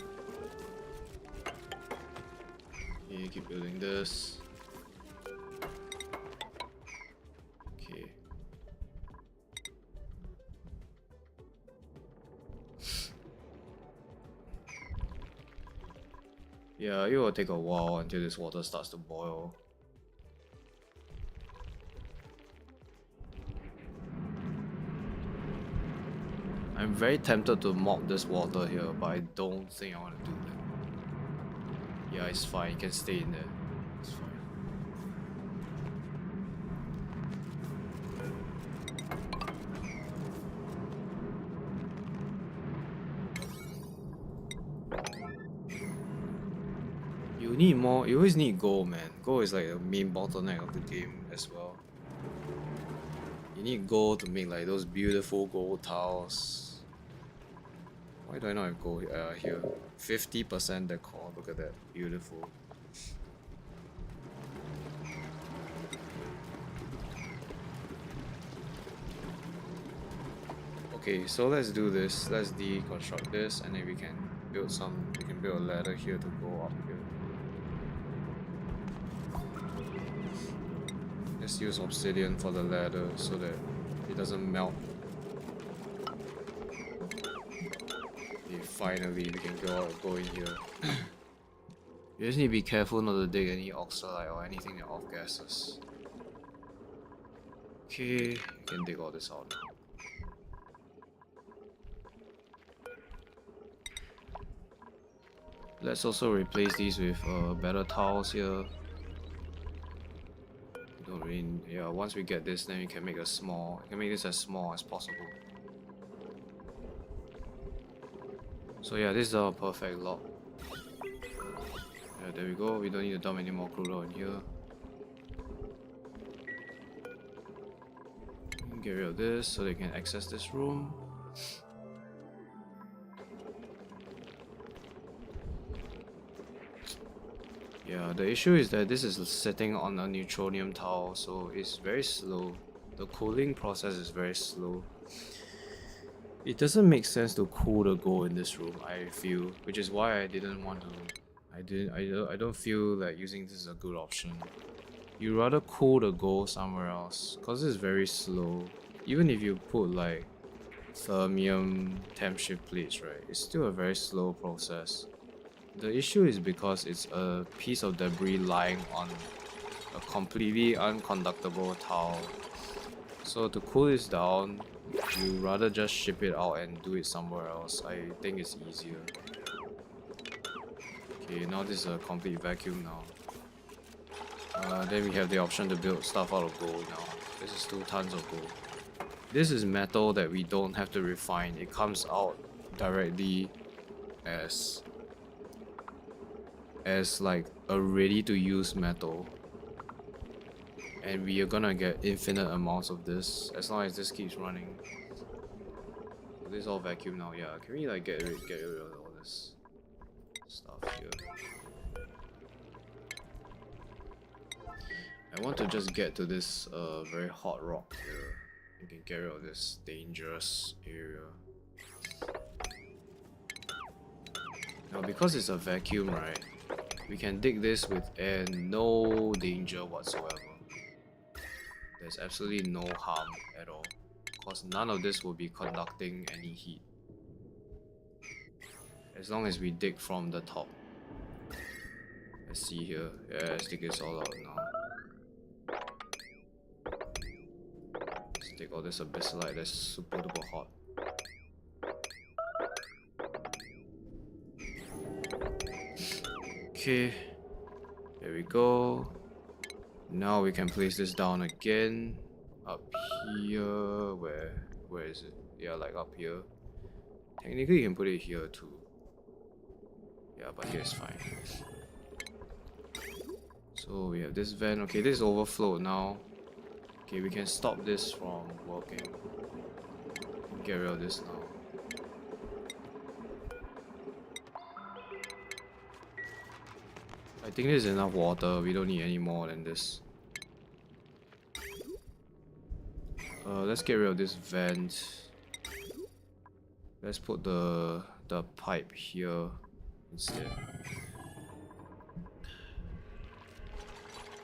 Okay, keep building this. Okay. Yeah, it will take a while until this water starts to boil. I'm very tempted to mop this water here, but I don't think I want to do that. Yeah, it's fine, it can stay in there. It's fine. You need more, you always need gold, man. Gold is like the main bottleneck of the game as well. You need gold to make like those beautiful gold tiles. Why do I not have gold here? 50% decor, look at that, beautiful. Okay, so let's do this. Let's deconstruct this, and then we can build a ladder here to go up here. Let's use obsidian for the ladder so that it doesn't melt. Okay, finally we can go in here. You just need to be careful not to dig any oxalite or anything that off gases. Okay, you can dig all this out now. Let's also replace these with better tiles here. Don't really, yeah, once we get this, then we can make this as small as possible. So yeah, this is our perfect lock. Yeah, there we go. We don't need to dump any more crude oil in here. Get rid of this so they can access this room. Yeah, the issue is that this is sitting on a neutronium tile, so it's very slow. The cooling process is very slow. It doesn't make sense to cool the gold in this room, I feel, which is why I didn't want to. I don't feel like using this is a good option. You rather cool the gold somewhere else, cause it's very slow. Even if you put like thermium temp shift plates, right? It's still a very slow process. The issue is because it's a piece of debris lying on a completely unconductible tile. So to cool this down, you rather just ship it out and do it somewhere else. I think it's easier. Okay, now this is a complete vacuum now. Then we have the option to build stuff out of gold now. This is 2 tons of gold. This is metal that we don't have to refine. It comes out directly as like a ready to use metal, and we are gonna get infinite amounts of this as long as this keeps running. So this is all vacuum now. Yeah, can we like get rid of all this stuff here? I want to just get to this very hot rock here. We can get rid of this dangerous area. Now because it's a vacuum, right? We can dig this with no danger whatsoever. There's absolutely no harm at all. because none of this will be conducting any heat. As long as we dig from the top. Let's see here. Yeah, let's dig this all out now. Let's take all this abyssalite that's super duper hot. Okay, there we go. Now we can place this down again. Up here, where is it? Yeah, like up here. Technically you can put it here too. Yeah, but here is fine. So we have this vent. Okay, this is overflowed now. Okay, we can stop this from working. Get rid of this now. I think there's enough water. We don't need any more than this. Let's get rid of this vent. Let's put the pipe here instead.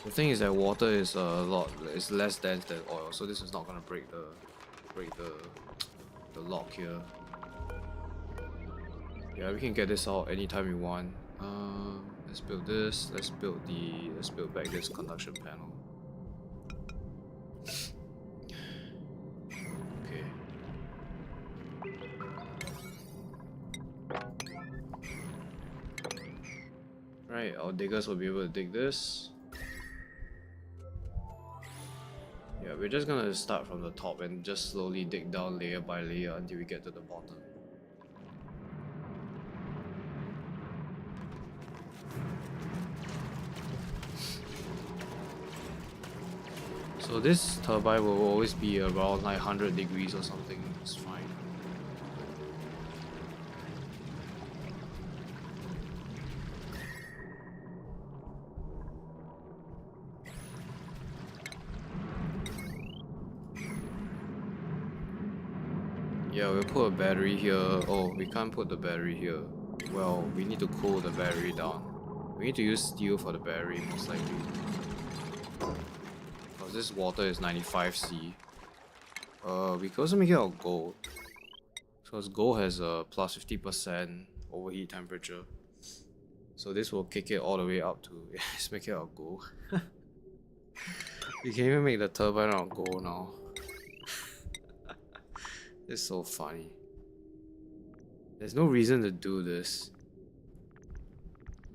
The thing is that water is is less dense than oil, so this is not gonna break the lock here. Yeah, we can get this out anytime we want. Let's build this. Let's build back this conduction panel. Okay. Right, our diggers will be able to dig this. Yeah, we're just gonna start from the top and just slowly dig down layer by layer until we get to the bottom. So this turbine will always be around 900 degrees or something, it's fine. Yeah, we'll put a battery here. Oh, we can't put the battery here. Well, we need to cool the battery down. We need to use steel for the battery, most likely. Because this water is 95C. We can also make it out of gold. Because gold has a plus 50% overheat temperature. So this will kick it all the way up to... let's make it out of gold. You can even make the turbine out of gold now. It's so funny. There's no reason to do this.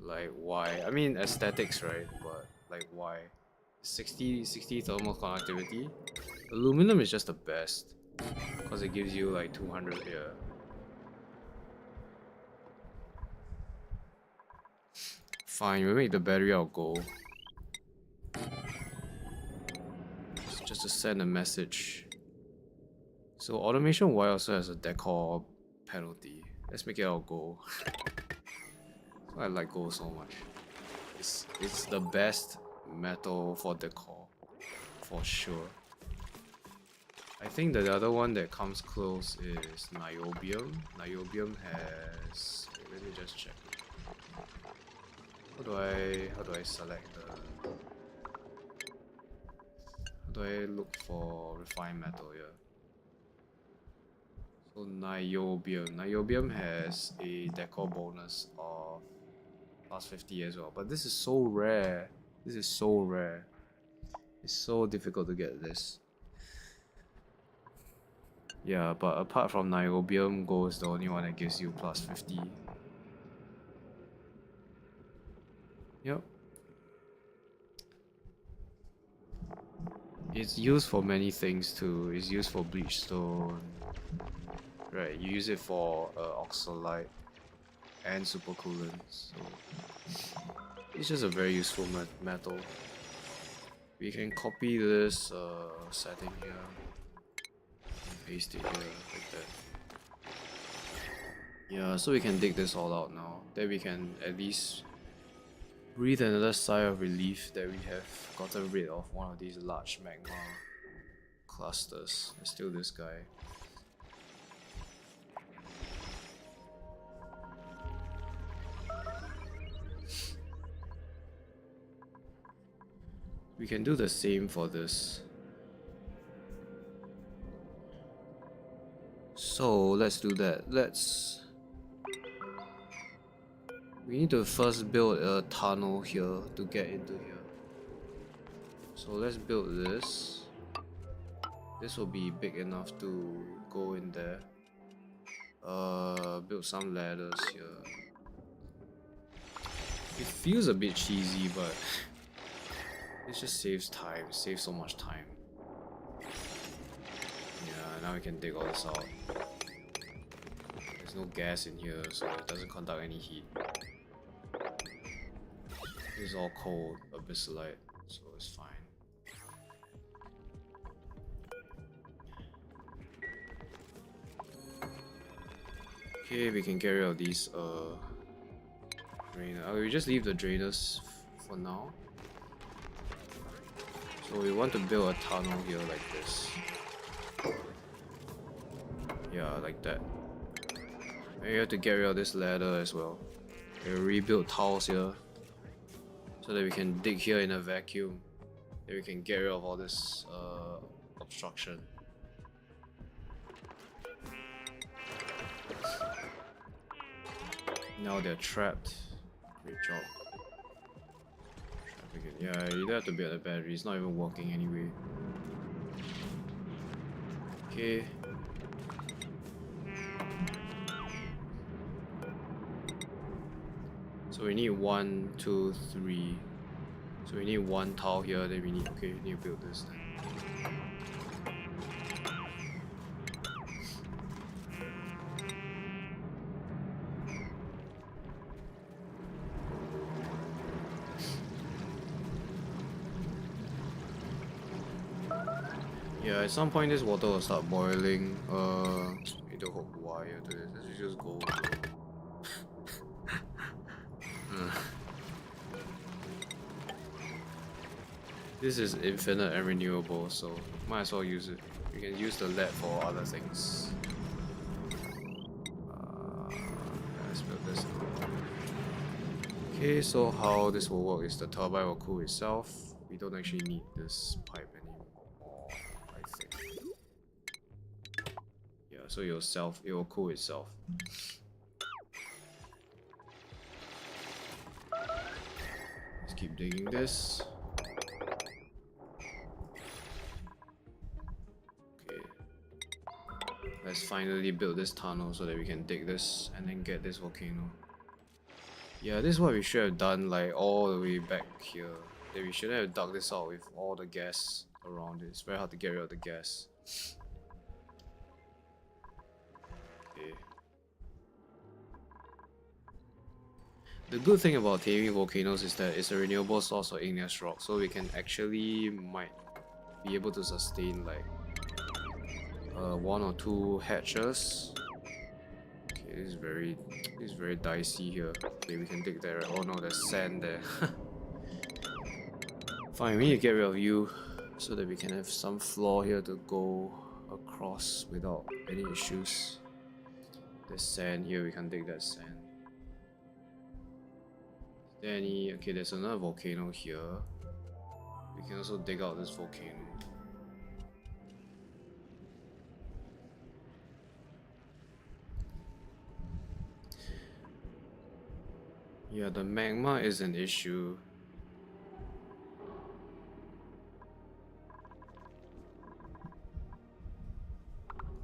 Like, why? I mean, aesthetics, right? But, like, why? 60 thermal conductivity? Aluminum is just the best. Because it gives you, like, 200 here. Fine, we make the battery out of gold. Just to send a message. So automation Y also has a decor penalty. Let's make it out of gold. I like gold so much. It's the best metal for decor, for sure. I think that the other one that comes close is niobium. Niobium has... wait, let me just check. How do I select the... how do I look for refined metal here? So niobium has a decor bonus of plus 50 as well, but this is so rare. This is so rare. It's so difficult to get this. Yeah, but apart from niobium, gold is the only one that gives you plus 50. Yep. It's used for many things too. It's used for bleach stone. Right, you use it for oxalite and supercoolants. So it's just a very useful metal. We can copy this setting here and paste it here like that. Yeah, so we can dig this all out now. Then we can at least breathe another sigh of relief that we have gotten rid of one of these large magma clusters. There's still this guy. We can do the same for this. So let's do that. We need to first build a tunnel here to get into here. So let's build this. This will be big enough to go in there. Build some ladders here. It feels a bit cheesy, but it just saves time. It saves so much time. Yeah, now we can dig all this out. There's no gas in here, so it doesn't conduct any heat. It's all cold, abyssalite, so it's fine. Okay, we can get rid of these drainers. We just leave the drainers for now. So we want to build a tunnel here like this. Yeah, like that. And you have to get rid of this ladder as well. We'll rebuild tiles here so that we can dig here in a vacuum. Then we can get rid of all this obstruction. Now they're trapped. Great job. Trap again. Yeah, you don't have to build a battery. It's not even working anyway. Okay. So we need 1, 2, 3. So we need 1 tile here. Then we need we need to build this then. Yeah, at some point this water will start boiling. Need to hook wire to this. Let's just go. This is infinite and renewable, so might as well use it. You can use the lead for other things. Let's build this. Okay, so how this will work is the turbine will cool itself. We don't actually need this pipe anymore, I think. Yeah, so it will cool itself. Let's keep digging this. Let's finally build this tunnel so that we can dig this and then get this volcano. Yeah, this is what we should have done, like all the way back here. That we shouldn't have dug this out with all the gas around it. It's very hard to get rid of the gas. Okay. The good thing about taming volcanoes is that it's a renewable source of igneous rock, so we can actually might be able to sustain like 1 or 2 hatches. Okay, this is very dicey here. Okay, we can dig there. Oh no, there's sand there. Fine, we need to get rid of you so that we can have some floor here to go across without any issues. There's sand here, we can dig that sand. Is there any... Okay, there's another volcano here. We can also dig out this volcano. Yeah, the magma is an issue.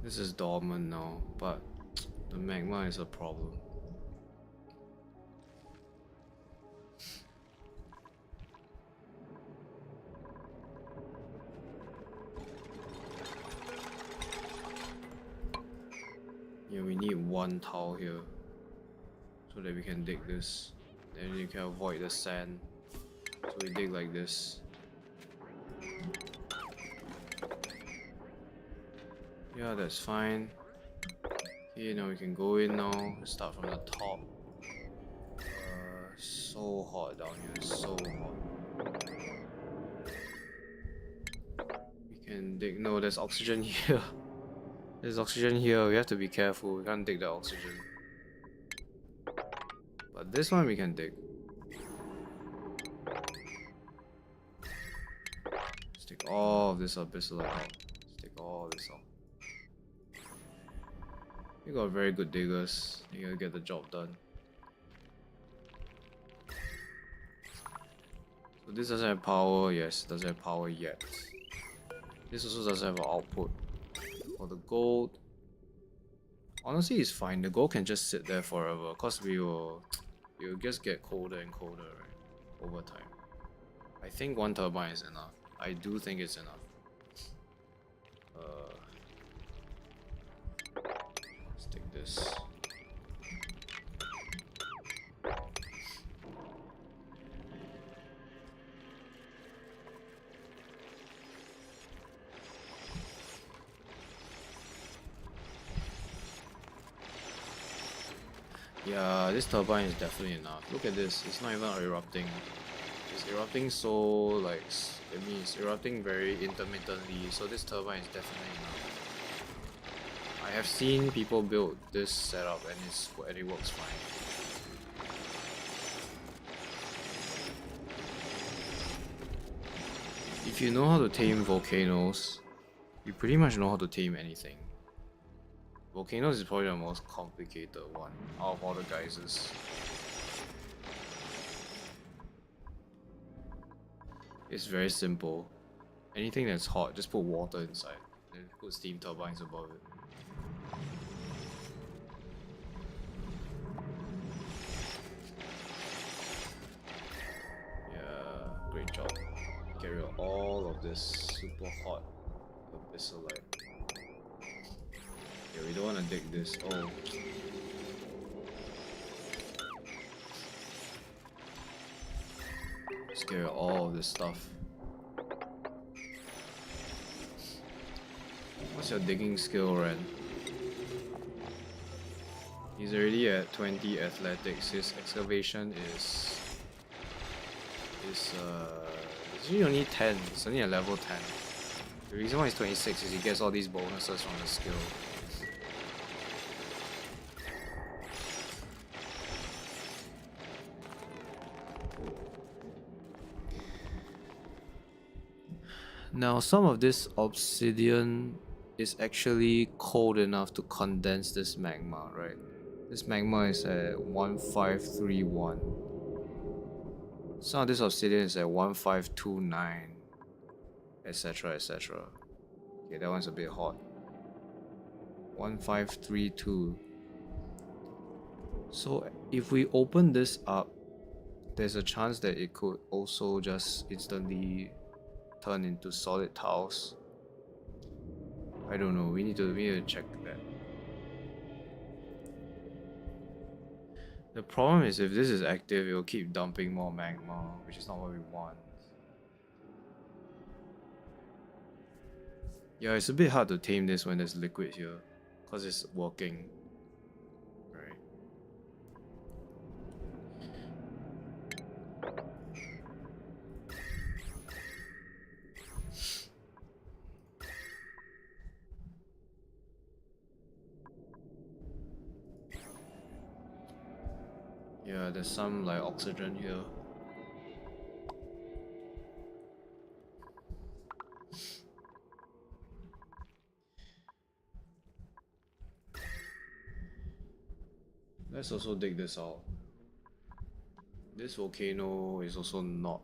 This is dormant now, but the magma is a problem. Yeah, we need 1 tile here so that we can dig this. Then you can avoid the sand. So we dig like this. Yeah, that's fine. Okay, now we can go in now. Start from the top. So hot down here, so hot. We can dig. No, there's oxygen here. There's oxygen here. We have to be careful. We can't dig the oxygen. But this one we can dig. Let's take all of this abyssalite out. Let's take all this out. You got very good diggers. You gotta get the job done. So this doesn't have power. Yes, it doesn't have power yet. This also doesn't have an output. For the gold, honestly, it's fine. The gold can just sit there forever, cause we'll just get colder and colder, right, over time. I think one turbine is enough. I do think it's enough. Let's take this. Yeah, this turbine is definitely enough. Look at this. It's not even erupting. It's erupting so like it means erupting very intermittently. So this turbine is definitely enough. I have seen people build this setup and it works fine. If you know how to tame volcanoes, you pretty much know how to tame anything. Volcanoes is probably the most complicated one out of all the geysers. It's very simple. Anything that's hot, just put water inside and put steam turbines above it. Yeah, great job. Get rid of all of this super hot abyssalite. Yeah, we don't want to dig this. Oh. Let's get rid of all of this stuff. What's your digging skill, Ren? He's already at 20 athletics. His excavation is it's usually only 10. It's only a level 10. The reason why he's 26 is he gets all these bonuses from the skill. Now some of this obsidian is actually cold enough to condense this magma, right? This magma is at 1531. Some of this obsidian is at 1529, etc, etc. Okay, that one's a bit hot. 1532. So if we open this up, there's a chance that it could also just instantly turn into solid tiles. I don't know, we need to check that. The problem is if this is active, it will keep dumping more magma, which is not what we want. Yeah, it's a bit hard to tame this when there's liquid here, because it's working. Right. Yeah, there's some like oxygen here. Let's also dig this out. This volcano is also not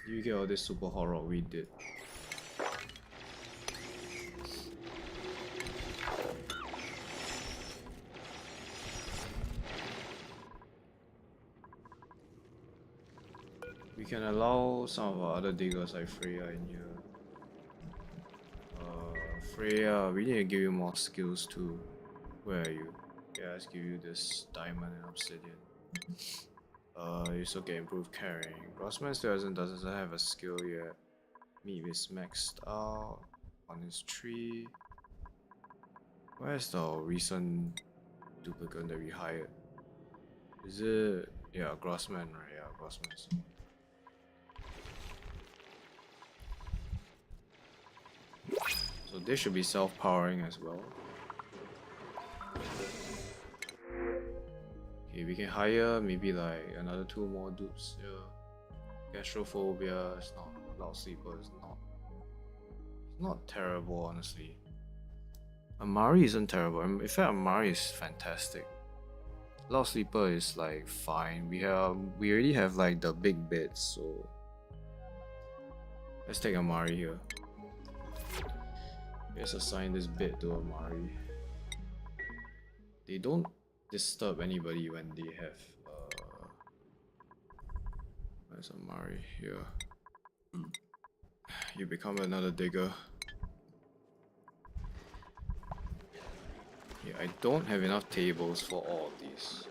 do you get all this super hot rock? We did. We can allow some of our other diggers like Freya in here. Freya, we need to give you more skills too. Where are you? Yeah, let's give you this diamond and obsidian. You still get improved carrying. Grossman still doesn't have a skill yet. Meat is maxed out on his tree. Where's the recent duplicate that we hired? Is it Grossman, right? Yeah, Grossman. So this should be self-powering as well. Okay, we can hire maybe like another 2 more dudes here. Gastrophobia is not. Loud sleeper is not. It's not terrible, honestly. Amari isn't terrible. In fact, Amari is fantastic. Loud sleeper is like fine. We already have like the big beds, so let's take Amari here. Let's assign this bed to Amari. They don't disturb anybody when they have where's Amari here? You become another digger. Yeah, I don't have enough tables for all of these.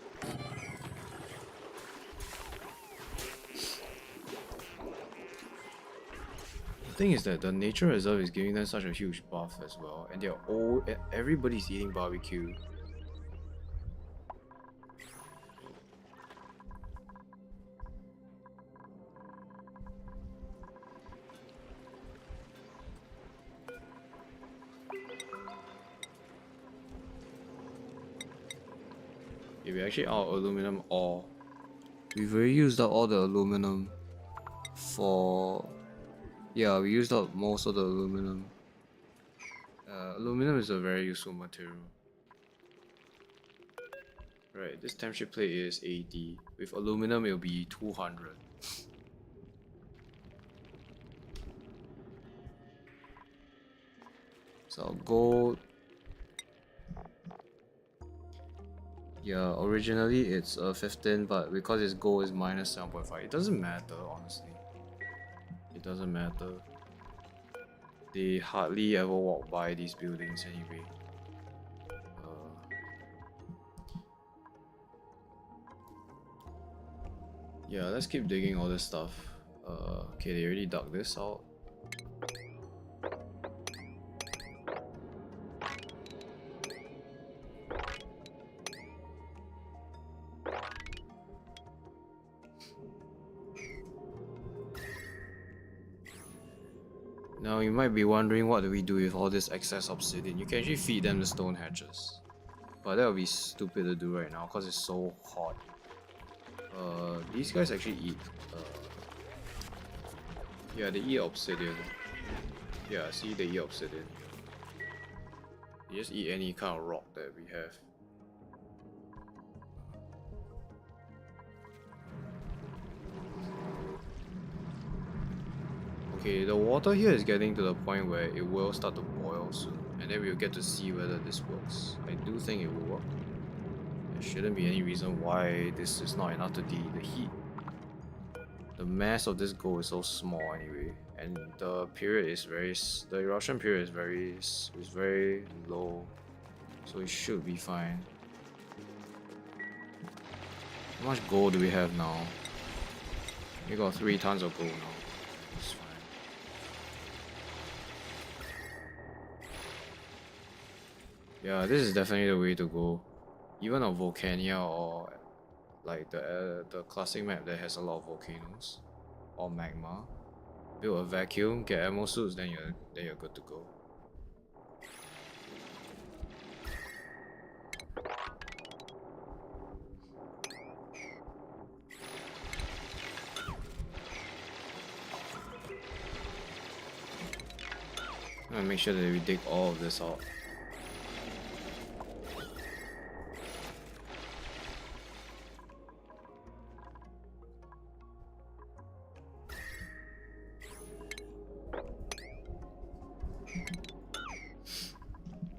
The thing is that the nature reserve is giving them such a huge buff as well, and they're all everybody's eating barbecue. Yeah, we actually out aluminum ore. We've already used up all the aluminum for... Yeah, we used up most of the aluminum. Aluminum is a very useful material. Right, this temperature plate is 80. With aluminum, it'll be 200. So gold. Yeah, originally it's 15, but because it's gold, it's minus 7.5. It doesn't matter, honestly. It doesn't matter. They hardly ever walk by these buildings anyway. Yeah, let's keep digging all this stuff. Okay, they already dug this out. Now you might be wondering, what do we do with all this excess obsidian? You can actually feed them the stone hatches. But that would be stupid to do right now because it's so hot. These guys actually eat yeah, they eat obsidian. Yeah, see, they eat obsidian. They just eat any kind of rock that we have. Okay, the water here is getting to the point where it will start to boil soon, and then we'll get to see whether this works. I do think it will work. There shouldn't be any reason why this is not enough to deal the heat. The mass of this gold is so small anyway, and the period is the eruption period is very low, so it should be fine. How much gold do we have now? We got 3 tons of gold now. It's fine. Yeah, this is definitely the way to go. Even on Volcano or like the classic map that has a lot of volcanoes or magma. Build a vacuum, get ammo suits, then you're good to go. I'm gonna make sure that we dig all of this out.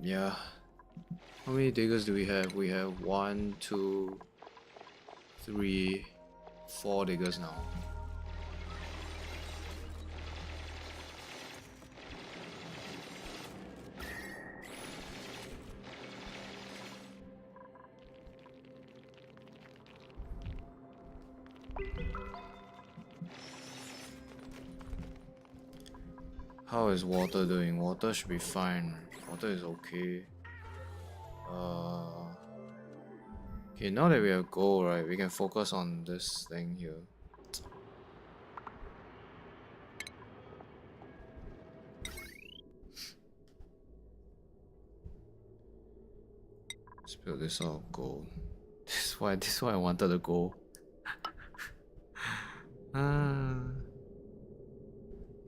Yeah. How many diggers do we have? We have 1, 2, 3, 4 diggers now. How is water doing? Water should be fine. Water is okay. Okay, now that we have gold, right, we can focus on this thing here. Let's build this out of gold. This is why I wanted to go.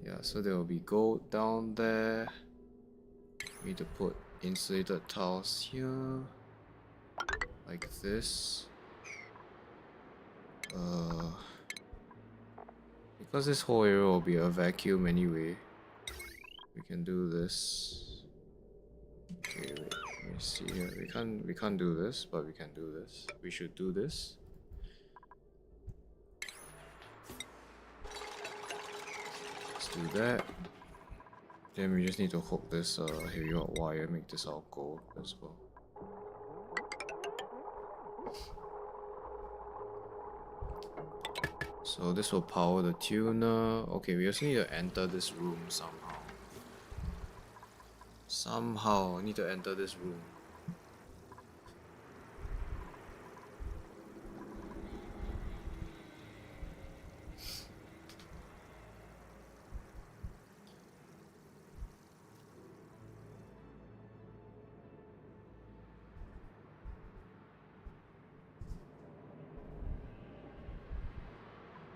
Yeah, so there will be gold down there. We need to put insulated tiles here, like this. Because this whole area will be a vacuum anyway, we can do this. Okay, wait, let me see here. We can't do this, but we can do this. We should do this. Let's do that. Then we just need to hook this heavy rod wire, make this all gold as well. So this will power the tuner. Okay, we also need to enter this room somehow. Somehow, I need to enter this room.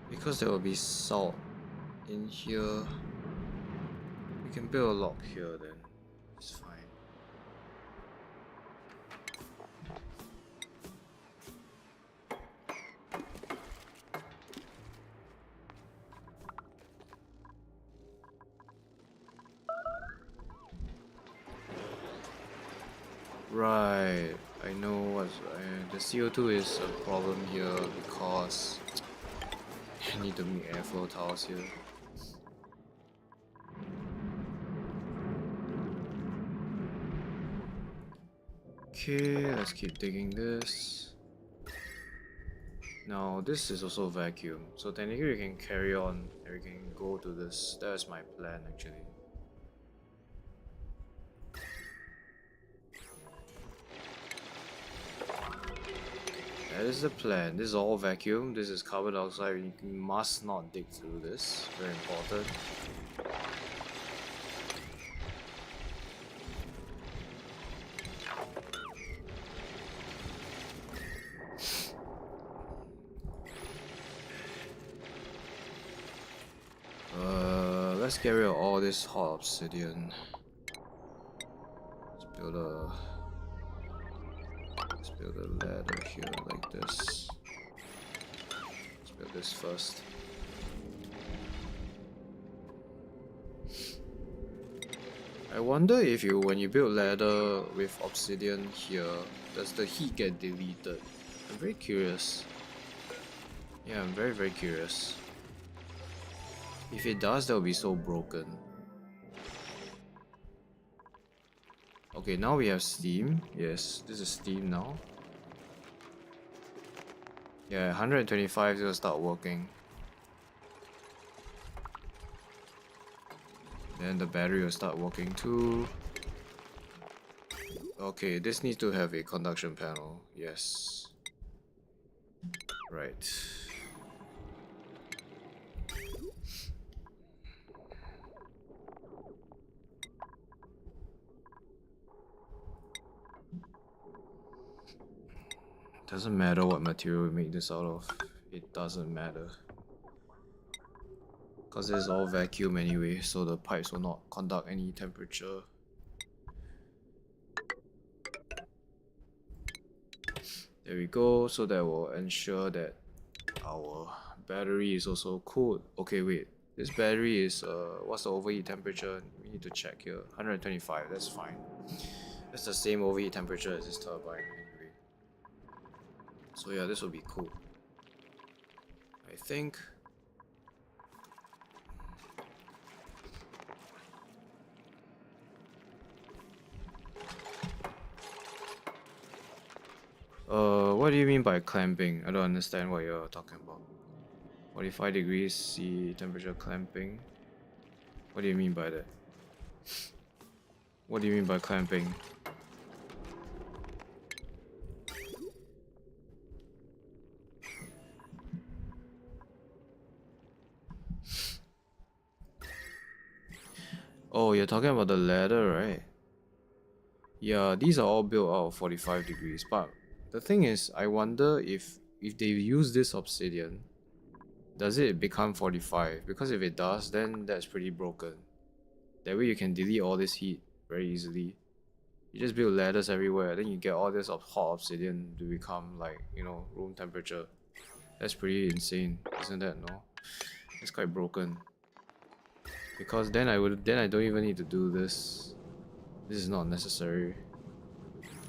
Because there will be salt in here, we can build a lock here then. It's fine. Right, I know what's the CO2 is a problem here because I need to make airflow tiles here. Okay, let's keep digging this. Now this is also vacuum, so technically we can carry on and we can go to this. That's my plan actually. That is the plan. This is all vacuum. This is carbon dioxide. You must not dig through this. Very important. Let's get rid of all this hot obsidian. Let's build a ladder here like this. Let's build this first. I wonder if when you build ladder with obsidian here, does the heat get deleted? I'm very curious. Yeah, I'm very curious. If it does, that will be so broken. Okay, now we have steam. Yes, this is steam now. Yeah, 125 is gonna start working. Then the battery will start working too. Okay, this needs to have a conduction panel. Yes. Right. Doesn't matter what material we make this out of. It doesn't matter. Because it's all vacuum anyway, so the pipes will not conduct any temperature. There we go, so that will ensure that our battery is also cooled. Okay, wait. This battery is, what's the overheat temperature? We need to check here. 125, that's fine. That's the same overheat temperature as this turbine anyway. So yeah, this will be cool. I think. What do you mean by clamping? I don't understand what you're talking about. 45 degrees C temperature clamping. What do you mean by that? What do you mean by clamping? Oh, you're talking about the ladder, right? Yeah, these are all built out of 45 degrees, but The thing is, I wonder if they use this obsidian, does it become 45? Because if it does, then that's pretty broken. That way you can delete all this heat very easily. You just build ladders everywhere, then you get all this hot obsidian to become like, you know, room temperature. That's pretty insane, isn't that? No, it's quite broken. Because then I don't even need to do this. This is not necessary.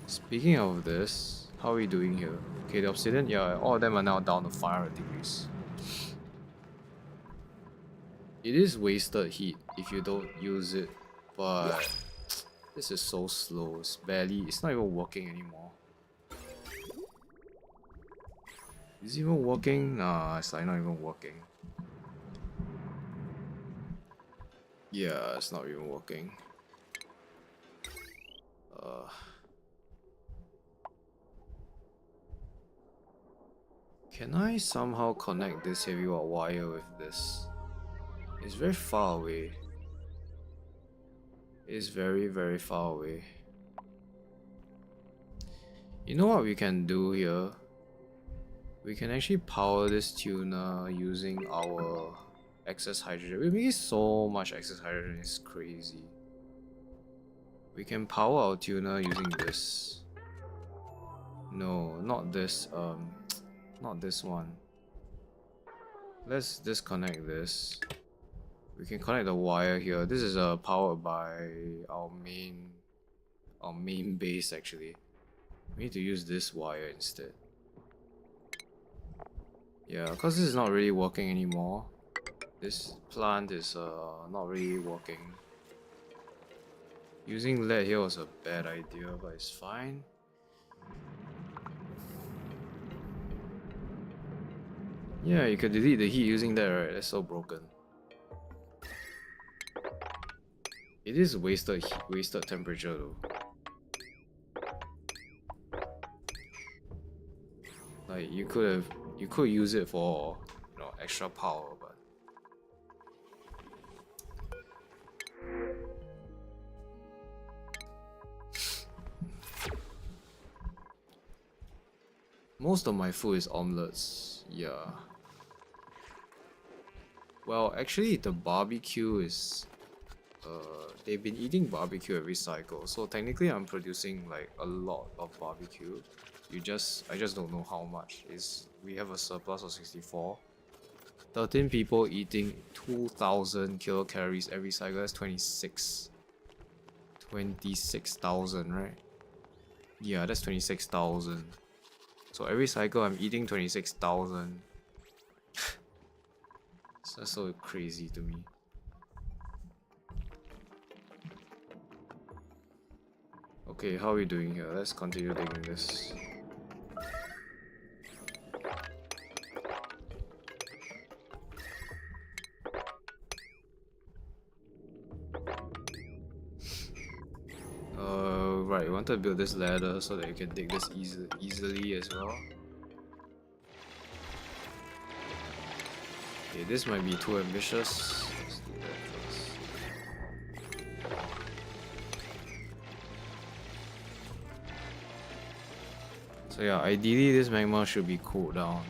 Speaking of this, how are we doing here? Okay, the obsidian, yeah, all of them are now down to 500 degrees. It is wasted heat if you don't use it, but this is so slow. It's not even working anymore. Is it even working? Nah, it's like not even working. Yeah, it's not even working. Can I somehow connect this heavy wire with this? It's very far away. It's very, very far away. You know what we can do here? We can actually power this tuner using our excess hydrogen. We make so much excess hydrogen, it's crazy. We can power our tuner using this. No, not this, not this one. Let's disconnect this. We can connect the wire here. This is powered by our main base actually. We need to use this wire instead. Yeah, because this is not really working anymore. This plant is not really working. Using lead here was a bad idea, but it's fine. Yeah, you could delete the heat using that, right? That's so broken. It is wasted temperature though. Like you could use it for, you know, extra power, but most of my food is omelets. Yeah. Well, actually, the barbecue is. They've been eating barbecue every cycle, so technically I'm producing like a lot of barbecue. I just don't know how much. We have a surplus of 64. 13 people eating 2,000 kilocalories every cycle. That's 26,000, right? Yeah, that's 26,000. So every cycle I'm eating 26,000. That's so crazy to me. Okay, how are we doing here? Let's continue digging this. Right, we want to build this ladder so that you can dig this easily as well. Okay, this might be too ambitious. Let's do that first. So yeah, ideally this magma should be cooled down.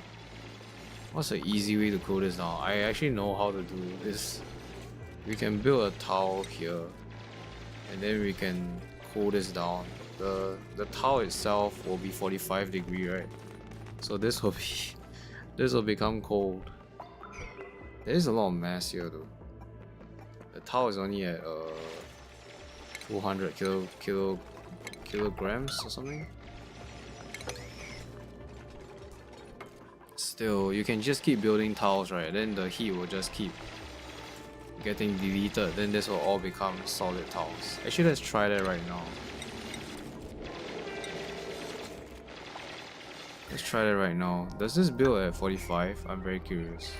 What's an easy way to cool this down? I actually know how to do this. We can build a tile here, and then we can cool this down. The tile itself will be 45 degree, right? So this will be this will become cold. There is a lot of mass here though. The tile is only at 200 kilograms or something. Still, you can just keep building tiles, right? Then the heat will just keep getting deleted. Then this will all become solid tiles. Actually, let's try that right now. Let's try that right now. Does this build at 45? I'm very curious.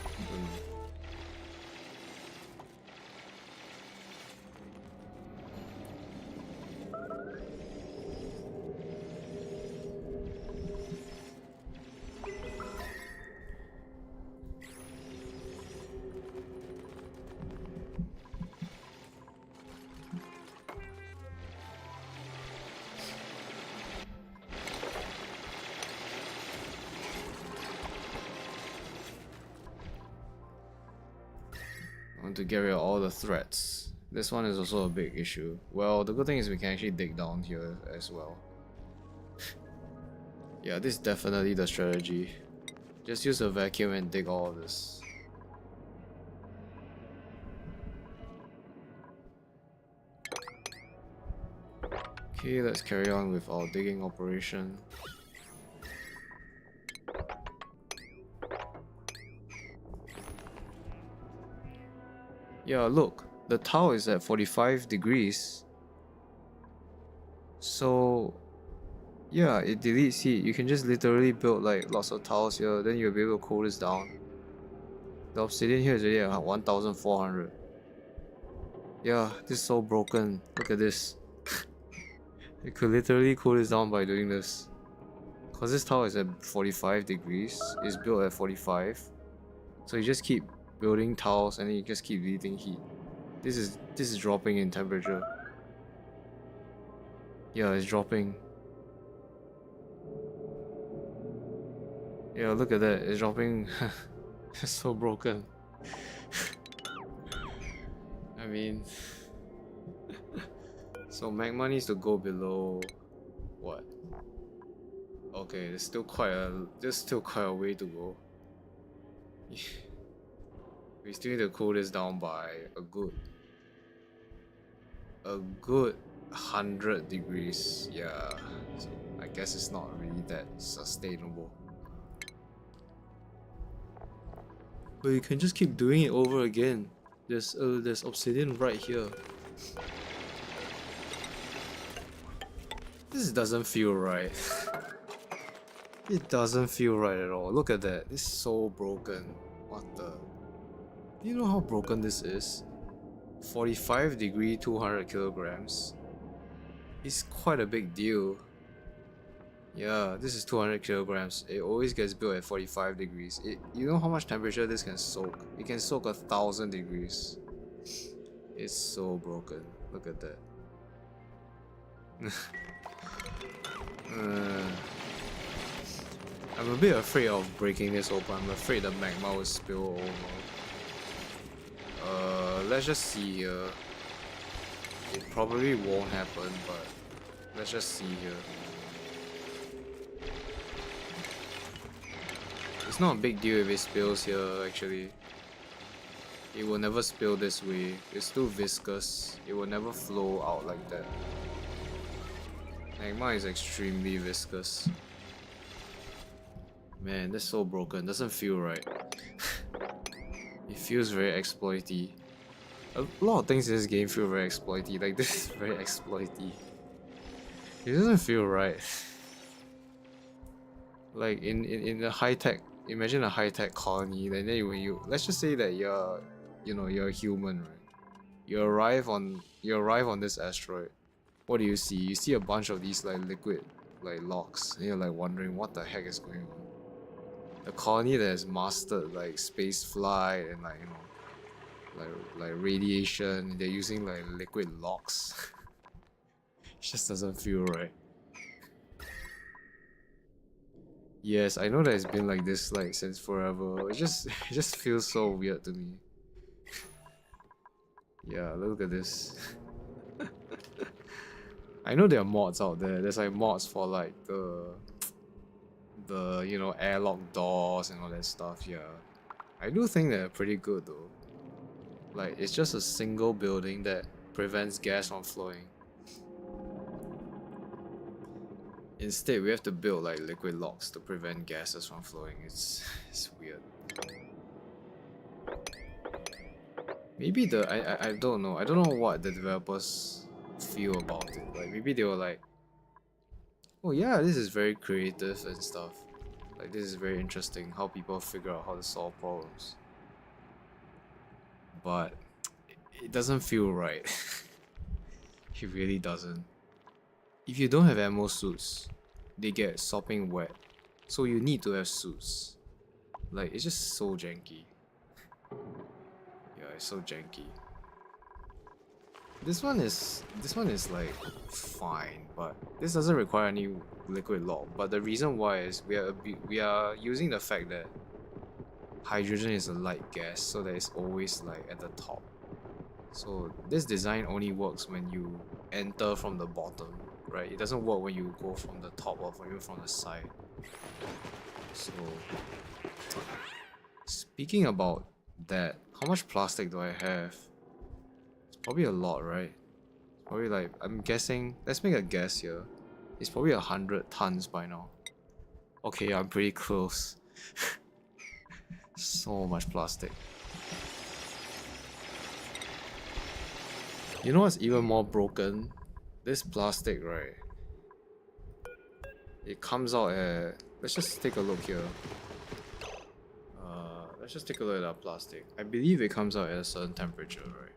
I want to get rid of all the threats. This one is also a big issue. Well, the good thing is we can actually dig down here as well. Yeah, this is definitely the strategy. Just use a vacuum and dig all of this. Okay, let's carry on with our digging operation. Yeah, look, the tile is at 45 degrees. So, yeah, it deletes heat. You can just literally build like lots of tiles here, then you'll be able to cool this down. The obsidian here is already at 1400. Yeah, this is so broken. Look at this. You could literally cool this down by doing this. Cause this tile is at 45 degrees. It's built at 45. So you just keep building tiles and then you just keep deleting heat. This is dropping in temperature. Yeah, it's dropping. Yeah, look at that. It's dropping. It's so broken. I mean, so magma needs to go below what? Okay, there's still quite a way to go. We still need to cool this down by a good 100 degrees. Yeah, so I guess it's not really that sustainable. But you can just keep doing it over again. There's obsidian right here. This doesn't feel right. It doesn't feel right at all. Look at that. It's so broken. What the? Do you know how broken this is? 45 degree, 200 kilograms. It's quite a big deal. Yeah, this is 200 kilograms. It always gets built at 45 degrees. You know how much temperature this can soak? It can soak 1000 degrees. It's so broken. Look at that. I'm a bit afraid of breaking this open. I'm afraid the magma will spill over. Let's just see here. It probably won't happen, but let's just see here. It's not a big deal if it spills here, actually. It will never spill this way. It's too viscous. It will never flow out like that. Magma is extremely viscous. Man, that's so broken. Doesn't feel right. It feels very exploity. A lot of things in this game feel very exploity. Like this is very exploity. It doesn't feel right. Like in a high tech, imagine a high tech colony. Then when you let's just say that you're a human, right? You arrive on this asteroid. What do you see? You see a bunch of these like liquid like locks, and you're like wondering what the heck is going on. A colony that has mastered like space flight and like like radiation. They're using like liquid locks. It just doesn't feel right. Yes, I know that it's been like this like since forever. It just feels so weird to me. Yeah, look at this. I know there are mods out there. There's like mods for like the airlock doors and all that stuff. Yeah, I do think they're pretty good though. Like it's just a single building that prevents gas from flowing. Instead, we have to build like liquid locks to prevent gases from flowing. It's weird. Maybe I don't know. I don't know what the developers feel about it. Like maybe they were like, oh yeah, this is very creative and stuff. Like this is very interesting how people figure out how to solve problems. But it doesn't feel right. It really doesn't. If you don't have ammo suits, they get sopping wet. So you need to have suits. Like it's just so janky. Yeah, it's so janky. This one is like fine, but this doesn't require any liquid lock. But the reason why is we are using the fact that hydrogen is a light gas, so that it's always like at the top. So this design only works when you enter from the bottom, right? It doesn't work when you go from the top or even from the side. So speaking about that, how much plastic do I have? It's probably a lot, right? Probably like, I'm guessing, let's make a guess here. It's probably 100 tons by now. Okay, I'm pretty close. So much plastic. You know what's even more broken? This plastic, right? It comes out at... Let's just take a look here. Let's just take a look at that plastic. I believe it comes out at a certain temperature, right?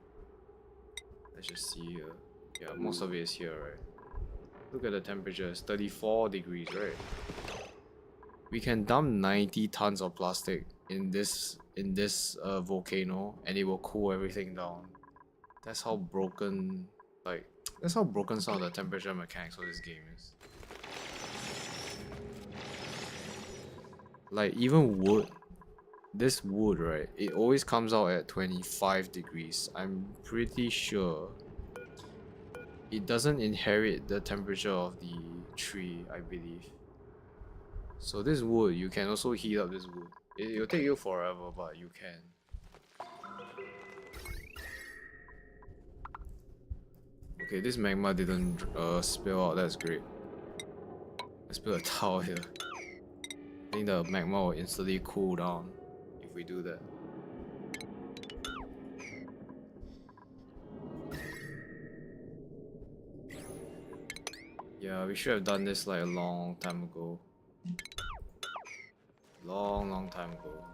Let's just see here. Yeah, most of it is here, right? Look at the temperature, it's 34 degrees, right? We can dump 90 tons of plastic in this volcano, and it will cool everything down. That's how broken, like, that's how broken some of the temperature mechanics of this game is. Like, even wood, this wood, right, it always comes out at 25 degrees. I'm pretty sure it doesn't inherit the temperature of the tree, I believe. So this wood, you can also heat up this wood. It'll take you forever, but you can. Okay, this magma didn't spill out, that's great. Let's build a tower here. I think the magma will instantly cool down if we do that. Yeah, we should have done this like a long time ago. Long time ago.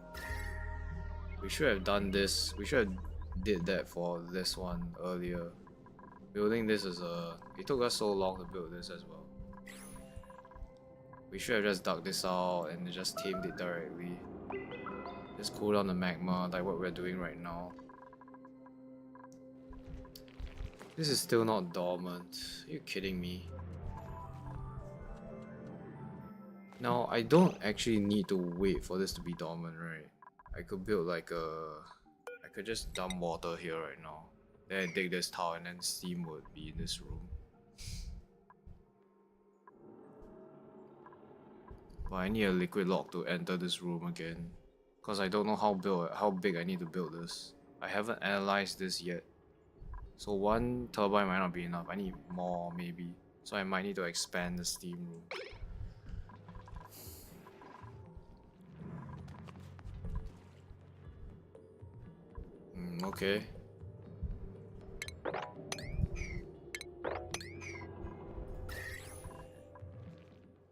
We should have done this. We should have did that for this one earlier. Building this is it took us so long to build this as well. We should have just dug this out and just tamed it directly. Just cool down the magma like what we're doing right now. This is still not dormant. Are you kidding me? Now, I don't actually need to wait for this to be dormant, right? I could build like I could just dump water here right now. Then I dig this tower and then steam would be in this room. But I need a liquid lock to enter this room again. Because I don't know how big I need to build this. I haven't analyzed this yet. So one turbine might not be enough. I need more maybe. So I might need to expand the steam room. Okay.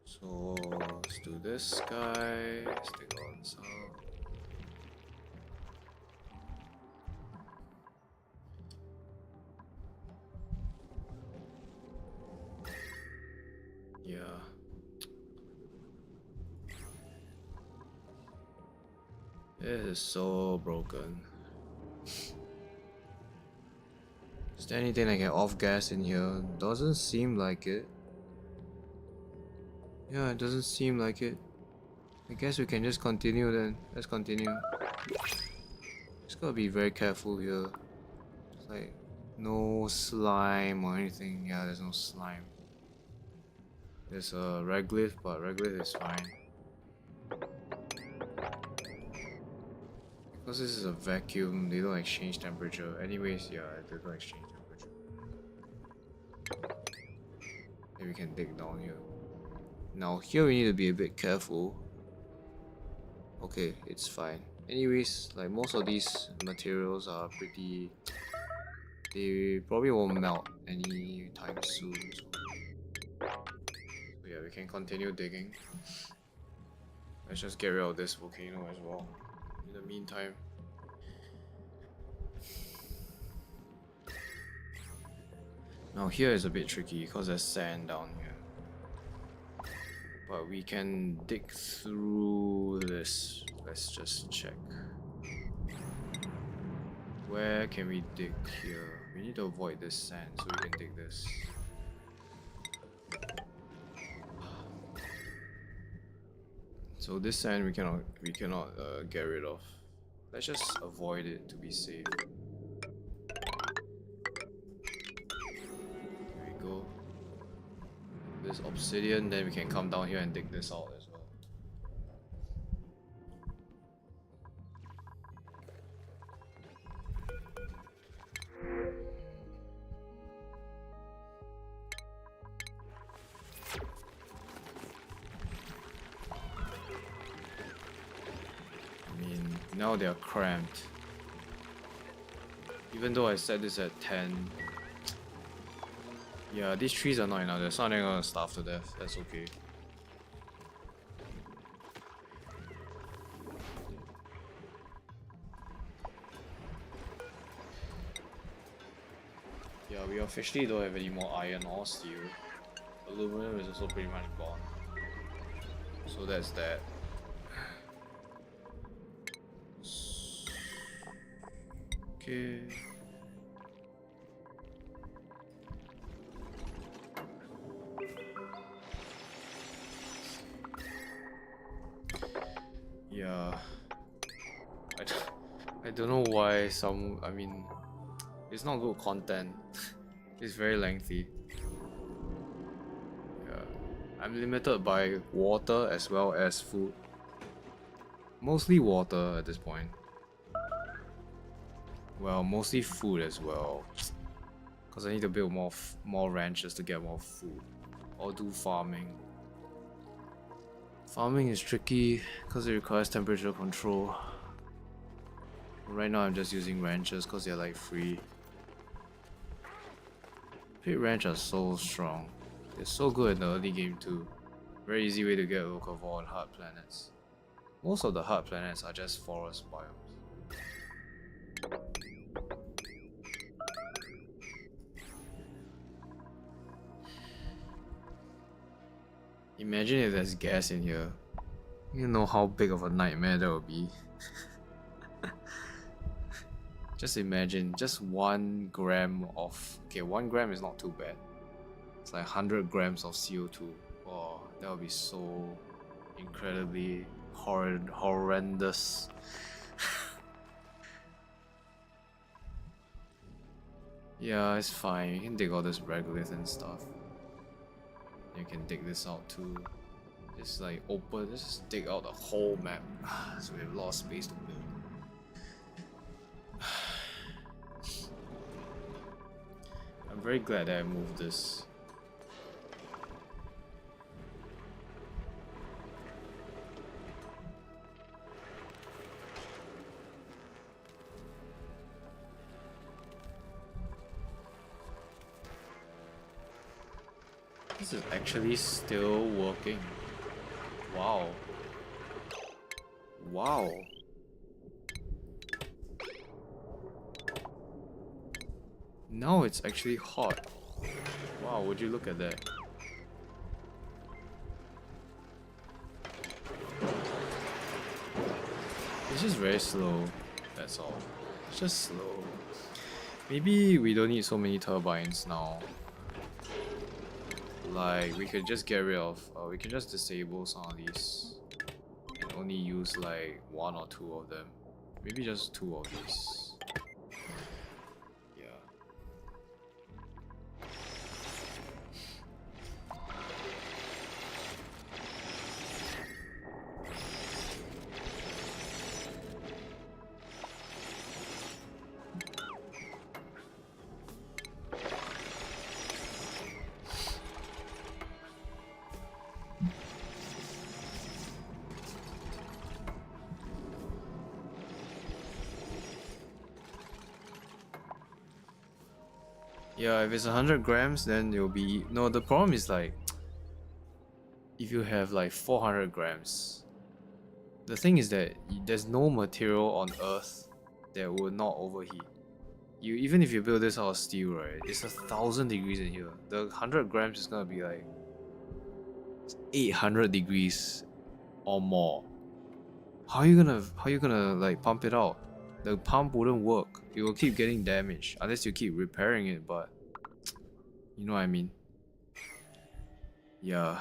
So let's do this guy. Let's take all this out. Yeah. It is so broken. Is there anything I can off gas in here? Doesn't seem like it. Yeah, it doesn't seem like it. I guess we can just continue then. Let's continue. Just gotta be very careful here. Just like no slime or anything. Yeah, there's no slime. There's a reglyph, but reglyph is fine. Because this is a vacuum, they don't exchange temperature. Anyways, yeah, they don't exchange temperature. Maybe we can dig down here. Now here we need to be a bit careful. Okay, it's fine. Anyways, like most of these materials are pretty... They probably won't melt anytime soon. So yeah, we can continue digging. Let's just get rid of this volcano as well. In the meantime. Now here is a bit tricky because there's sand down here. But we can dig through this. Let's just check. Where can we dig here? We need to avoid this sand so we can dig this. So this sand we cannot get rid of. Let's just avoid it to be safe. There we go. This obsidian, then we can come down here and dig this out as well. Now they are cramped. Even though I set this at 10. Yeah, these trees are not enough. They're not gonna starve to death. That's okay. Yeah, we officially don't have any more iron or steel. Aluminum is also pretty much gone. So that's that. Okay. Yeah. I don't know why some, I mean, it's not good content. It's very lengthy. Yeah. I'm limited by water as well as food. Mostly water at this point. Well, mostly food as well, because I need to build more ranches to get more food, or do farming. Farming is tricky because it requires temperature control. Right now I'm just using ranches because they're like free. Pit ranch are so strong. They're so good in the early game too. Very easy way to get locavore on hard planets. Most of the hard planets are just forest biomes. Imagine if there's gas in here. You know how big of a nightmare that would be. Just imagine, just 1 gram of... Okay, 1 gram is not too bad. It's like 100 grams of CO2. Oh, that would be so incredibly horrendous. Yeah, it's fine. You can dig all this regolith and stuff. You can dig this out too. Just like open, just dig out the whole map. So we have a lot of space to build. I'm very glad that I moved this. This is actually still working. Wow. Wow. Now it's actually hot. Wow, would you look at that? It's just very slow, that's all. It's just slow. Maybe we don't need so many turbines now. Like, we could just get rid of, we can just disable some of these and only use like 1 or 2 of them. Maybe just 2 of these. Yeah. Yeah, if it's 100 grams, then it'll be... No, the problem is like... If you have like 400 grams... The thing is that there's no material on Earth that will not overheat. Even if you build this out of steel, right? It's 1,000 degrees in here. The 100 grams is gonna be like... 800 degrees or more. How are you gonna like pump it out? The pump wouldn't work. It will keep getting damaged unless you keep repairing it, but you know what I mean. Yeah.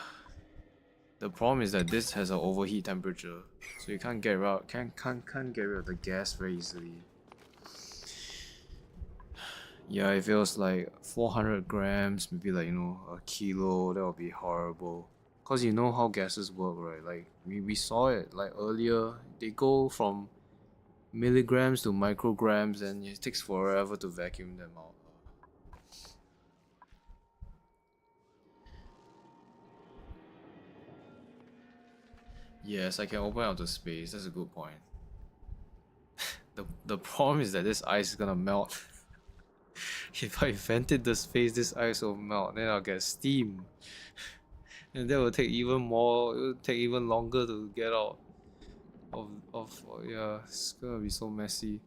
The problem is that this has an overheat temperature, so you can't get rid of the gas very easily. Yeah, if it was like 400 grams, maybe like, you know, a kilo, that would be horrible. Cause you know how gases work, right? Like we saw it like earlier. They go from milligrams to micrograms, and it takes forever to vacuum them out. Yes, I can open up the space. That's a good point. The problem is that this ice is gonna melt. If I vented the space, this ice will melt. Then I'll get steam, and that will take even more. It will take even longer to get out of. Yeah, it's gonna be so messy.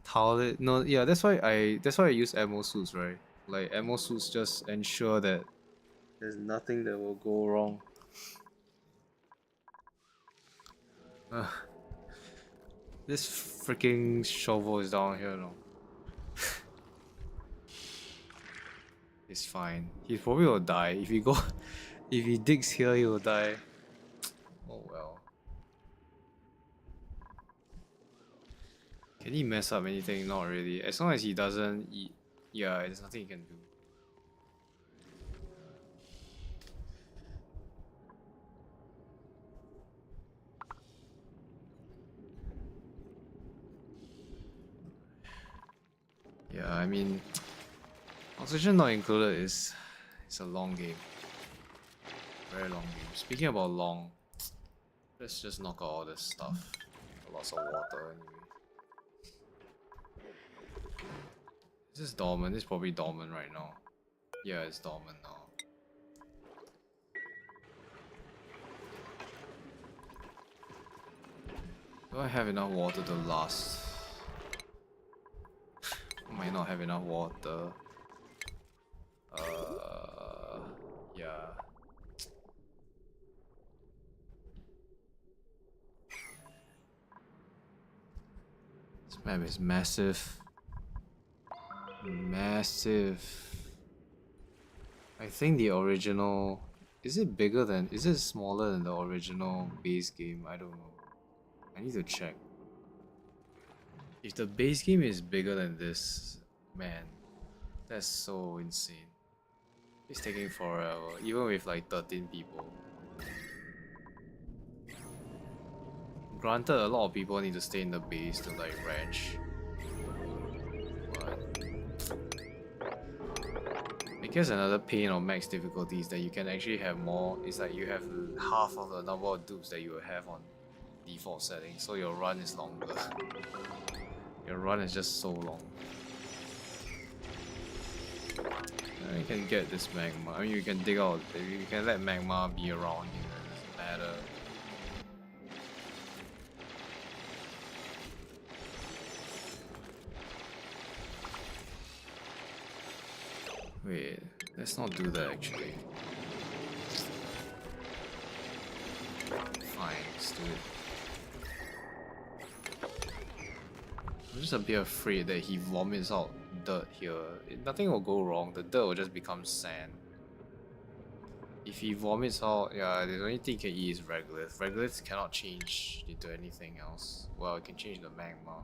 Toilet. No, yeah, that's why I use ammo suits, right? Like ammo suits just ensure that there's nothing that will go wrong. Uh, this freaking shovel is down here now. It's fine. He probably will die if he go. If he digs here, he will die. Oh well. Can he mess up anything? Not really. As long as he doesn't eat, yeah, there's nothing he can do. Yeah, I mean, oxygen not included is it's a long game. Very long game. Speaking about long, let's just knock out all this stuff. Lots of water anyway. Is this dormant? It's probably dormant right now. Yeah, it's dormant now. Do I have enough water to last? I might not have enough water. Yeah. This map is massive. Massive. I think the original... Is it bigger than... Is it smaller than the original base game? I don't know. I need to check. If the base game is bigger than this, man, that's so insane. It's taking forever, even with like 13 people. Granted, a lot of people need to stay in the base to like ranch. But I guess another pain of max difficulty is that you can actually have more. It's like you have half of the number of dupes that you will have on default settings, so your run is longer. Your run is just so long. You can get this magma. I mean, you can dig out. You can let magma be around you. It doesn't matter. Wait, let's not do that actually. Fine, let's do it. I'm just a bit afraid that he vomits out dirt here. Nothing will go wrong, the dirt will just become sand. If he vomits out, yeah, the only thing he can eat is regolith. Regolith cannot change into anything else. Well, it can change the magma.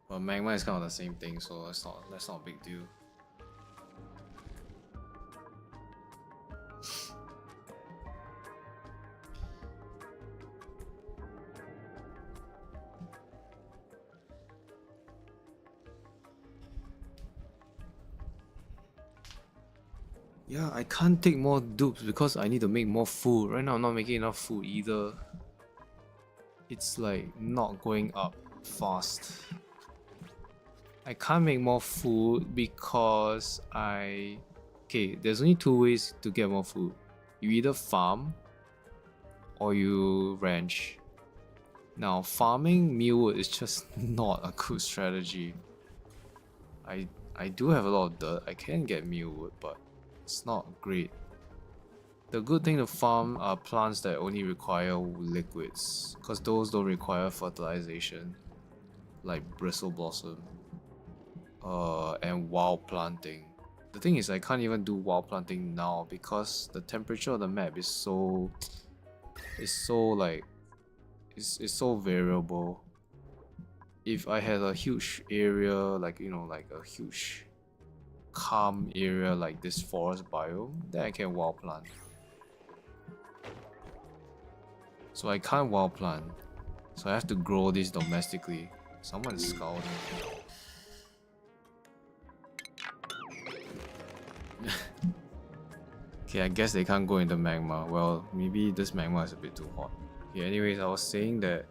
But magma is kind of the same thing, so that's not a big deal. Yeah, I can't take more dupes because I need to make more food. Right now I'm not making enough food either. It's like not going up fast. I can't make more food because okay, there's only two ways to get more food. You either farm or you ranch. Now farming mealwood is just not a good strategy. I do have a lot of dirt. I can get mealwood, but it's not great. The good thing to farm are plants that only require liquids, because those don't require fertilization, like bristle blossom. and wild planting. The thing is, I can't even do wild planting now because the temperature of the map is so like it's so variable. If I had a huge area, like like a huge calm area like this forest biome, then I can wild plant. So I can't wild plant, so I have to grow this domestically. Someone's scouting. Okay, I guess they can't go into magma. Well, maybe this magma is a bit too hot. Okay, anyways, I was saying that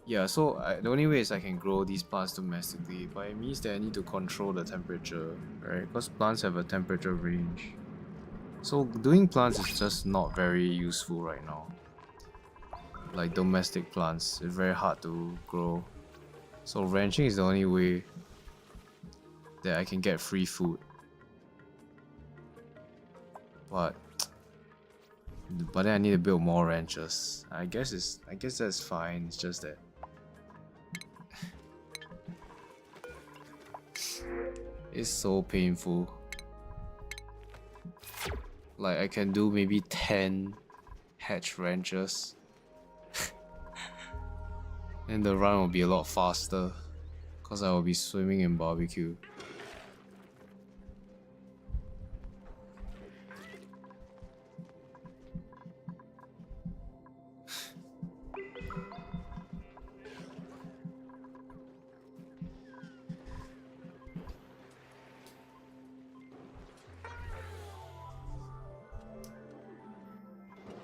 yeah, so the only way is I can grow these plants domestically, but it means that I need to control the temperature, right? Because plants have a temperature range. So doing plants is just not very useful right now. Like domestic plants, it's very hard to grow. So ranching is the only way that I can get free food. But then I need to build more ranches. I guess that's fine. It's just that it's so painful. Like I can do maybe 10 hatch ranches. And the run will be a lot faster because I will be swimming in barbecue.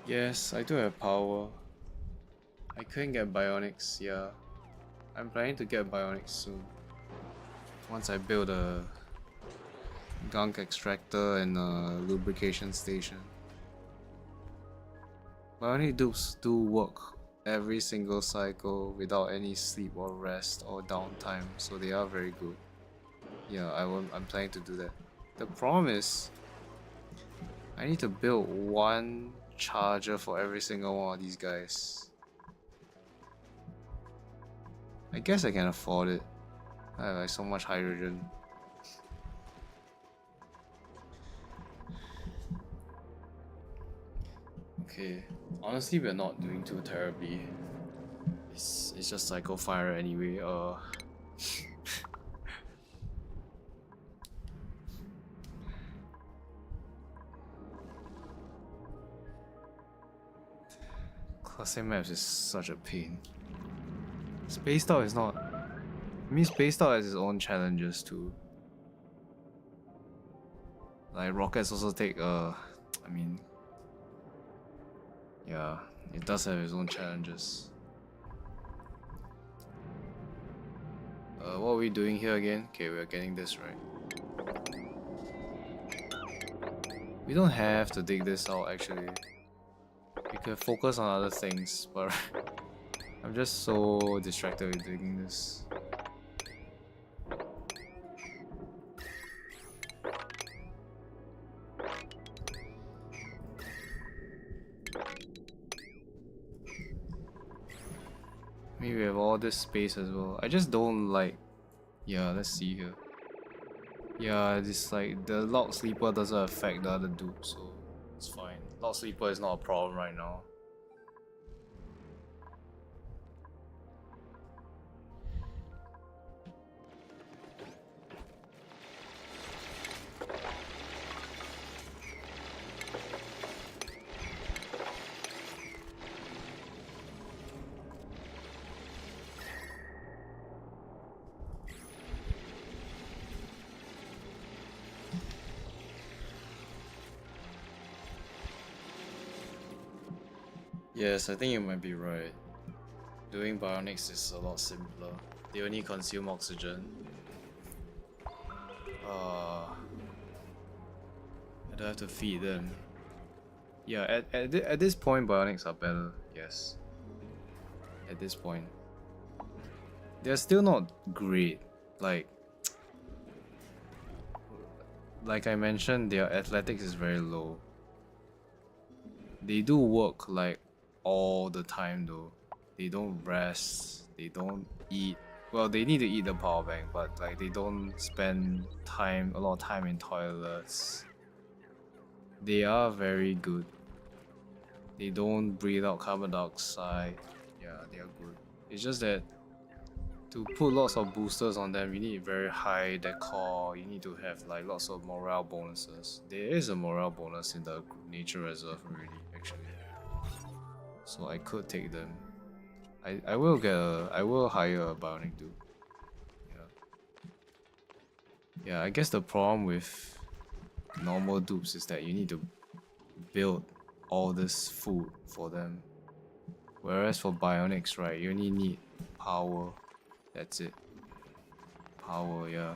Yes, I do have power. I couldn't get bionics, yeah. I'm planning to get bionics soon. Once I build a gunk extractor and a lubrication station. Bionic dupes do work every single cycle without any sleep or rest or downtime, so they are very good. Yeah, I'm planning to do that. The problem is I need to build one charger for every single one of these guys. I guess I can afford it. I have like so much hydrogen. Okay, honestly we're not doing too terribly. It's just Psycho Fire anyway. Classic maps is such a pain. Spaced Out is not. I mean, Spaced Out has its own challenges too. Like rockets also take I mean, yeah, it does have its own challenges. What are we doing here again? Okay, we're getting this right. We don't have to dig this out actually. We can focus on other things, but I'm just so distracted with digging this. Maybe we have all this space as well. I just don't like. Yeah, let's see here. Yeah, this like the Lock Sleeper doesn't affect the other dupes, so it's fine. Lock Sleeper is not a problem right now. Yes, I think you might be right. Doing bionics is a lot simpler. They only consume oxygen. I don't have to feed them. Yeah, at this point, bionics are better. Yes. At this point, they're still not great. Like I mentioned, their athletics is very low. They do work like all the time though. They don't rest. They don't eat. well, they need to eat the power bank, but like they don't spend a lot of time in toilets. They are very good. They don't breathe out carbon dioxide. Yeah, they are good. It's just that to put lots of boosters on them, you need very high decor. You need to have like lots of morale bonuses. There is a morale bonus in the nature reserve already, actually. So I could take them. I will hire a bionic dude. Yeah. Yeah, I guess the problem with normal dupes is that you need to build all this food for them. Whereas for bionics, right, you only need power. That's it. Power, yeah.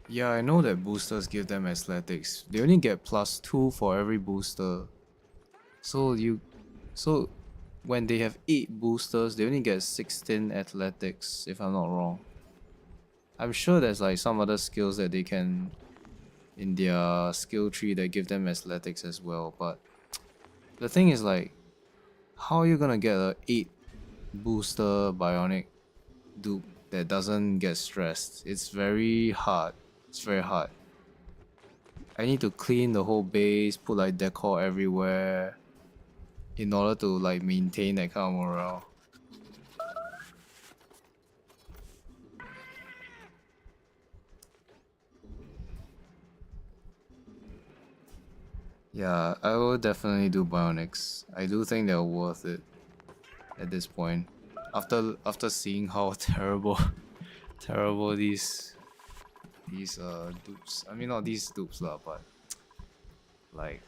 Yeah, I know that boosters give them athletics. They only get +2 for every booster. So when they have 8 boosters, they only get 16 athletics, if I'm not wrong. I'm sure there's like some other skills that they can in their skill tree that give them athletics as well, but the thing is like, how are you gonna get a 8 booster bionic dupe that doesn't get stressed? It's very hard. It's very hard. I need to clean the whole base, put like decor everywhere in order to like maintain that kind of morale. Yeah, I will definitely do bionics. I do think they're worth it at this point. After seeing how terrible these dupes. I mean, not these dupes lah, but like,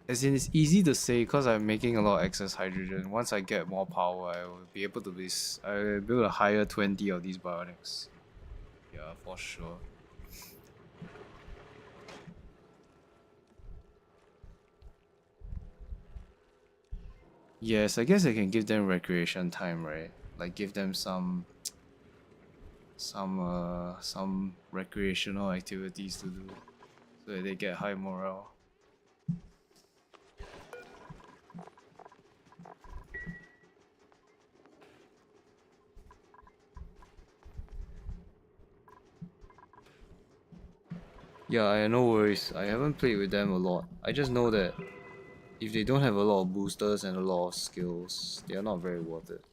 as in it's easy to say because I'm making a lot of excess hydrogen. Once I get more power, I will be able to I will build a higher 20 of these bionics. Yeah, for sure. Yes, I guess I can give them recreation time, right? Like give them some recreational activities to do so that they get high morale. Yeah, no worries. I haven't played with them a lot. I just know that if they don't have a lot of boosters and a lot of skills, they are not very worth it.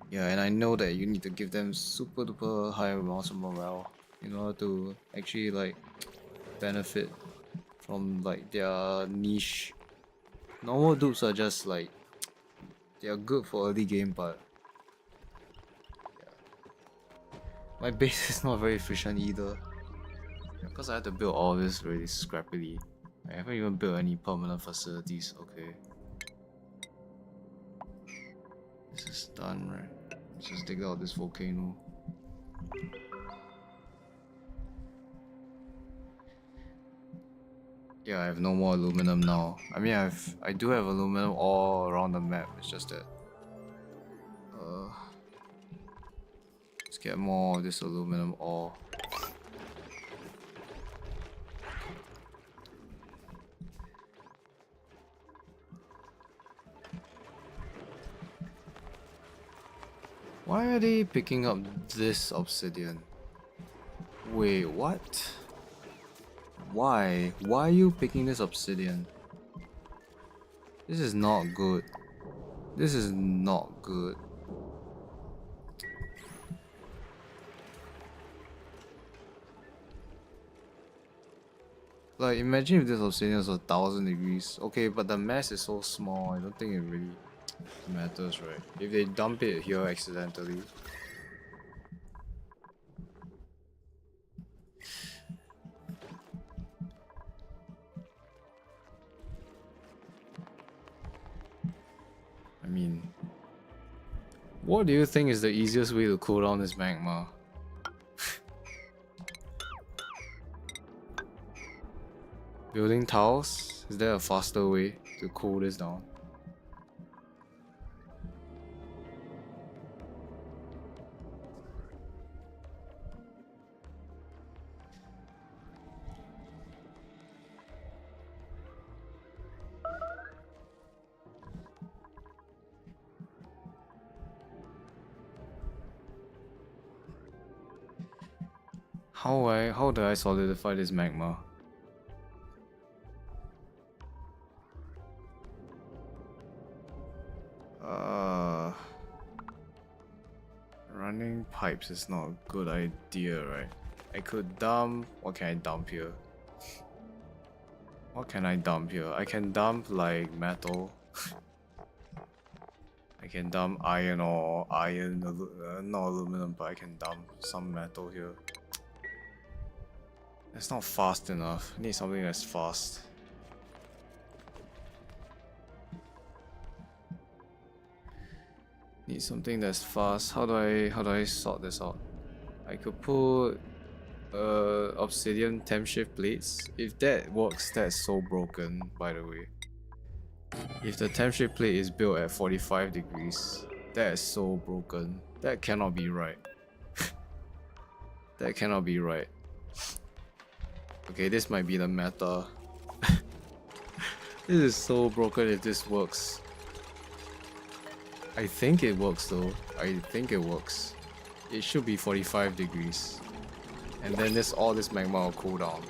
Yeah, and I know that you need to give them super duper high amounts of morale in order to actually like benefit from like their niche. Normal dupes are just like, they are good for early game, but yeah. My base is not very efficient either. Because I had to build all this really scrappily. I haven't even built any permanent facilities. Okay. This is done, right? Let's just dig out this volcano. Yeah, I have no more aluminum now. I mean, I do have aluminum all around the map. It's just that let's get more of this aluminum ore. Why are they picking up this obsidian? Wait, what? Why? Why are you picking this obsidian? This is not good. This is not good. Like, imagine if this obsidian was 1,000 degrees. Okay, but the mass is so small, I don't think it really matters, right? If they dump it here accidentally. I mean, what do you think is the easiest way to cool down this magma? Building tiles? Is there a faster way to cool this down? How do I solidify this magma? Running pipes is not a good idea, right? I could dump. What can I dump here? What can I dump here? I can dump like metal. I can dump iron or not aluminum, but I can dump some metal here. That's not fast enough. I need something that's fast. Need something that's fast. How do I sort this out? I could put obsidian temp shift plates. If that works, that's so broken, by the way. If the temp shift plate is built at 45 degrees, that is so broken. That cannot be right. That cannot be right. Okay, this might be the meta. This is so broken if this works. I think it works though. I think it works. It should be 45 degrees. And then all this magma will cool down.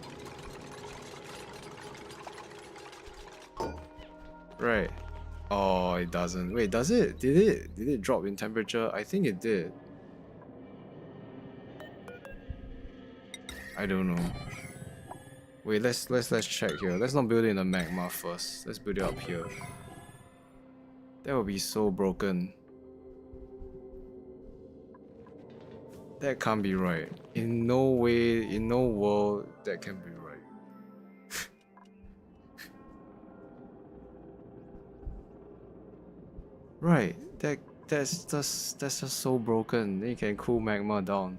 Right. Oh, it doesn't. Wait, does it? Did it drop in temperature? I think it did. I don't know. Wait, let's check here. Let's not build it in the magma first. Let's build it up here. That would be so broken. That can't be right. In no way, in no world, that can be right. Right. That's just so broken. Then you can cool magma down.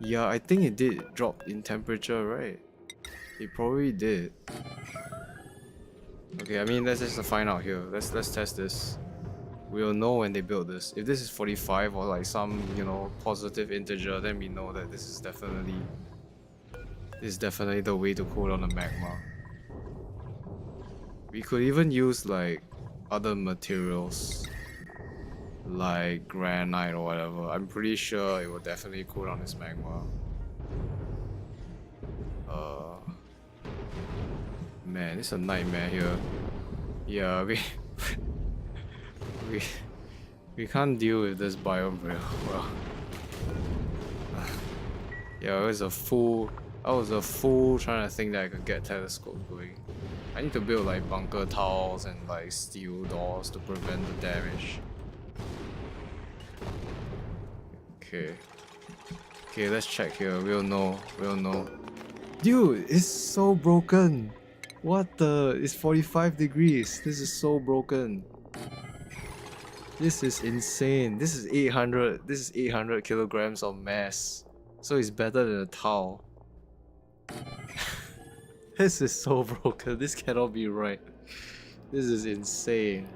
Yeah, I think it did drop in temperature, right? It probably did. Okay, I mean, let's just find out here. Let's test this. We'll know when they build this. If this is 45 or like some, you know, positive integer, then we know that this is definitely the way to cool down the magma. We could even use like other materials like granite or whatever. I'm pretty sure it will definitely cool down this magma. Man, it's a nightmare here. Yeah, we can't deal with this biome very well. Yeah, I was a fool trying to think that I could get telescope going. I need to build like bunker tiles and like steel doors to prevent the damage. Okay, let's check here. We'll know. Dude, it's so broken. What the? It's 45 degrees. This is so broken. This is insane. This is 800 kilograms of mass. So it's better than a towel. This is so broken. This cannot be right. This is insane.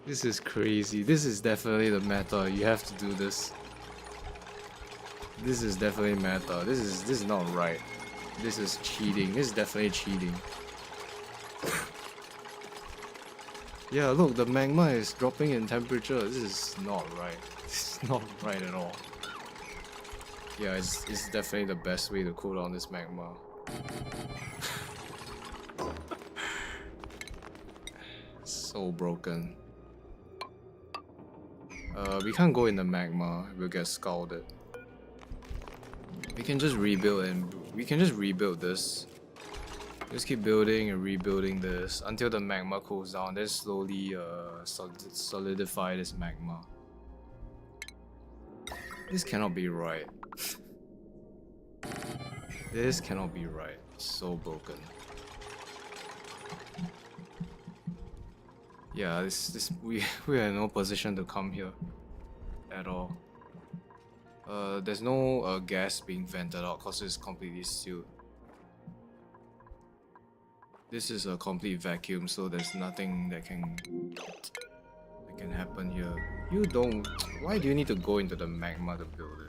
This is crazy. This is definitely the meta. You have to do this. This is definitely meta. This is not right. This is cheating. This is definitely cheating. Yeah, look, the magma is dropping in temperature. This is not right. This is not right at all. Yeah, it's definitely the best way to cool down this magma. So broken. We can't go in the magma. We'll get scalded. We can just rebuild this. Just keep building and rebuilding this until the magma cools down. Then slowly solidify this magma. This cannot be right. This cannot be right. So broken. Yeah, we are in no position to come here at all. There's no gas being vented out because it's completely sealed. This is a complete vacuum, so there's nothing that can happen here. You don't. Why do you need to go into the magma to build it?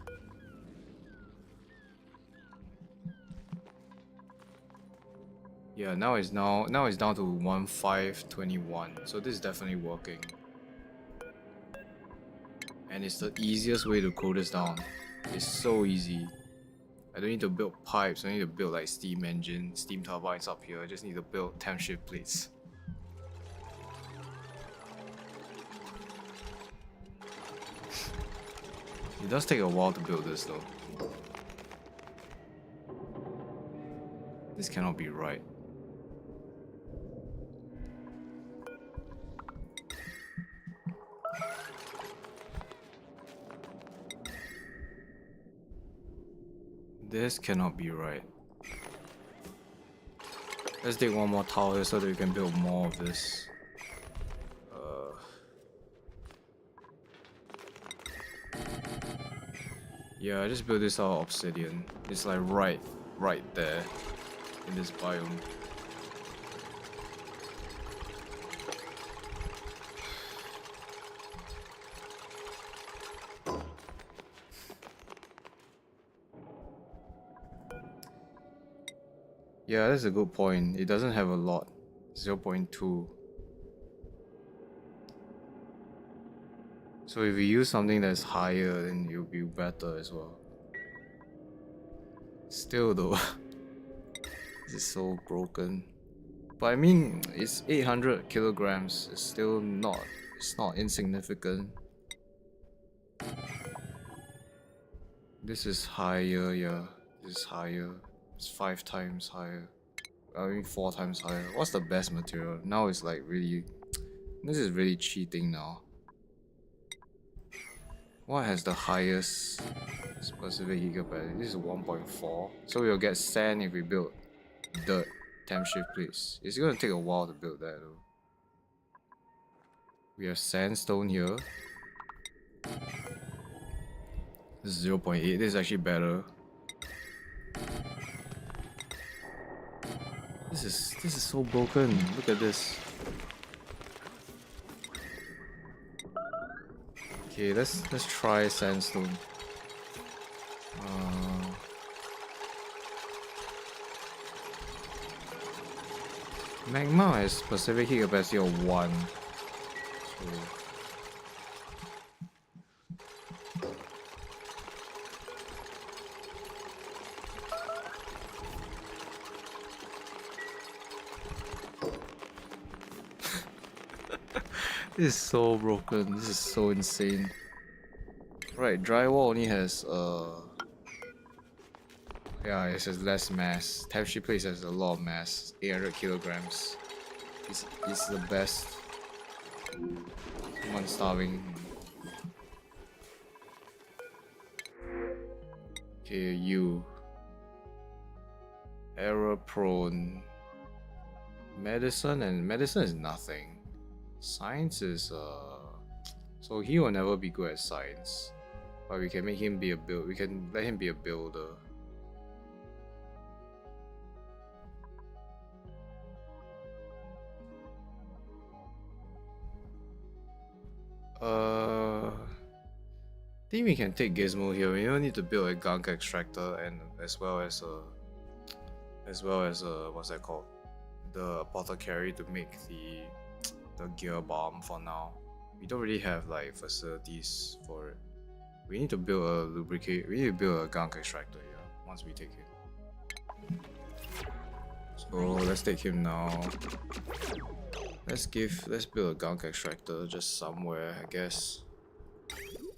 Yeah, now it's down to 1521. So this is definitely working. And it's the easiest way to cool this down. It's so easy. I don't need to build pipes, I don't need to build like steam engine, steam turbines up here. I just need to build temp shift plates. It does take a while to build this though. This cannot be right. This cannot be right. Let's dig one more tower so that we can build more of this. Yeah, I just built this out of obsidian. It's like right there in this biome. Yeah, that's a good point. It doesn't have a lot. 0.2. So if we use something that's higher, then it'll be better as well. Still though, this is so broken. But I mean, it's 800 kilograms. It's still not. It's not insignificant. This is higher, yeah. This is higher. It's 5 times higher. I mean 4 times higher. What's the best material? Now it's like really... This is really cheating now. What has the highest specific gigabyte? This is 1.4. So we'll get sand if we build dirt temp shift plates. It's gonna take a while to build that though. We have sandstone here. This is 0.8. This is actually better. This is so broken. Look at this. Okay, let's try sandstone. Magma has specific heat capacity of 1. So this is so broken. This is so insane. Right, drywall only has yeah, it has less mass. Temp sheet plates has a lot of mass. 800 kilograms. It's the best. Someone starving. Okay, you. Error prone. Medicine is nothing. Science is so he will never be good at science. But we can make him be we can let him be a builder. I think we can take Gizmo here. We don't need to build a gunk extractor and as well as what's that called? The apothecary to make the gear bomb for now. We don't really have like facilities for it. We need to build a lubricate. We need to build a gunk extractor here once we take him. So let's take him now. Let's build a gunk extractor just somewhere, I guess.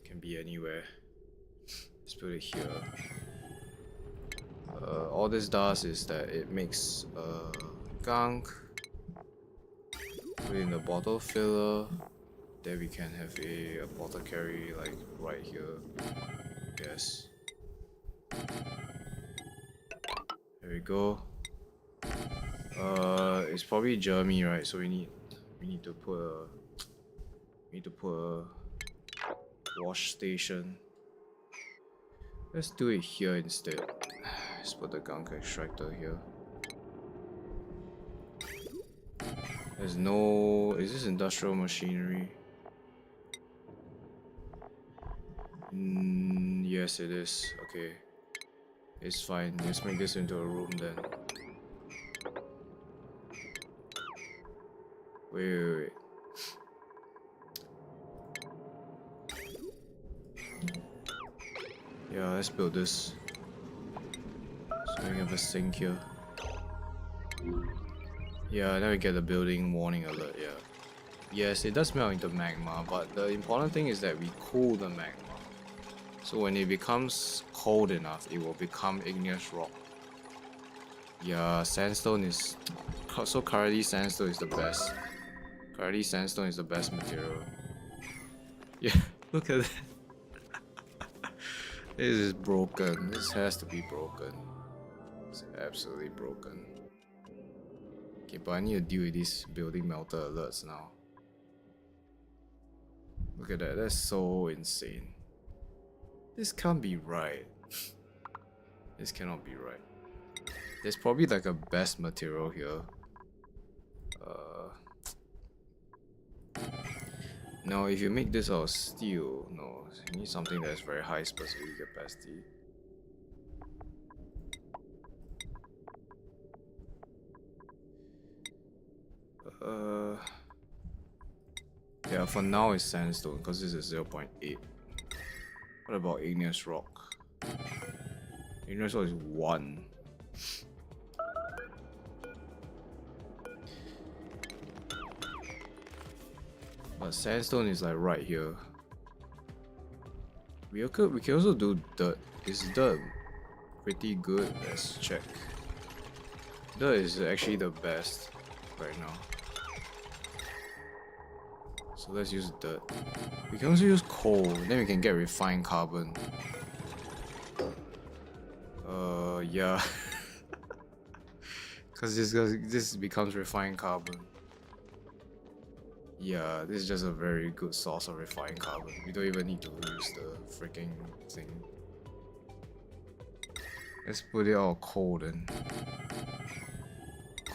Can be anywhere. Let's put it here. All this does is that it makes gunk. Put in the bottle filler. Then we can have a apothecary like right here. Yes. There we go. It's probably Jeremy, right? So we need to put a wash station. Let's do it here instead. Let's put the gunk extractor here. There's no... Is this industrial machinery? Yes it is. Okay. It's fine. Let's make this into a room then. Wait. Yeah, let's build this. So we have a sink here. Yeah, now we get the building warning alert, yeah. Yes, it does melt into magma, but the important thing is that we cool the magma. So when it becomes cold enough, it will become igneous rock. Yeah, sandstone is... So currently sandstone is the best. Currently sandstone is the best material. Yeah, look at that. This is broken. This has to be broken. It's absolutely broken. Okay, but I need to deal with these building melter alerts now. Look at that, that's so insane. This can't be right. This cannot be right. There's probably like a best material here. No, if you make this out of steel, no, you need something that's very high specific capacity. Yeah, for now it's sandstone because this is 0.8. What about igneous rock? Igneous rock is 1. But sandstone is like right here. We can also do dirt. Is dirt pretty good? Let's check. Dirt is actually the best right now. So let's use dirt. We can also use coal, then we can get refined carbon. Yeah. Cause this becomes refined carbon. Yeah, this is just a very good source of refined carbon. We don't even need to use the freaking thing. Let's put it all coal then.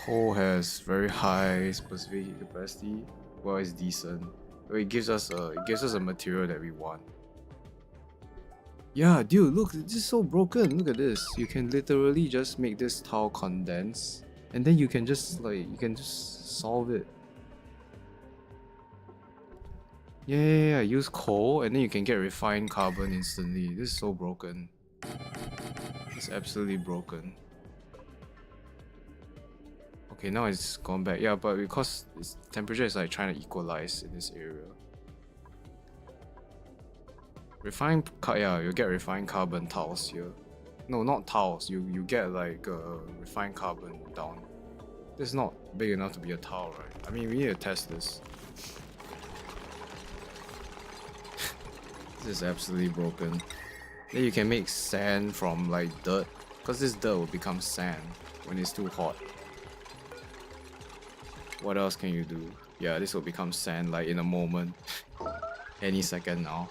Coal has very high specific capacity. Well, it's decent. It gives us a material that we want. Yeah, dude, look, this is so broken. Look at this. You can literally just make this tile condense, and then you can just solve it. Yeah. Use coal, and then you can get refined carbon instantly. This is so broken. It's absolutely broken. Okay, now it's gone back. Yeah, but because its temperature is like trying to equalize in this area. You get refined carbon tiles here. No, not tiles. You get like refined carbon down. This is not big enough to be a tile, right? I mean, we need to test this. This is absolutely broken. Then you can make sand from like dirt, because this dirt will become sand when it's too hot. What else can you do? Yeah, this will become sand like in a moment. Any second now.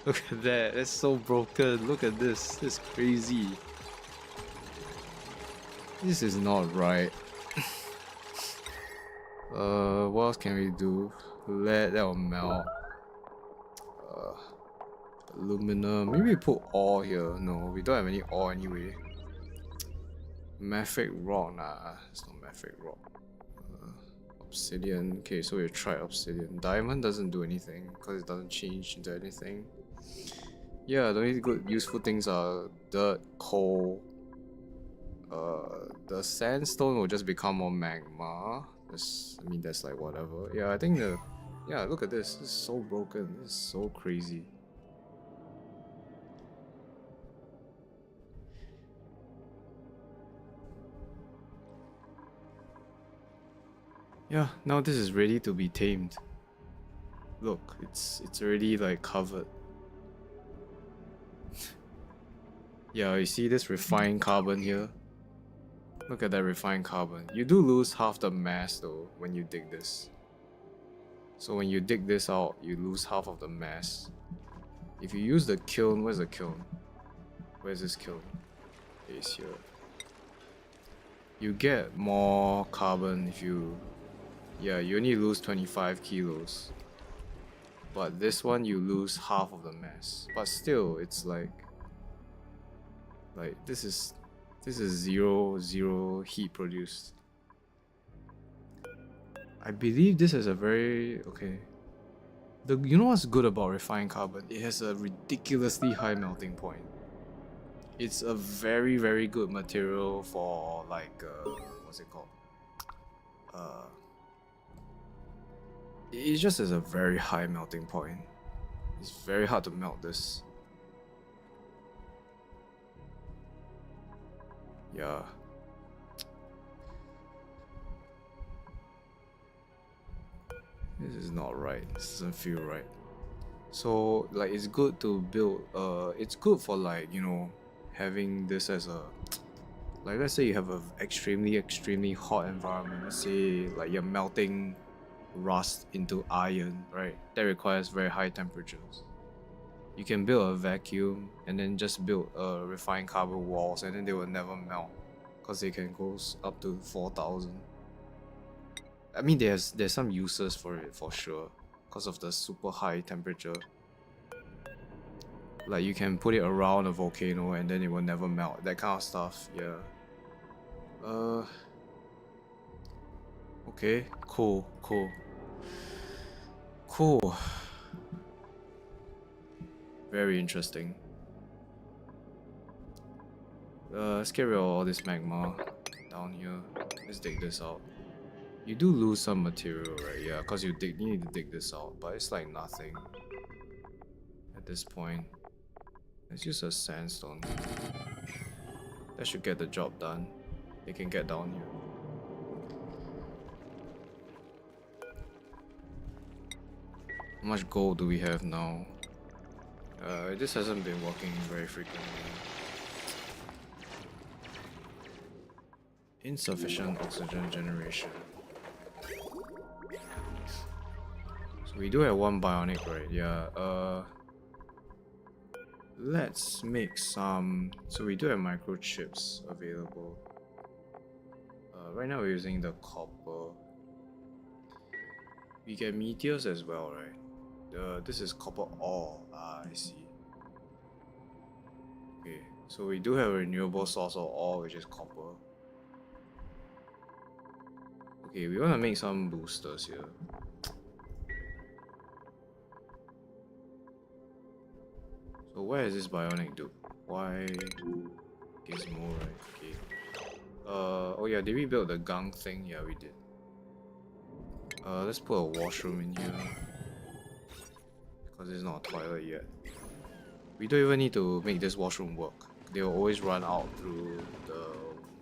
Look at that, that's so broken. Look at this, this is crazy. This is not right. What else can we do? Lead, that will melt. Aluminum, maybe we put ore here. No, we don't have any ore anyway. Mafic rock, nah, it's not mafic rock. Obsidian, okay, so we'll try obsidian. Diamond doesn't do anything because it doesn't change into anything. Yeah, the only good useful things are dirt, coal. The sandstone will just become more magma. I mean, that's like whatever. Yeah, I think yeah, look at this. This is so broken. This is so crazy. Yeah, now this is ready to be tamed. Look, it's already like covered. Yeah, you see this refined carbon here? Look at that refined carbon. You do lose half the mass though when you dig this. So when you dig this out, you lose half of the mass. If you use the kiln, where's the kiln? Where's this kiln? It's here. You get more carbon if you... Yeah, you only lose 25 kilos. But this one you lose half of the mass. But still, it's like this is zero heat produced. I believe this is a very okay. You know what's good about refined carbon? It has a ridiculously high melting point. It's a very, very good material for like what's it called? It just has a very high melting point. It's very hard to melt this. Yeah. This is not right. This doesn't feel right. So like it's good to build it's good for like, you know, having this as a like let's say you have a extremely hot environment. Let's say like you're melting rust into iron, right? That requires very high temperatures. You can build a vacuum and then just build refined carbon walls and then they will never melt because they can go up to 4,000. I mean there's some uses for it for sure because of the super high temperature. Like you can put it around a volcano and then it will never melt, that kind of stuff. Yeah. Okay, cool. Very interesting. Let's get rid of all this magma down here. Let's dig this out. You do lose some material, right? Yeah, because you need to dig this out, but it's like nothing at this point. Let's use a sandstone. That should get the job done. They can get down here. How much gold do we have now? This hasn't been working very frequently. Insufficient oxygen generation. So we do have one bionic, right? Yeah. Let's make some. So we do have microchips available. Right now we're using the copper. We get meteors as well, right? This is copper ore. Ah, I see. Okay, so we do have a renewable source of ore, which is copper. Okay, we want to make some boosters here. So where is this bionic dude? Why? Gizmo, right? Okay. Oh yeah, did we build the gang thing? Yeah, we did. Let's put a washroom in here. Because it's not a toilet yet. We don't even need to make this washroom work. They will always run out through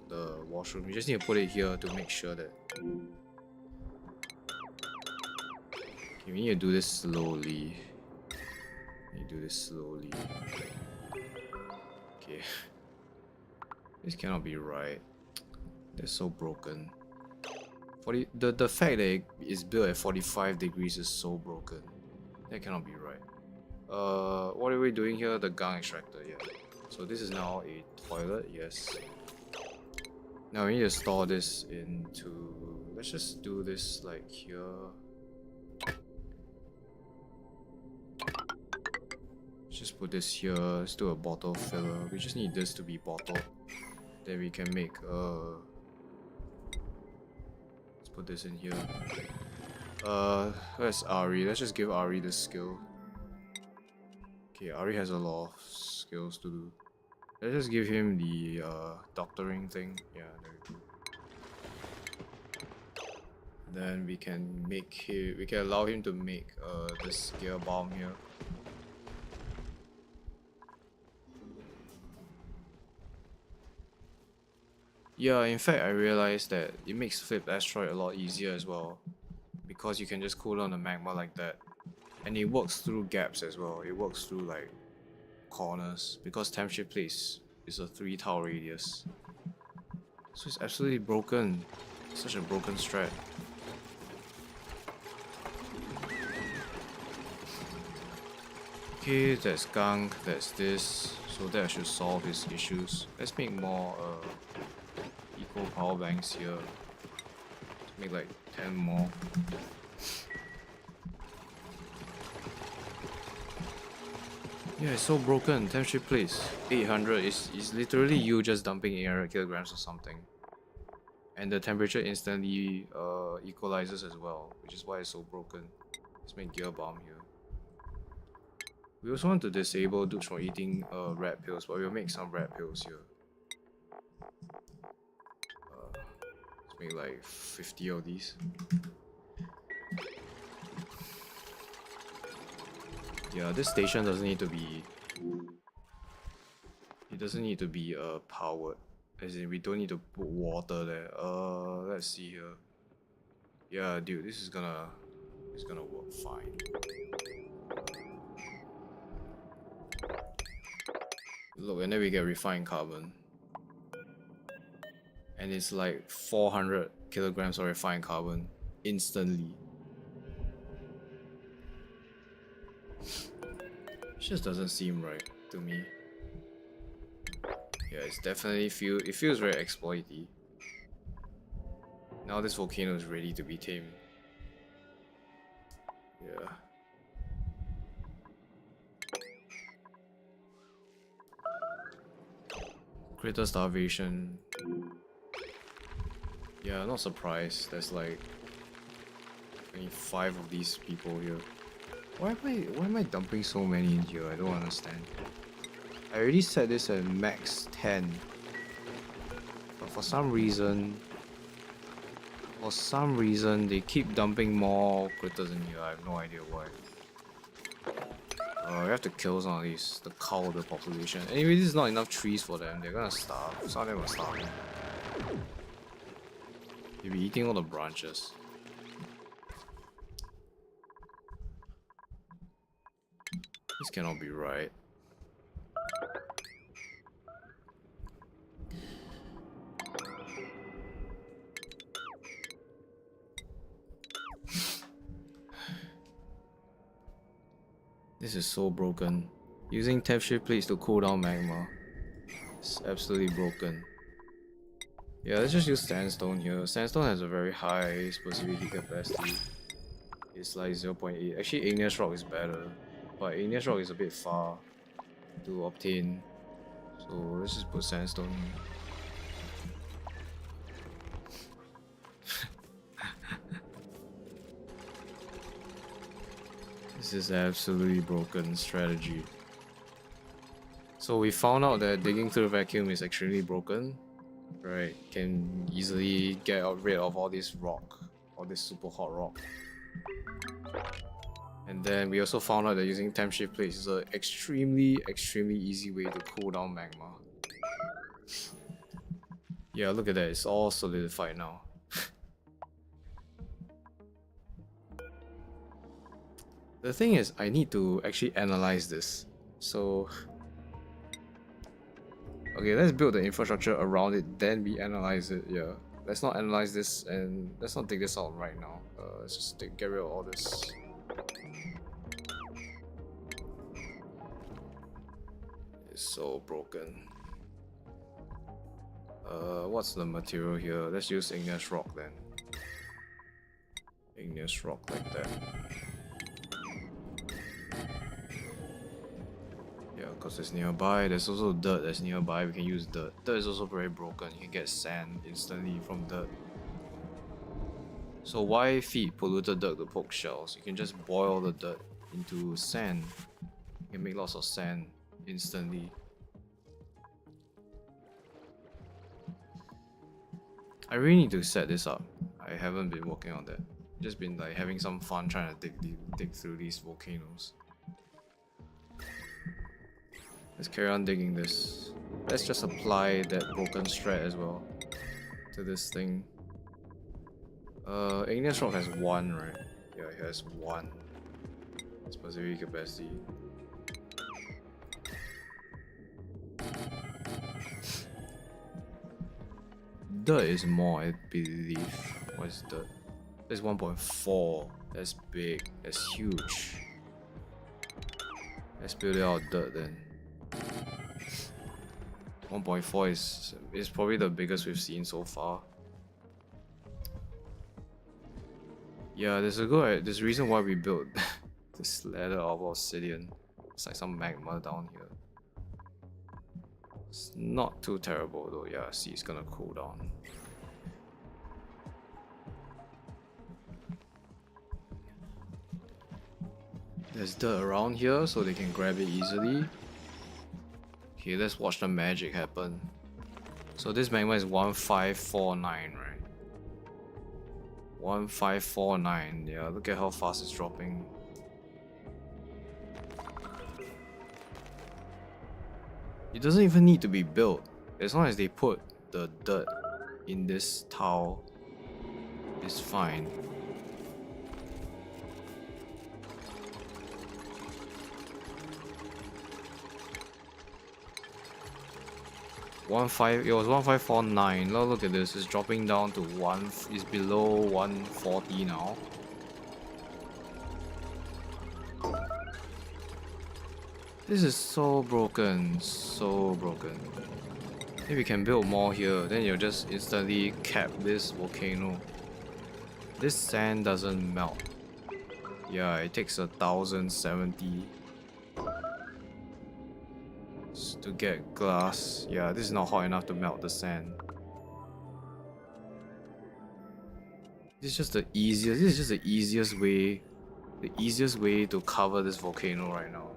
the washroom. We just need to put it here to make sure that... Okay, we need to do this slowly. Okay. This cannot be right. They're so broken. The fact that it is built at 45 degrees is so broken. That cannot be right. What are we doing here? The gang extractor, yeah. So this is now a toilet, yes. Now we need to store this into... Let's just do this like here. Just put this here. Let's do a bottle filler. We just need this to be bottled. Then we can make let's put this in here. Where's Ari? Let's just give Ari the skill. Okay, Ari has a lot of skills to do. Let's just give him the doctoring thing. Yeah, there we go. Then we can allow him to make this gear bomb here. Yeah, in fact I realized that it makes Flip Asteroid a lot easier as well. Because you can just cool down the magma like that. And it works through gaps as well. It works through like corners. Because Temperature Place is a 3 tile radius. So it's absolutely broken. Such a broken strat. Okay, there's gunk, there's this, so that should solve his issues. Let's make more eco power banks here. Let's make like 10 more. Yeah, it's so broken. Temperature plates 800 is literally you just dumping 800 kilograms or something. And the temperature instantly equalizes as well, which is why it's so broken. Let's make gear bomb here. We also want to disable dudes from eating rat pills, but we'll make some rat pills here. Let's make like 50 of these. Yeah, this station doesn't need to be... It doesn't need to be powered. As in, we don't need to put water there. Let's see here. Yeah, dude, this is gonna work fine. Look, and then we get refined carbon. And it's like 400 kilograms of refined carbon instantly. It just doesn't seem right to me. Yeah, it's definitely it feels very exploity. Now this volcano is ready to be tamed. Yeah. Critter starvation. Yeah, not surprised. There's like 25 of these people here. Why am I dumping so many in here? I don't understand. I already set this at max 10. But for some reason they keep dumping more critters in here. I have no idea why. We have to kill some of these to cull the population. Anyway, this is not enough trees for them. They're gonna starve. Some of them are starving. They'll be eating all the branches. This cannot be right. This is so broken. Using temperature plates to cool down magma. It's absolutely broken. Yeah, let's just use sandstone here. Sandstone has a very high specific heat capacity. It's like 0.8. Actually, igneous rock is better. But igneous rock is a bit far to obtain. So let's just put sandstone here. This is absolutely broken strategy. So we found out that digging through the vacuum is extremely broken. Right, can easily get rid of all this rock, all this super hot rock. And then we also found out that using temp shift plates is an extremely easy way to cool down magma. Yeah, look at that, it's all solidified now. The thing is, I need to actually analyze this. So, okay, let's build the infrastructure around it, then we analyze it. Yeah, let's not analyze this and let's not take this out right now. Let's just get rid of all this. It's so broken. What's the material here? Let's use igneous rock then. Igneous rock like that. Yeah, because it's nearby. There's also dirt that's nearby. We can use dirt. Dirt is also very broken. You can get sand instantly from dirt. So why feed polluted dirt to poke shells? You can just boil the dirt into sand. You can make lots of sand instantly. I really need to set this up. I haven't been working on that. Just been like having some fun trying to dig through these volcanoes. Let's carry on digging this. Let's just apply that broken strat as well to this thing. Igneous rock has 1, right? Yeah, it has 1 specific capacity. Dirt is more, I believe. What is dirt? That's 1.4. That's big. That's huge. Let's build it out of dirt then. 1.4 is probably the biggest we've seen so far. Yeah, there's a reason why we built this ladder of obsidian. It's like some magma down here. It's not too terrible though. Yeah, see, it's gonna cool down. There's dirt around here so they can grab it easily. Okay, let's watch the magic happen. So this magma is 1549, right? 1549. Yeah, look at how fast it's dropping. It doesn't even need to be built. As long as they put the dirt in this tile, it's fine. It was 1549. Now look at this, it's dropping down to it's below 140 now. This is so broken, so broken. If we can build more here, then you'll just instantly cap this volcano. This sand doesn't melt. Yeah, it takes 1070 to get glass. Yeah, this is not hot enough to melt the sand. This is just the easiest way to cover this volcano right now.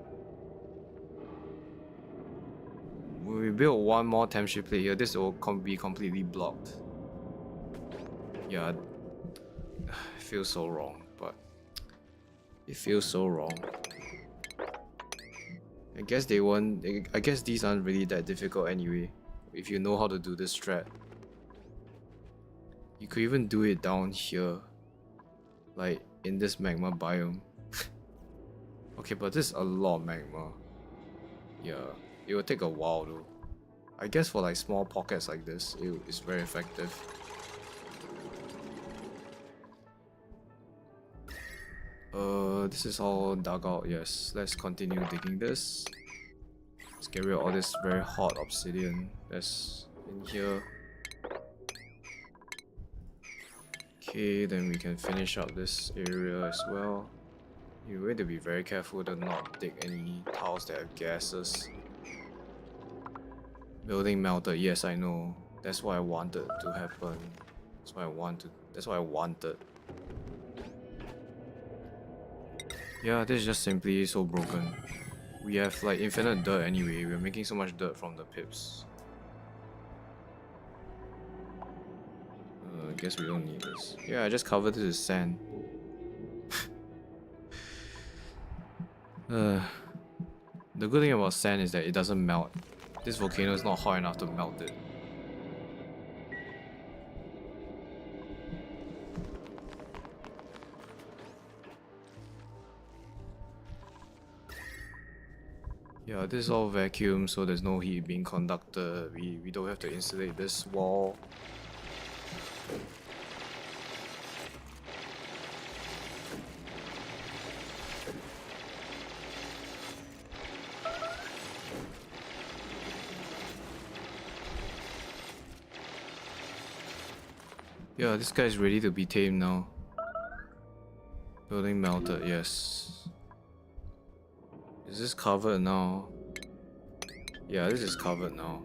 When we build one more temp ship plate here, this will be completely blocked. Yeah, it feels so wrong, but it feels so wrong. I guess these aren't really that difficult anyway, if you know how to do this strat. You could even do it down here, like in this magma biome. Okay, but this is a lot of magma. Yeah, it will take a while though. I guess for like small pockets like this, it's very effective. This is all dug out, yes. Let's continue digging this. Let's get rid of all this very hot obsidian that's in here. Okay, then we can finish up this area as well. You need to be very careful to not dig any tiles that have gases. Building melted, yes I know. That's what I wanted to happen. That's what I wanted. Yeah, this is just simply so broken. We have like infinite dirt anyway. We're making so much dirt from the pips. I guess we don't need this. Yeah, I just covered this with sand. The good thing about sand is that it doesn't melt. This volcano is not hot enough to melt it. Yeah, this is all vacuum, so there's no heat being conducted. We don't have to insulate this wall. Yeah, this guy is ready to be tamed now. Building melted, yes. Is this covered now? Yeah, this is covered now.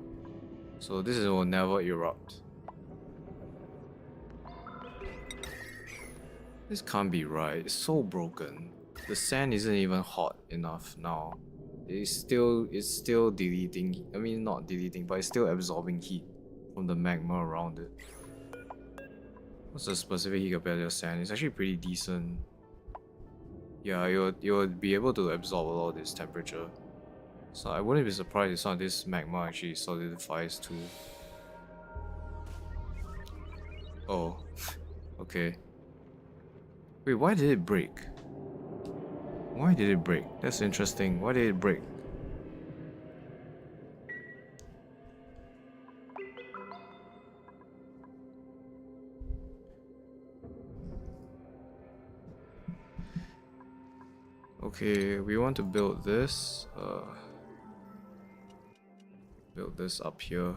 So this will never erupt. This can't be right. It's so broken. The sand isn't even hot enough now. It's still deleting. I mean, not deleting, but it's still absorbing heat from the magma around it. What's the specific heat compared to the sand? It's actually pretty decent. Yeah, you'll be able to absorb a lot of this temperature. So I wouldn't be surprised if some of this magma actually solidifies too. Oh, okay. Wait, why did it break? Why did it break? That's interesting. Why did it break? Okay, we want to build this. Build this up here.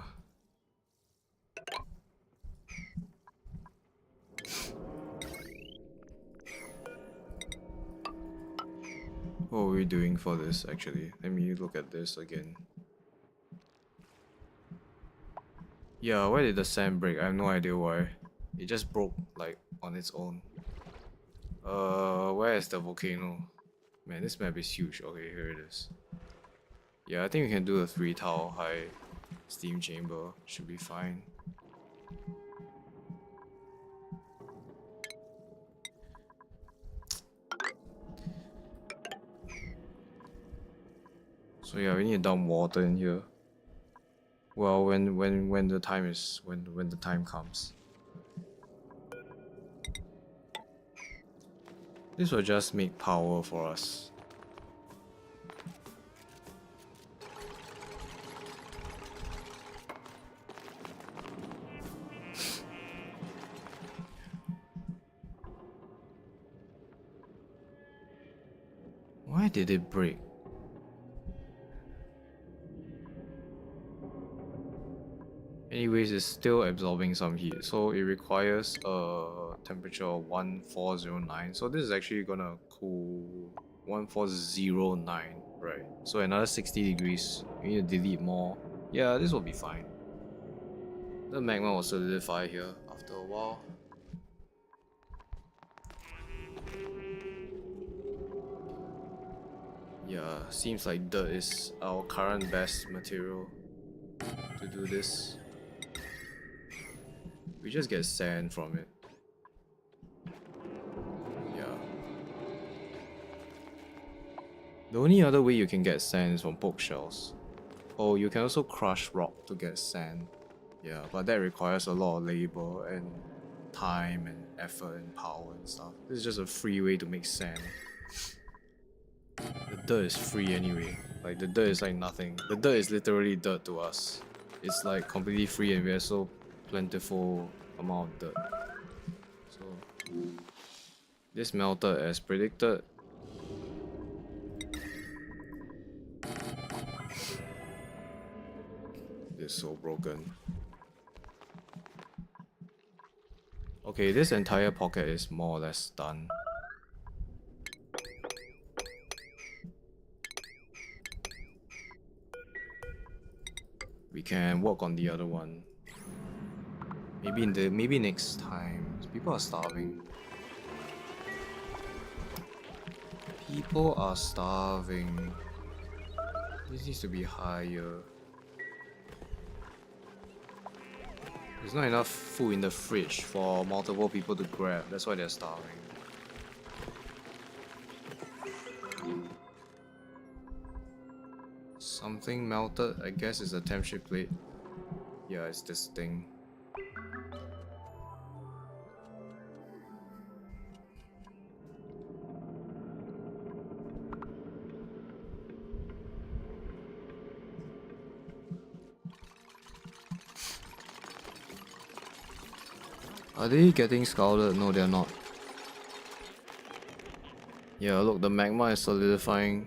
What are we doing for this actually? Let me look at this again. Yeah, why did the sand break? I have no idea why. It just broke like on its own. Where is the volcano? Man, this map is huge. Okay, here it is. Yeah, I think we can do a 3 tile high steam chamber. Should be fine. So yeah, we need to dump water in here. Well, when the time is when the time comes. This will just make power for us. Why did it break? Anyways, it's still absorbing some heat, so it requires a temperature of 1409. So this is actually gonna cool 1409, right? So another 60 degrees. We need to delete more. Yeah, this will be fine. The magma will solidify here after a while. Yeah, seems like dirt is our current best material to do this. We just get sand from it. Yeah. The only other way you can get sand is from poke shells. Oh, you can also crush rock to get sand. Yeah, but that requires a lot of labor and time and effort and power and stuff. This is just a free way to make sand. The dirt is free anyway. Like, the dirt is like nothing. The dirt is literally dirt to us. It's like completely free and we have so plentiful amount of dirt. So, this melted as predicted. It's so broken. Okay, this entire pocket is more or less done. We can work on the other one. Maybe next time. People are starving. People are starving. This needs to be higher. There's not enough food in the fridge for multiple people to grab. That's why they're starving. Something melted. I guess it's a temp shift plate. Yeah, it's this thing. Are they getting scalded? No, they're not. Yeah, look, the magma is solidifying.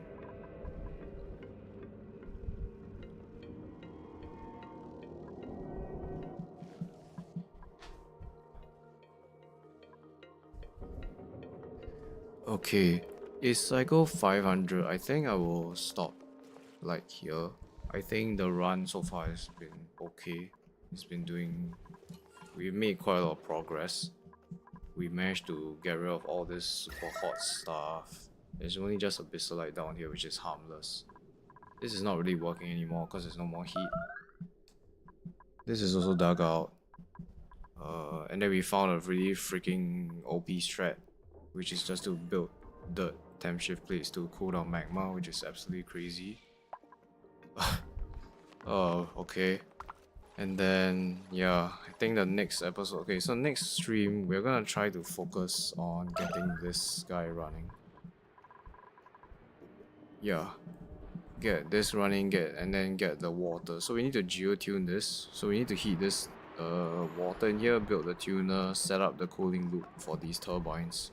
Okay, it's cycle 500. I think I will stop like here. I think the run so far has been okay. It's been doing... We made quite a lot of progress. We managed to get rid of all this super hot stuff. There's only just a Abyssalite down here which is harmless. This is not really working anymore because there's no more heat. This is also dug out. And then we found a really freaking OP strat, which is just to build dirt temp shift plates to cool down magma, which is absolutely crazy. Oh, okay. And then, yeah, I think the next episode... Okay, so next stream, we're gonna try to focus on getting this guy running. Yeah. Get this running, and then get the water. So we need to geotune this. So we need to heat this water in here, build the tuner, set up the cooling loop for these turbines.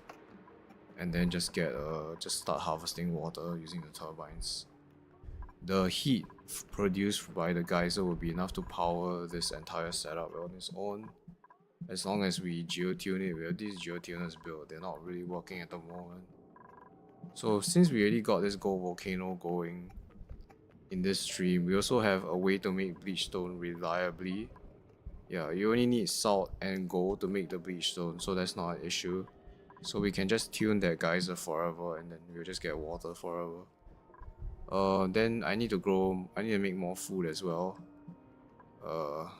and then just start harvesting water using the turbines. The heat produced by the geyser will be enough to power this entire setup on its own. As long as we geotune it, we have these geotuners built. They're not really working at the moment. So since we already got this gold volcano going in this stream, we also have a way to make bleach stone reliably. Yeah, you only need salt and gold to make the bleach stone, so that's not an issue. So we can just tune that geyser forever and then we'll just get water forever. Then I need to make more food as well.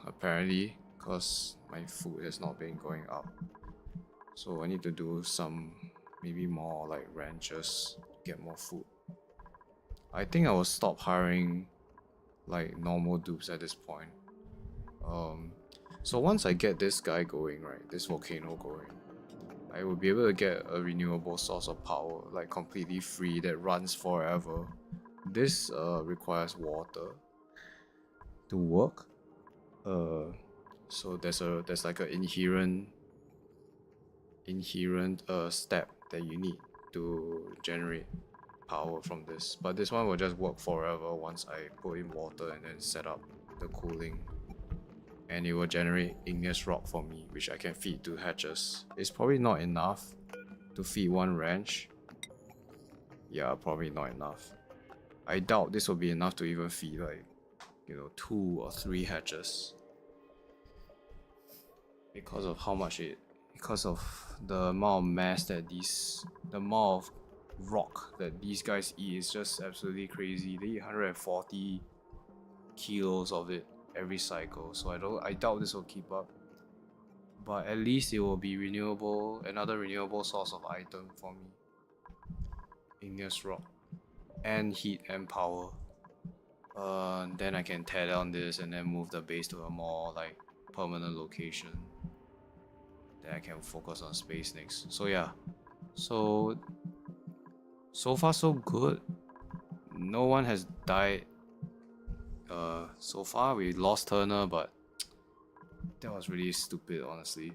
Apparently, because my food has not been going up. So I need to do some, maybe more like ranches to get more food. I think I will stop hiring like normal dupes at this point. So once I get this guy going, right, this volcano going, I will be able to get a renewable source of power, like completely free, that runs forever. This requires water to work. So there's like an inherent step that you need to generate power from this. But this one will just work forever once I put in water and then set up the cooling. And it will generate igneous rock for me, which I can feed to hatches. It's probably not enough to feed one ranch. Yeah, probably not enough. I doubt this will be enough to even feed like, 2 or 3 hatches. Because of the amount of mass that the amount of rock that these guys eat is just absolutely crazy. They eat 140 kilos of it every cycle, so I doubt this will keep up. But at least it will be another renewable source of item for me. Igneous rock and heat and power. Then I can tear down this and then move the base to a more like permanent location. Then I can focus on space next. So yeah, so far so good. No one has died. So far we lost Turner, but that was really stupid, honestly.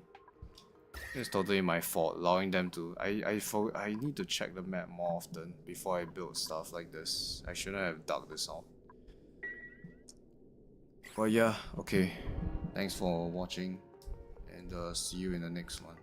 It's totally my fault, allowing them to. I need to check the map more often before I build stuff like this. I shouldn't have dug this out. But yeah, okay. Thanks for watching, and see you in the next one.